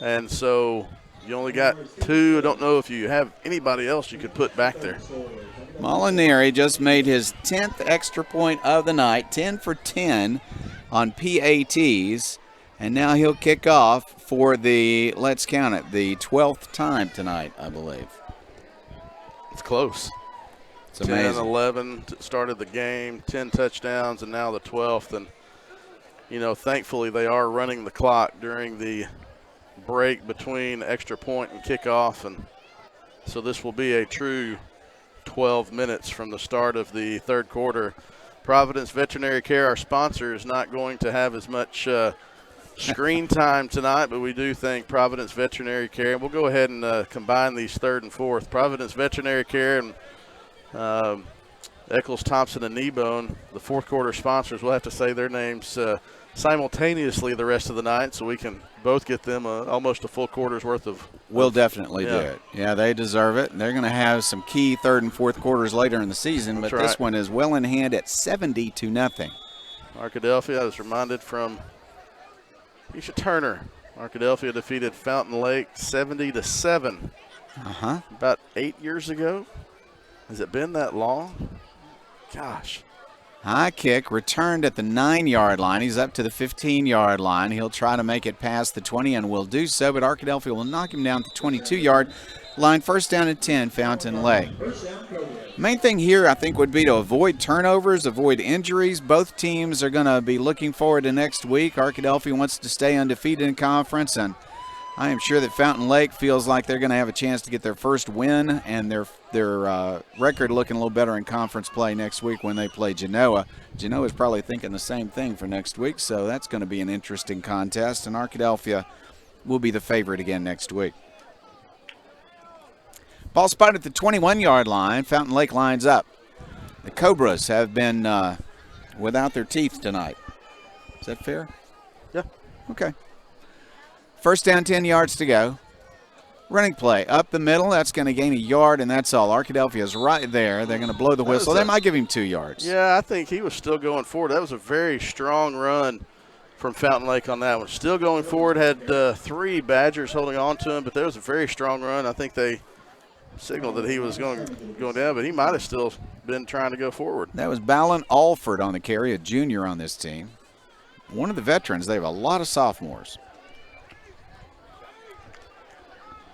and so you only got two. I don't know if you have anybody else you could put back there. Molinari just made his 10th extra point of the night, 10 for 10 on PATs. And now he'll kick off for the, let's count it, the 12th time tonight, I believe. It's close. It's amazing. 10-11 started the game, 10 touchdowns, and now the 12th. And, thankfully they are running the clock during the break between extra point and kickoff. And so this will be a true 12 minutes from the start of the third quarter. Providence Veterinary Care, our sponsor, is not going to have as much screen time tonight, but we do thank Providence Veterinary Care. And we'll go ahead and combine these third and fourth. Providence Veterinary Care and Eccles, Thompson, and Kneebone, the fourth quarter sponsors. We'll have to say their names simultaneously the rest of the night so we can both get them almost a full quarter's worth of. We'll definitely do it. Yeah, they deserve it. They're going to have some key third and fourth quarters later in the season, but this one is well in hand at 70-0. Arkadelphia, I was reminded from Keisha Turner. Arkadelphia defeated Fountain Lake 70-7. About 8 years ago. Has it been that long? Gosh. High kick returned at the 9-yard line. He's up to the 15-yard line. He'll try to make it past the 20 and will do so, but Arkadelphia will knock him down to the 22-yard line. First down and 10, Fountain Lake. Main thing here, I think, would be to avoid turnovers, avoid injuries. Both teams are going to be looking forward to next week. Arkadelphia wants to stay undefeated in conference, and I am sure that Fountain Lake feels like they're going to have a chance to get their first win and their record looking a little better in conference play next week when they play Genoa. Genoa is probably thinking the same thing for next week, so that's going to be an interesting contest, and Arkadelphia will be the favorite again next week. Ball spotted at the 21-yard line. Fountain Lake lines up. The Cobras have been without their teeth tonight. Is that fair? Yeah. Okay. First down, 10 yards to go. Running play up the middle. That's going to gain a yard, and that's all. Arkadelphia is right there. They're going to blow the whistle. They might give him 2 yards. Yeah, I think he was still going forward. That was a very strong run from Fountain Lake on that one. Still going forward. Had 3 Badgers holding on to him, but that was a very strong run. I think they signaled that he was going down, but he might have still been trying to go forward. That was Ballon Alford on the carry, a junior on this team. One of the veterans. They have a lot of sophomores.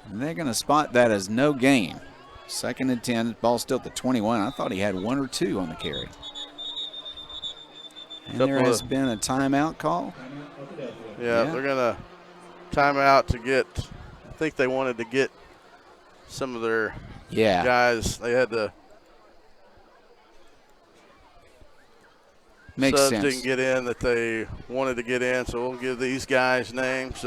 And they're going to spot that as no gain. Second and 10, ball still at the 21. I thought he had 1 or 2 on the carry. And there has been a timeout call. Yeah, they're going to timeout to get, I think they wanted to get some of their guys. They had to. Makes subs sense. Didn't get in that they wanted to get in, so we'll give these guys names.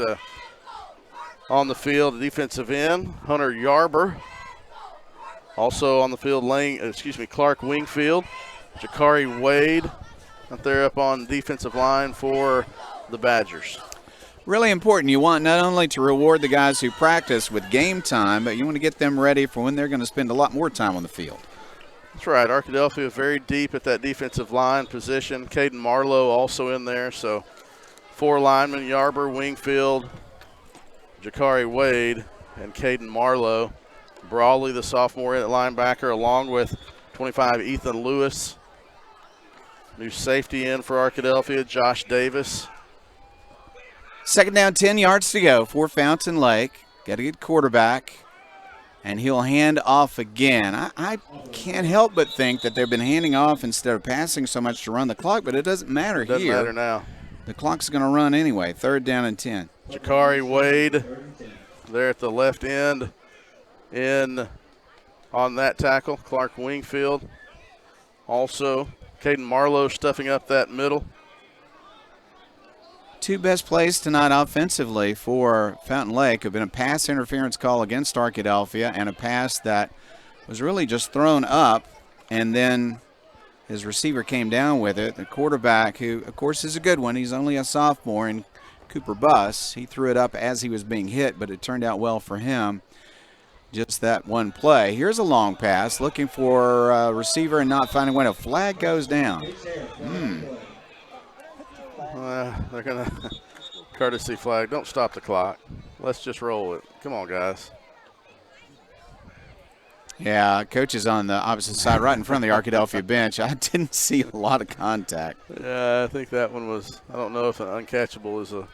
On the field, defensive end, Hunter Yarber. Also on the field, Clark Wingfield. Jakari Wade out there up on defensive line for the Badgers. Really important. You want not only to reward the guys who practice with game time, but you want to get them ready for when they're going to spend a lot more time on the field. That's right. Arkadelphia very deep at that defensive line position. Caden Marlowe also in there. So 4 linemen, Yarber, Wingfield, Jakari Wade, and Caden Marlowe. Brawley, the sophomore at linebacker, along with 25 Ethan Lewis. New safety in for Arkadelphia, Josh Davis. Second down, 10 yards to go for Fountain Lake. Got a good quarterback, and he'll hand off again. I can't help but think that they've been handing off instead of passing so much to run the clock, but it doesn't matter here. Doesn't matter now. The clock's going to run anyway. Third down and 10. Jakari Wade there at the left end in on that tackle. Clark Wingfield. Also, Caden Marlowe stuffing up that middle. 2 best plays tonight offensively for Fountain Lake have been a pass interference call against Arkadelphia and a pass that was really just thrown up, and then his receiver came down with it. The quarterback, who of course is a good one, he's only a sophomore, in Cooper Buss, he threw it up as he was being hit, but it turned out well for him. Just that one play. Here's a long pass, looking for a receiver and not finding when a flag goes down. They're going to courtesy flag. Don't stop the clock. Let's just roll it. Come on, guys. Yeah, coach is on the opposite side, right in front of the Arkadelphia bench. I didn't see a lot of contact. Yeah, I think that one was, I don't know if an uncatchable is a,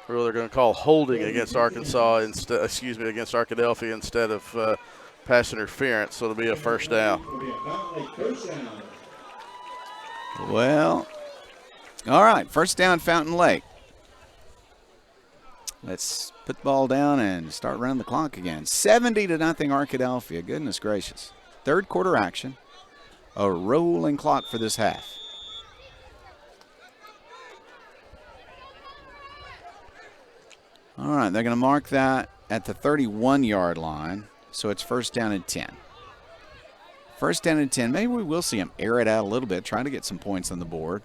or they're going to call holding against Arkansas instead, against Arkadelphia instead of pass interference, so it'll be a first down. Well, all right, first down, Fountain Lake. Let's put the ball down and start running the clock again. 70-0 Arkadelphia. Goodness gracious. Third quarter action. A rolling clock for this half. All right, they're going to mark that at the 31-yard line, so it's first down and 10. First down and 10. Maybe we will see him air it out a little bit, try to get some points on the board.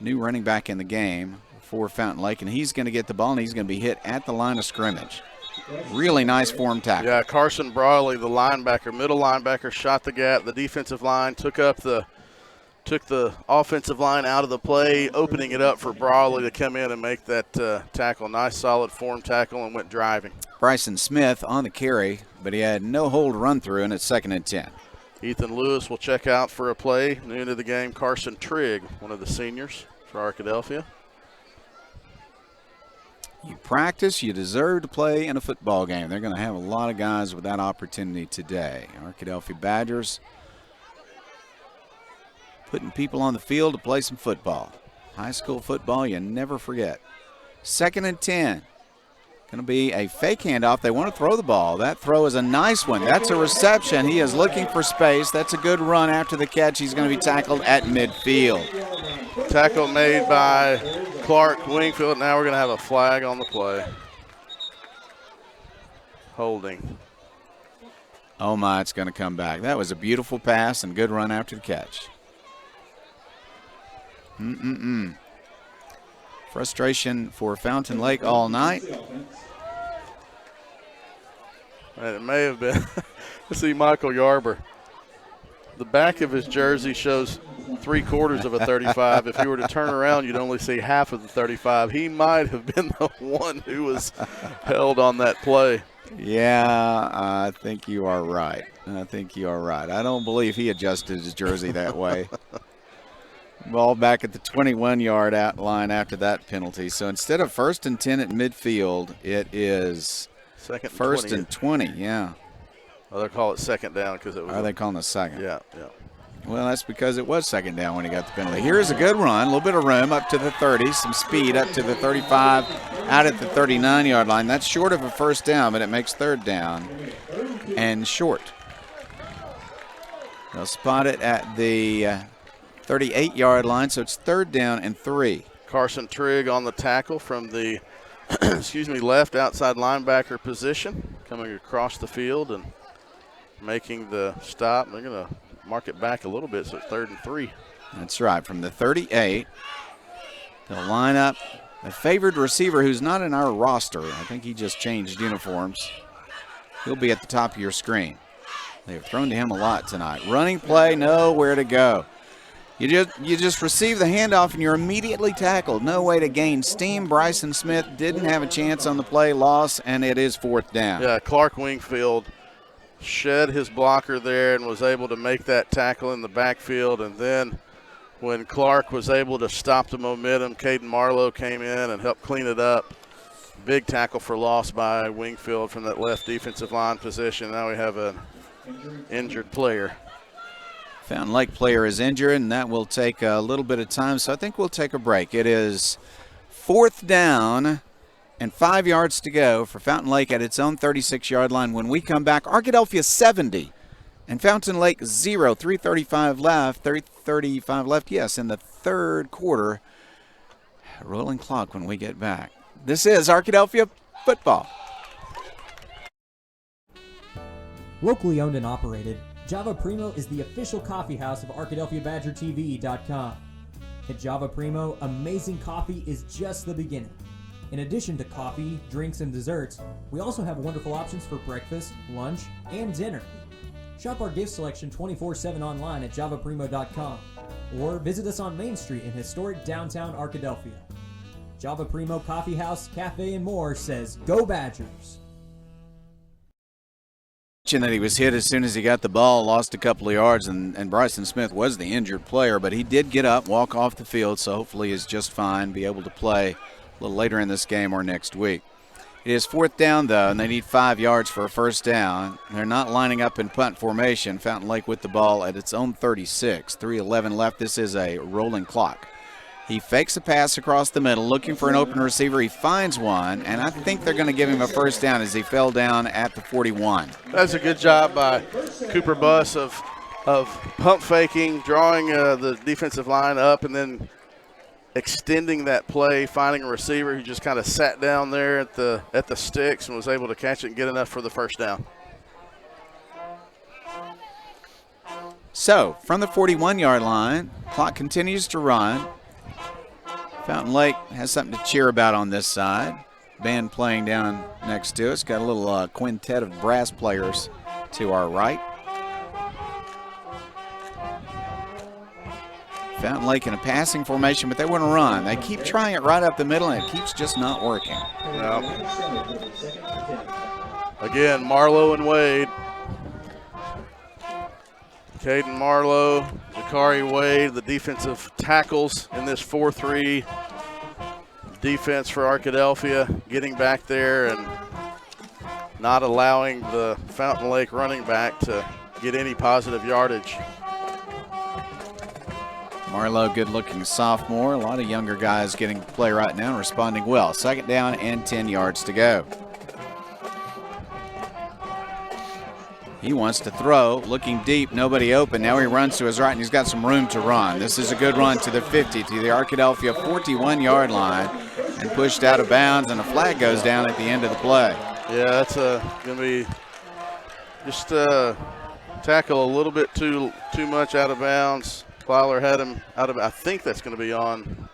New running back in the game for Fountain Lake, and he's going to get the ball, and he's going to be hit at the line of scrimmage. Really nice form tackle. Yeah, Carson Brawley, the linebacker, middle linebacker, shot the gap. The defensive line took the offensive line out of the play, opening it up for Brawley to come in and make that tackle. Nice, solid form tackle, and went driving. Bryson Smith on the carry, but he had no hold run through, and it's second and 10. Ethan Lewis will check out for a play. New to the game, Carson Trigg, one of the seniors for Arkadelphia. You practice, you deserve to play in a football game. They're going to have a lot of guys with that opportunity today. Arkadelphia Badgers putting people on the field to play some football. High school football, you never forget. Second and 10. Going to be a fake handoff. They want to throw the ball. That throw is a nice one. That's a reception. He is looking for space. That's a good run after the catch. He's going to be tackled at midfield. Tackle made by Clark Wingfield. Now we're going to have a flag on the play. Holding. Oh, my, it's going to come back. That was a beautiful pass and good run after the catch. Frustration for Fountain Lake all night. And it may have been. Let's see Michael Yarber. The back of his jersey shows 3/4 of a 35. If you were to turn around, you'd only see half of the 35. He might have been the one who was held on that play. Yeah, I think you are right. I don't believe he adjusted his jersey that way. Ball back at the 21-yard out line after that penalty. So instead of first and 10 at midfield, it is first and 20. Yeah. Well, they call it second down because it was. Are they calling it second? Yeah. Well, that's because it was second down when he got the penalty. Here's a good run, a little bit of room up to the 30, some speed up to the 35, out at the 39-yard line. That's short of a first down, but it makes third down and short. They'll spot it at the 38-yard line, so it's third down and 3. Carson Trigg on the tackle from the left outside linebacker position, coming across the field and making the stop. They're going to mark it back a little bit, so it's 3rd and 3. That's right. From the 38, they'll line up a favored receiver who's not in our roster. I think he just changed uniforms. He'll be at the top of your screen. They've thrown to him a lot tonight. Running play, nowhere to go. You just receive the handoff and you're immediately tackled. No way to gain steam. Bryson Smith didn't have a chance on the play, loss, and it is 4th down. Yeah, Clark Wingfield shed his blocker there and was able to make that tackle in the backfield. And then when Clark was able to stop the momentum, Caden Marlowe came in and helped clean it up. Big tackle for loss by Wingfield from that left defensive line position. Now we have an injured player. Fountain Lake player is injured, and that will take a little bit of time, so I think we'll take a break. It is 4th down and 5 yards to go for Fountain Lake at its own 36-yard line. When we come back, Arkadelphia 70 and Fountain Lake 0. 3:35 left. 3:35 left, yes, in the 3rd quarter. Rolling clock when we get back. This is Arkadelphia football. Locally owned and operated, Java Primo is the official coffee house of ArkadelphiaBadgerTV.com. At Java Primo, amazing coffee is just the beginning. In addition to coffee, drinks, and desserts, we also have wonderful options for breakfast, lunch, and dinner. Shop our gift selection 24/7 online at javaprimo.com or visit us on Main Street in historic downtown Arkadelphia. Java Primo Coffee House, Cafe, and more says, Go Badgers! That he was hit as soon as he got the ball, lost a couple of yards, and Bryson Smith was the injured player, but he did get up, walk off the field, so hopefully he's just fine, be able to play a little later in this game or next week. It is 4th down, though, and they need 5 yards for a 1st down. They're not lining up in punt formation. Fountain Lake with the ball at its own 36. 3:11 left. This is a rolling clock. He fakes a pass across the middle, looking for an open receiver. He finds one, and I think they're going to give him a 1st down as he fell down at the 41. That's a good job by Cooper Buss of pump faking, drawing the defensive line up, and then extending that play, finding a receiver who just kind of sat down there at the sticks and was able to catch it and get enough for the 1st down. So, from the 41-yard line, clock continues to run. Fountain Lake has something to cheer about on this side. Band playing down next to us. Got a little quintet of brass players to our right. Fountain Lake in a passing formation, but they want to run. They keep trying it right up the middle, and it keeps just not working. No. Again, Marlowe and Wade. Caden Marlowe, Jakari Wade, the defensive tackles in this 4-3 defense for Arkadelphia, getting back there and not allowing the Fountain Lake running back to get any positive yardage. Marlowe, good-looking sophomore. A lot of younger guys getting to play right now and responding well. 2nd down and 10 yards to go. He wants to throw, looking deep, nobody open. Now he runs to his right, and he's got some room to run. This is a good run to the 50, to the Arkadelphia 41-yard line, and pushed out of bounds, and a flag goes down at the end of the play. Yeah, that's going to be just tackle a little bit too much out of bounds. Fowler had him out of. I think that's going to be on.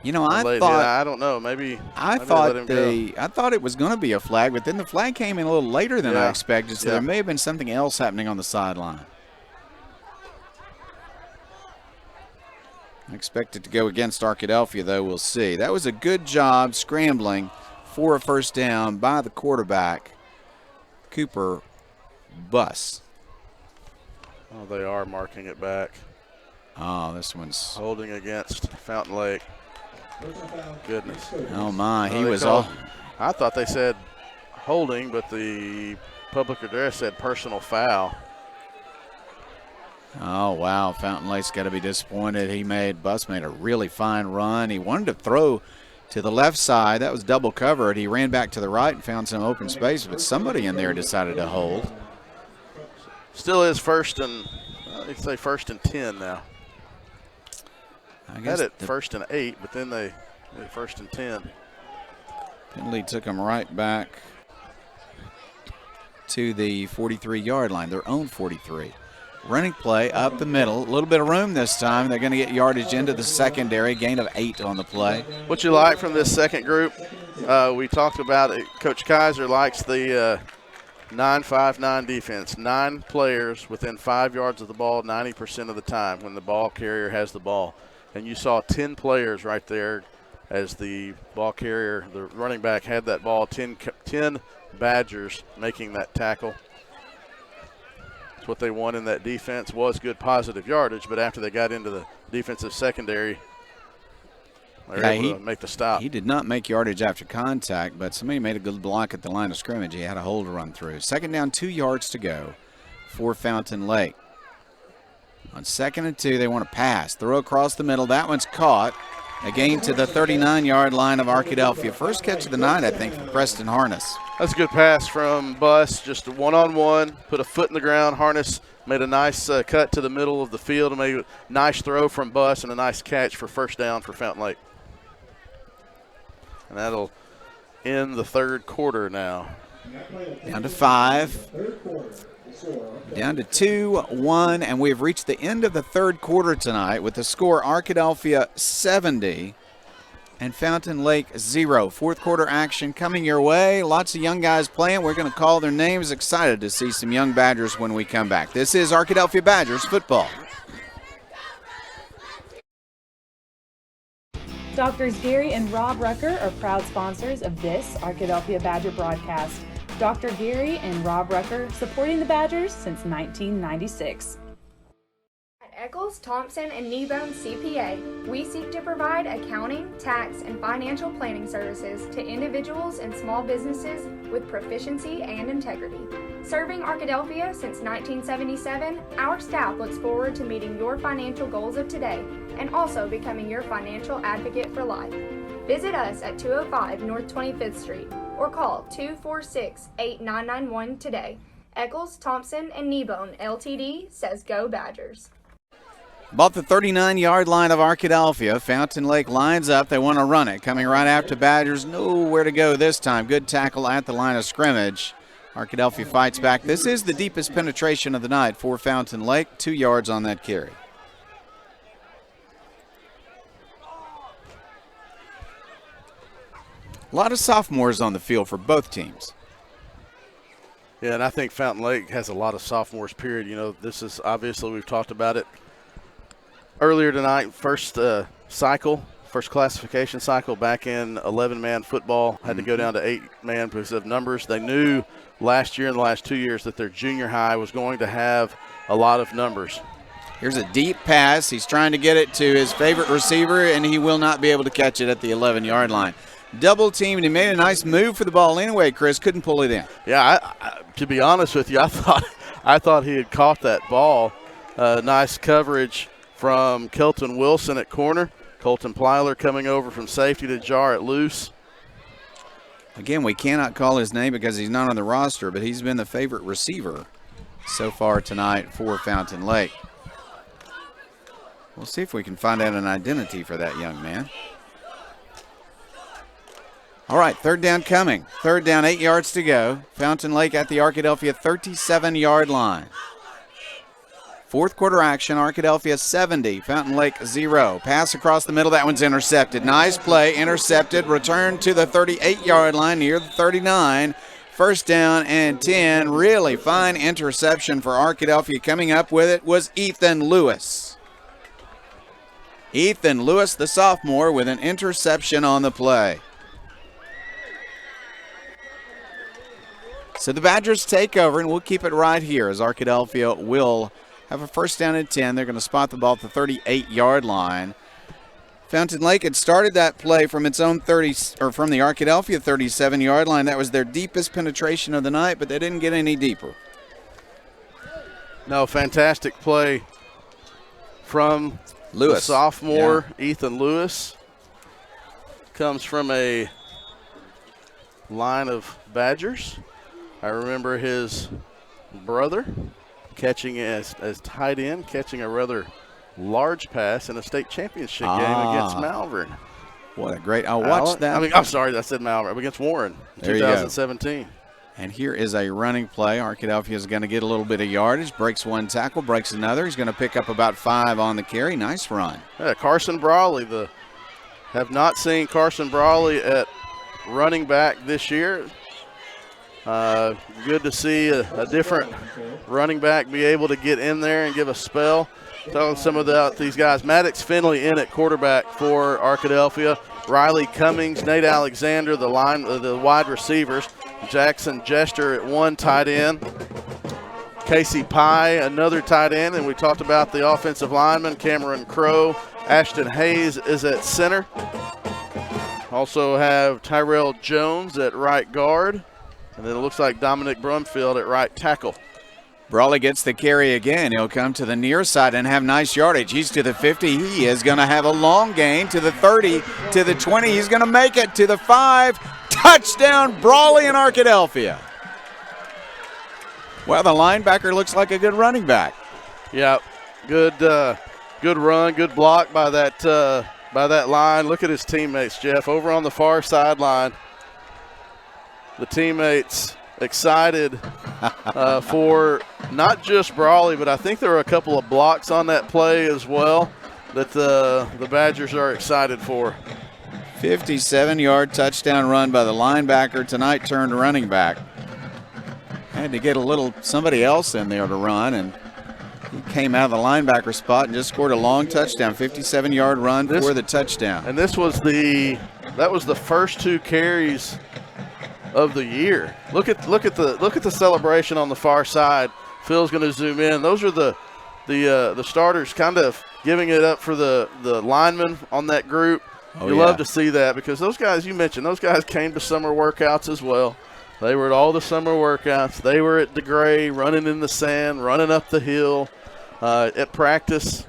You know, I thought. Yeah, I don't know. Maybe. I thought it was going to be a flag, but then the flag came in a little later than I expected, so there may have been something else happening on the sideline. I expect it to go against Arkadelphia, though. We'll see. That was a good job scrambling for a 1st down by the quarterback, Cooper Buss. Oh, they are marking it back. Oh, this one's holding against Fountain Lake. Goodness. Oh, my. He was all. I thought they said holding, but the public address said personal foul. Oh, wow. Fountain Lake's got to be disappointed. Buss made a really fine run. He wanted to throw to the left side. That was double covered. He ran back to the right and found some open space, but somebody in there decided to hold. Still is 1st and, I'd say 1st and 10 now. I guess had it 1st and 8, but then they 1st and 10. Penalty took them right back to the 43-yard line, their own 43. Running play up the middle. A little bit of room this time. They're going to get yardage into the secondary. Gain of 8 on the play. What you like from this second group, we talked about it. Coach Kaiser likes the 9-5-9 defense. 9 players within 5 yards of the ball 90% of the time when the ball carrier has the ball. And you saw 10 players right there as the ball carrier, the running back, had that ball. 10 Badgers making that tackle. That's what they won in that defense. Was good positive yardage, but after they got into the defensive secondary, they were able to make the stop. He did not make yardage after contact, but somebody made a good block at the line of scrimmage. He had a hole to run through. Second down, 2 yards to go for Fountain Lake. On 2nd and 2, they want to pass. Throw across the middle. That one's caught. A gain to the 39-yard line of Arkadelphia. First catch of the night, I think, for Preston Harness. That's a good pass from Buss. Just a one-on-one, put a foot in the ground. Harness made a nice cut to the middle of the field and made a nice throw from Buss and a nice catch for first down for Fountain Lake. And that'll end the third quarter now. Down to 5. Down to 2-1, and we've reached the end of the third quarter tonight with the score Arkadelphia 70 and Fountain Lake 0. Fourth quarter action coming your way. Lots of young guys playing. We're going to call their names. Excited to see some young Badgers when we come back. This is Arkadelphia Badgers football. Doctors Gary and Rob Rucker are proud sponsors of this Arkadelphia Badger broadcast. Dr. Gary and Rob Rucker supporting the Badgers since 1996. At Eccles, Thompson, and Kneebone CPA, we seek to provide accounting, tax, and financial planning services to individuals and small businesses with proficiency and integrity. Serving Arkadelphia since 1977, our staff looks forward to meeting your financial goals of today and also becoming your financial advocate for life. Visit us at 205 North 25th Street or call 246-8991 today. Eccles, Thompson, and Kneebone LTD says go Badgers. About the 39-yard line of Arkadelphia, Fountain Lake lines up. They want to run it. Coming right after Badgers. Nowhere to go this time. Good tackle at the line of scrimmage. Arkadelphia fights back. This is the deepest penetration of the night for Fountain Lake. 2 yards on that carry. A lot of sophomores on the field for both teams. Yeah, and I think Fountain Lake has a lot of sophomores, period. You know, this is obviously, we've talked about it earlier tonight. First classification cycle back in 11-man football. Had to go down to 8-man because of numbers. They knew last year and the last 2 years that their junior high was going to have a lot of numbers. Here's a deep pass. He's trying to get it to his favorite receiver, and he will not be able to catch it at the 11-yard line. Double team, and he made a nice move for the ball anyway, Chris. Couldn't pull it in. Yeah, to be honest with you, I thought he had caught that ball. Nice coverage from Kelton Wilson at corner. Colton Plyler coming over from safety to jar it loose. Again, we cannot call his name because he's not on the roster, but he's been the favorite receiver so far tonight for Fountain Lake. We'll see if we can find out an identity for that young man. All right, third down coming. Third down, 8 yards to go. Fountain Lake at the Arkadelphia 37-yard line. Fourth quarter action, Arkadelphia 70, Fountain Lake 0. Pass across the middle, that one's intercepted. Nice play, intercepted, return to the 38-yard line near the 39. First down and 10. Really fine interception for Arkadelphia. Coming up with it was Ethan Lewis. Ethan Lewis, the sophomore, with an interception on the play. So the Badgers take over, and we'll keep it right here as Arkadelphia will have a first down and 10. They're going to spot the ball at the 38-yard line. Fountain Lake had started that play from its own from the Arkadelphia 37-yard line. That was their deepest penetration of the night, but they didn't get any deeper. No, fantastic play from Lewis, the sophomore, Ethan Lewis. Comes from a line of Badgers. I remember his brother catching as tight end, catching a rather large pass in a state championship game against Malvern. What a great, I watched that. I'm sorry, I said Malvern, against Warren, 2017. And here is a running play. Arkadelphia is going to get a little bit of yardage. Breaks one tackle, breaks another. He's going to pick up about 5 on the carry. Nice run. Yeah, Carson Brawley. Have not seen Carson Brawley at running back this year. Good to see a different running back be able to get in there and give a spell. Telling some of these guys. Maddox Finley in at quarterback for Arkadelphia. Riley Cummings, Nate Alexander, the wide receivers. Jackson Jester at 1 tight end. Casey Pye, another tight end. And we talked about the offensive lineman, Cameron Crow. Ashton Hayes is at center. Also have Tyrell Jones at right guard. And then it looks like Dominic Brumfield at right tackle. Brawley gets the carry again. He'll come to the near side and have nice yardage. He's to the 50. He is going to have a long gain to the 30, to the 20. He's going to make it to the 5. Touchdown, Brawley and Arkadelphia. Well, the linebacker looks like a good running back. Yeah, good run, good block by that line. Look at his teammates, Jeff, over on the far sideline. The teammates excited for not just Brawley, but I think there were a couple of blocks on that play as well that the Badgers are excited for. 57-yard touchdown run by the linebacker tonight turned running back. Had to get somebody else in there to run, and he came out of the linebacker spot and just scored a long touchdown. 57-yard run for the touchdown. And that was the first 2 carries of the year. Look at the celebration on the far side. Phil's going to zoom in. Those are the starters kind of giving it up for the linemen on that group. You love to see that because those guys you mentioned, those guys came to summer workouts as well. They were at all the summer workouts. They were at DeGray, running in the sand, running up the hill. At practice,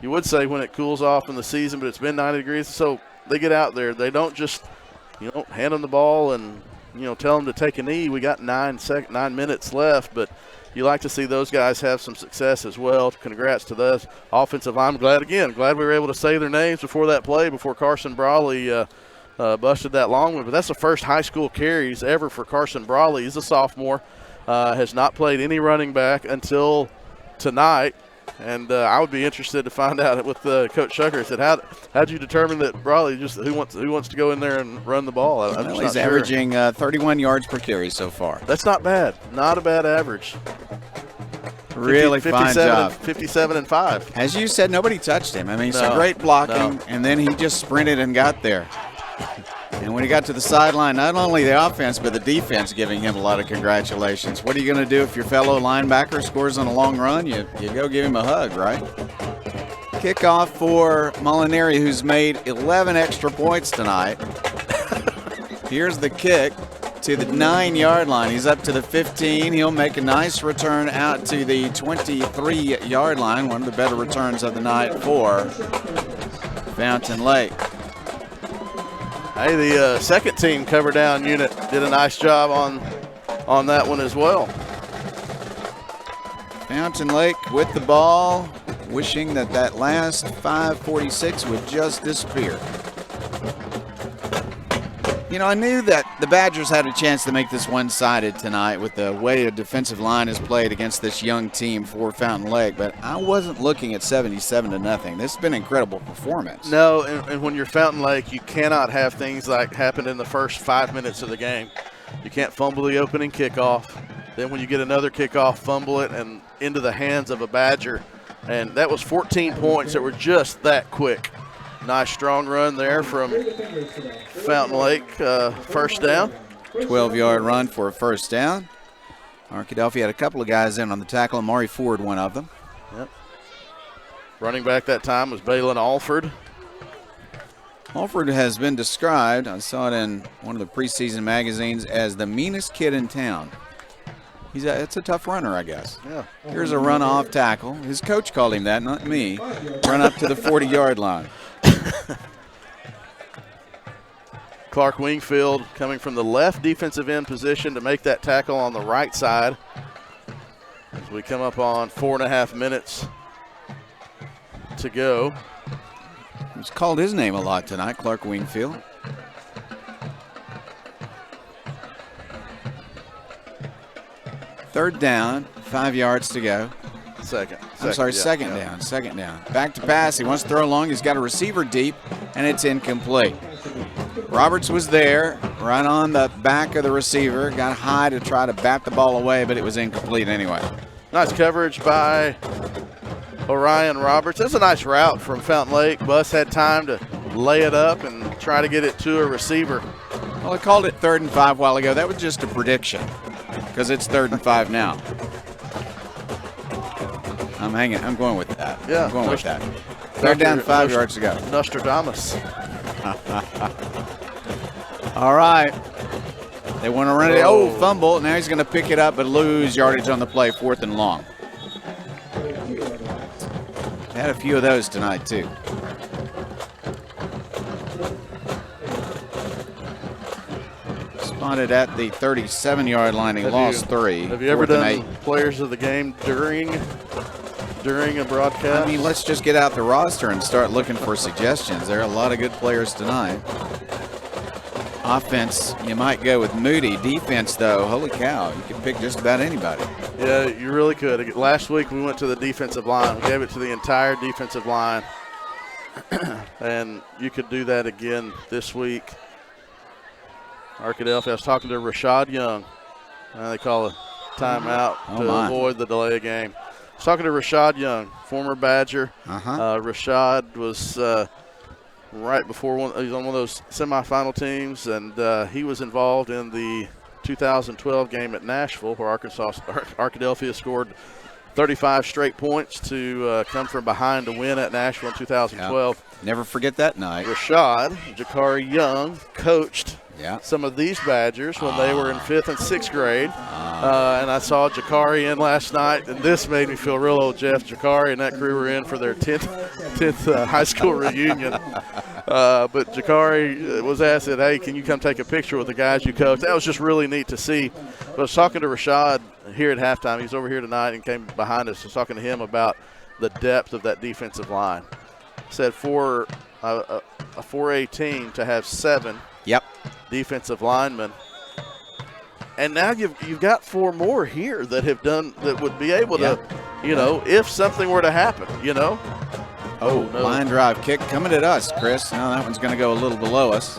you would say when it cools off in the season, but it's been 90 degrees, so they get out there. They don't just, hand them the ball and, tell them to take a knee. We got 9 minutes left, but you like to see those guys have some success as well. Congrats to those offensive linemen. Glad we were able to say their names before that play, before Carson Brawley busted that long one. But that's the first high school carries ever for Carson Brawley. He's a sophomore, has not played any running back until tonight. And I would be interested to find out with Coach Shucker. I said, how'd you determine that Brawley who wants to go in there and run the ball? He's averaging 31 yards per carry so far. That's not bad. Not a bad average. Really fine job. 57 and 5. As you said, nobody touched him. I mean, some great blocking, and then he just sprinted and got there. And when he got to the sideline, not only the offense, but the defense giving him a lot of congratulations. What are you going to do if your fellow linebacker scores on a long run? You go give him a hug, right? Kickoff for Molinari, who's made 11 extra points tonight. Here's the kick to the 9-yard line. He's up to the 15. He'll make a nice return out to the 23-yard line, one of the better returns of the night for Fountain Lake. Hey, the second team cover down unit did a nice job on that one as well. Fountain Lake with the ball, wishing that last 5:46 would just disappear. I knew that the Badgers had a chance to make this one-sided tonight with the way a defensive line is played against this young team for Fountain Lake, but I wasn't looking at 77-0. This has been an incredible performance. No, and when you're Fountain Lake, you cannot have things like happened in the first 5 minutes of the game. You can't fumble the opening kickoff. Then when you get another kickoff, fumble it and into the hands of a Badger. And that was 14 points that were just that quick. Nice strong run there from Fountain Lake, first down. 12-yard run for a first down. Arkadelphia had a couple of guys in on the tackle. Amari Ford, one of them. Yep. Running back that time was Balin Alford. Alford has been described, I saw it in one of the preseason magazines, as the meanest kid in town. It's a tough runner, I guess. Yeah. Here's a run off tackle. His coach called him that, not me. Run up to the 40-yard line. Clark Wingfield coming from the left defensive end position to make that tackle on the right side. As we come up on 4.5 minutes to go. He's called his name a lot tonight, Clark Wingfield. Third down, 5 yards to go. Second down. Back to pass. He wants to throw long. He's got a receiver deep, and it's incomplete. Roberts was there, right on the back of the receiver. Got high to try to bat the ball away, but it was incomplete anyway. Nice coverage by Orion Roberts. That's a nice route from Fountain Lake. Bus had time to lay it up and try to get it to a receiver. Well, I called it 3rd and 5 a while ago. That was just a prediction because it's 3rd and 5 now. I'm going with that. Yeah, I'm going with that. 3rd down, 5 yards to go. Nostradamus. All right. They want to run it. Oh, fumble. Now he's going to pick it up but lose yardage on the play, 4th and long. Had a few of those tonight, too. Spotted at the 37-yard line. He lost 3. Have you ever done players of the game during a broadcast? I mean, let's just get out the roster and start looking for suggestions. There are a lot of good players tonight. Offense, you might go with Moody. Defense, though, holy cow, you can pick just about anybody. Yeah, you really could. Last week we went to the defensive line. We gave it to the entire defensive line. And you could do that again this week. Arkadelphia, I was talking to Rashad Young. They call a timeout to avoid the delay of game. I was talking to Rashad Young, former Badger. Rashad was right before he was on one of those semifinal teams, and he was involved in the 2012 game at Nashville where Arkadelphia scored 35 straight points to come from behind to win at Nashville in 2012. Yep. Never forget that night. Rashad, Jakari Young, coached some of these Badgers when they were in 5th and 6th grade. And I saw Jakari in last night, and this made me feel real old. Jeff Jakari and that crew were in for their 10th high school reunion. But Jakari was asked, hey, can you come take a picture with the guys you coached? That was just really neat to see. But I was talking to Rashad here at halftime. He's over here tonight and came behind us. I was talking to him about the depth of that defensive line. Said for a 4A team to have 7 defensive linemen. And now you've got 4 more here that have done that would be able to, if something were to happen, Oh, no. Line drive kick coming at us, Chris. No, that one's going to go a little below us.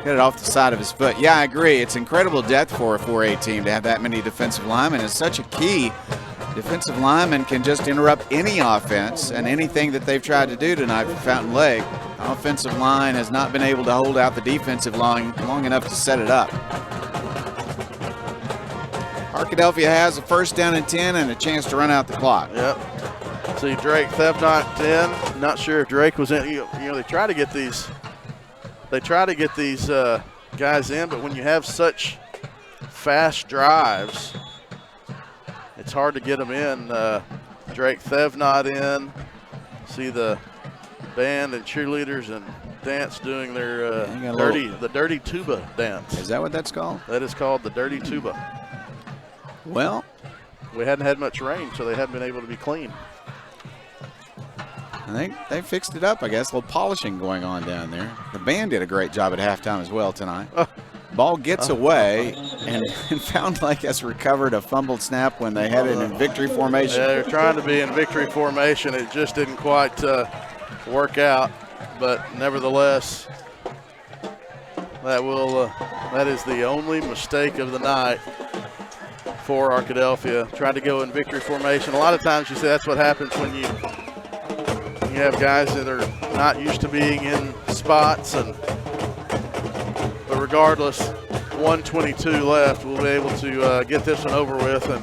Get it off the side of his foot. Yeah, I agree. It's incredible depth for a 4A team to have that many defensive linemen. It's such a key. Defensive linemen can just interrupt any offense, and anything that they've tried to do tonight for Fountain Lake, the offensive line has not been able to hold out the defensive line long enough to set it up. Arkadelphia has a 1st down and 10 and a chance to run out the clock. Yep. See Drake Thevnot 10. Not sure if Drake was in. They try to get these. They try to get these guys in, but when you have such fast drives, it's hard to get them in. Drake Thevnot in. See the band and cheerleaders and dance doing their dirty tuba dance. Is that what that's called? That is called the dirty tuba. Well, we hadn't had much rain, so they haven't been able to be clean. I think they fixed it up, I guess. A little polishing going on down there. The band did a great job at halftime as well tonight. Ball gets away, and Fountain Lake has recovered a fumbled snap when they had it in victory formation. Yeah, they're trying to be in victory formation. It just didn't quite work out, but nevertheless, that is the only mistake of the night for Arkadelphia. Tried to go in victory formation. A lot of times you say that's what happens when you have guys that are not used to being in spots, but regardless, 1:22 left. We'll be able to get this one over with in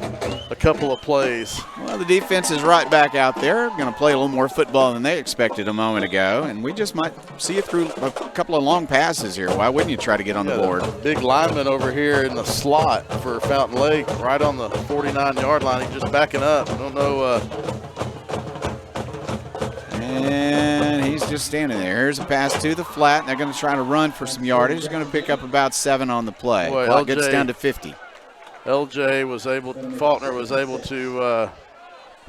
a couple of plays. Well, the defense is right back out there. Going to play a little more football than they expected a moment ago, and we just might see it through a couple of long passes here. Why wouldn't you try to get on the board? Big lineman over here in the slot for Fountain Lake, right on the 49-yard line. He's just backing up. I don't know. And he's just standing there. Here's a pass to the flat. They're going to try to run for some yardage. They're going to pick up about 7 on the play. Boy, Clock gets down to 50. Faulkner was able to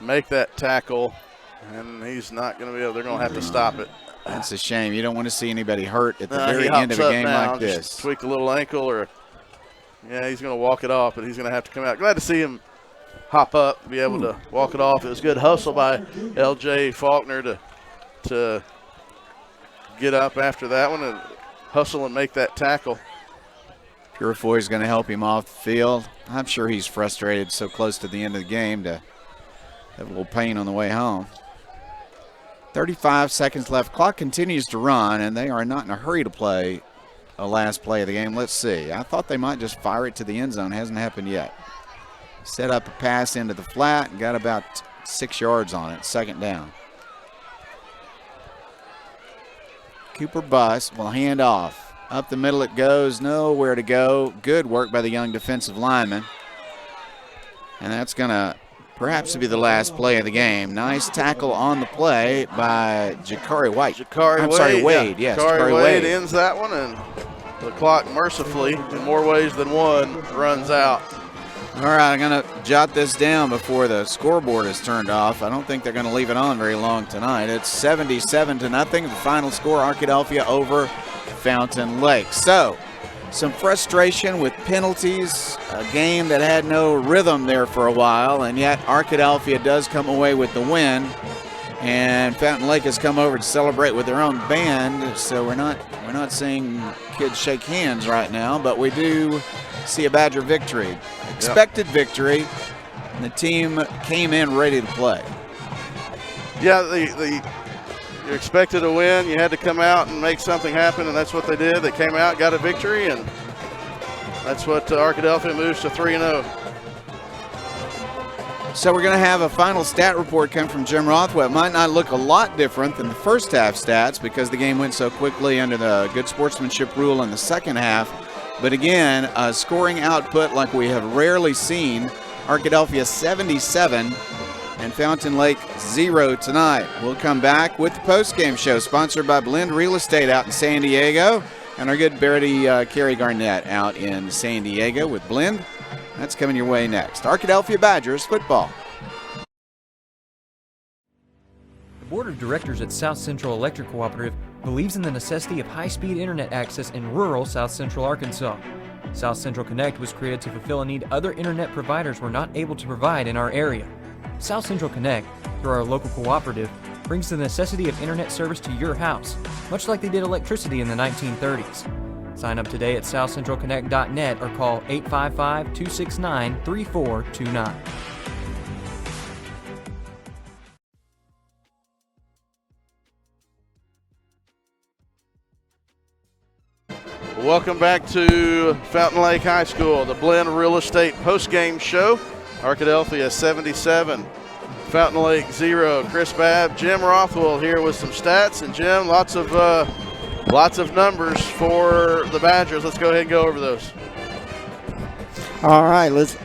make that tackle, and he's not going to be able. They're going to have to stop it. That's a shame. You don't want to see anybody hurt at the very end of a game like this. Just tweak a little ankle, or he's going to walk it off, but he's going to have to come out. Glad to see him hop up, be able to walk it off. It was good hustle by L.J. Faulkner to get up after that one and hustle and make that tackle. Purifoy is going to help him off the field. I'm sure he's frustrated so close to the end of the game to have a little pain on the way home. 35 seconds left. Clock continues to run, and they are not in a hurry to play a last play of the game. Let's see. I thought they might just fire it to the end zone. Hasn't happened yet. Set up a pass into the flat and got about 6 yards on it. Second down. Cooper Buss will hand off. Up the middle it goes, nowhere to go. Good work by the young defensive lineman. And that's going to perhaps be the last play of the game. Nice tackle on the play by Jakari White. Wade. Yes, Jakari Wade ends that one, and the clock mercifully, in more ways than one, runs out. All right, I'm going to jot this down before the scoreboard is turned off. I don't think they're going to leave it on very long tonight. It's 77-0. The final score, Arkadelphia over Fountain Lake. So, some frustration with penalties, a game that had no rhythm there for a while, and yet Arkadelphia does come away with the win. And Fountain Lake has come over to celebrate with their own band, so we're not seeing kids shake hands right now, but we do see a Badger victory. Expected victory, and the team came in ready to play. Yeah, you expected a win. You had to come out and make something happen, and that's what they did. They came out, got a victory, and that's what Arkadelphia moves to 3-0. So we're going to have a final stat report come from Jim Rothwell. It might not look a lot different than the first half stats because the game went so quickly under the good sportsmanship rule in the second half. But again, a scoring output like we have rarely seen. Arkadelphia 77 and Fountain Lake 0 tonight. We'll come back with the postgame show sponsored by Blend Real Estate out in San Diego and our good Verity Carey Garnett out in San Diego with Blend. That's coming your way next. Arkadelphia Badgers football. The Board of Directors at South Central Electric Cooperative believes in the necessity of high-speed internet access in rural South Central Arkansas. South Central Connect was created to fulfill a need other internet providers were not able to provide in our area. South Central Connect, through our local cooperative, brings the necessity of internet service to your house, much like they did electricity in the 1930s. Sign up today at southcentralconnect.net or call 855-269-3429. Welcome back to Fountain Lake High School, the Blend Real Estate postgame show. Arkadelphia 77, Fountain Lake 0. Chris Babb, Jim Rothwell here with some stats, and Jim, lots of numbers for the Badgers. Let's go ahead and go over those. All right, let's.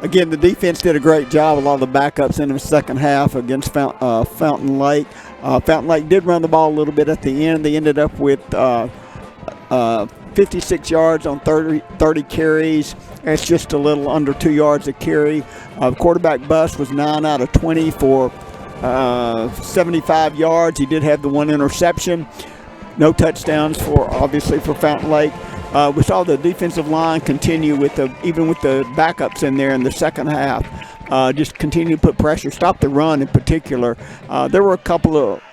Again, the defense did a great job. A lot of the backups in the second half against Fountain Lake. Fountain Lake did run the ball a little bit at the end. They ended up with 56 yards on 30 carries. That's just a little under 2 yards a carry. Quarterback Buss was 9 out of 20 for 75 yards. He did have the one interception. No touchdowns obviously for Fountain Lake. We saw the defensive line continue even with the backups in there in the second half. Just continue to put pressure, stop the run in particular. There were a couple of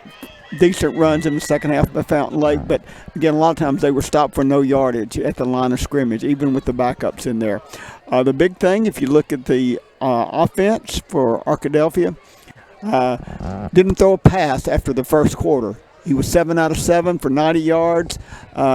decent runs in the second half by Fountain Lake, but again, a lot of times they were stopped for no yardage at the line of scrimmage, even with the backups in there. The big thing, if you look at the offense for Arkadelphia, didn't throw a pass after the first quarter. He was 7 out of 7 for 90 yards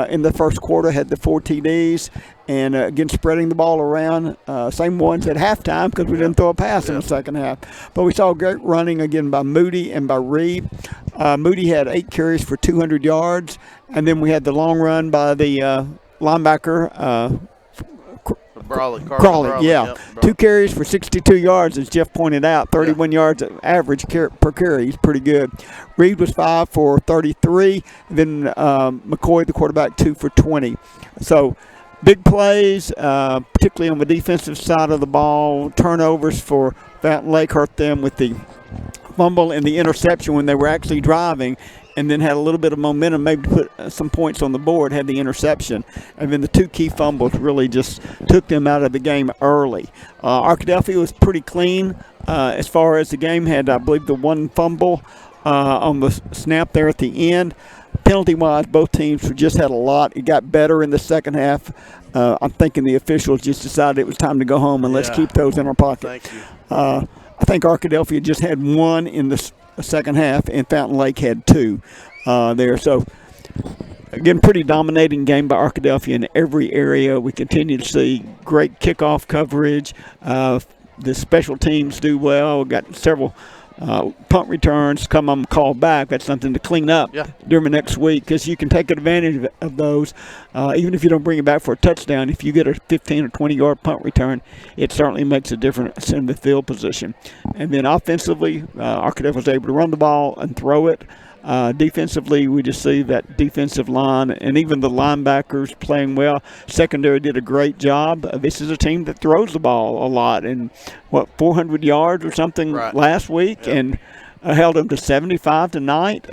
in the first quarter, had the 4 TDs, and again, spreading the ball around. Same ones at halftime because we didn't throw a pass in the second half. But we saw great running again by Moody and by Reed. Moody had 8 carries for 200 yards, and then we had the long run by the linebacker, Crawley, yeah. Yep, 2 carries for 62 yards, as Jeff pointed out, 31 yards average per carry. He's pretty good. Reed was 5 for 33. And then McCoy, the quarterback, 2 for 20. So big plays, particularly on the defensive side of the ball. Turnovers for Fountain Lake hurt them with the fumble and the interception when they were actually driving. and then had a little bit of momentum, maybe put some points on the board, had the interception. And then the 2 key fumbles really just took them out of the game early. Arkadelphia was pretty clean as far as the game. Had, I believe, the 1 fumble on the snap there at the end. Penalty-wise, both teams just had a lot. It got better in the second half. I'm thinking the officials just decided it was time to go home and let's keep those in our pocket. Thank you. I think Arkadelphia just had 1 in the second half, and Fountain Lake had 2 there. So, again, pretty dominating game by Arkadelphia in every area. We continue to see great kickoff coverage. The special teams do well. We've got several punt returns come on call back. That's something to clean up during the next week, because you can take advantage of those. Even if you don't bring it back for a touchdown, if you get a 15 or 20-yard punt return, it certainly makes a difference in the field position. And then offensively, Arkadelphia was able to run the ball and throw it. Defensively, we just see that defensive line and even the linebackers playing well. Secondary did a great job. This is a team that throws the ball a lot, and 400 yards or something last week, and held them to 75 tonight.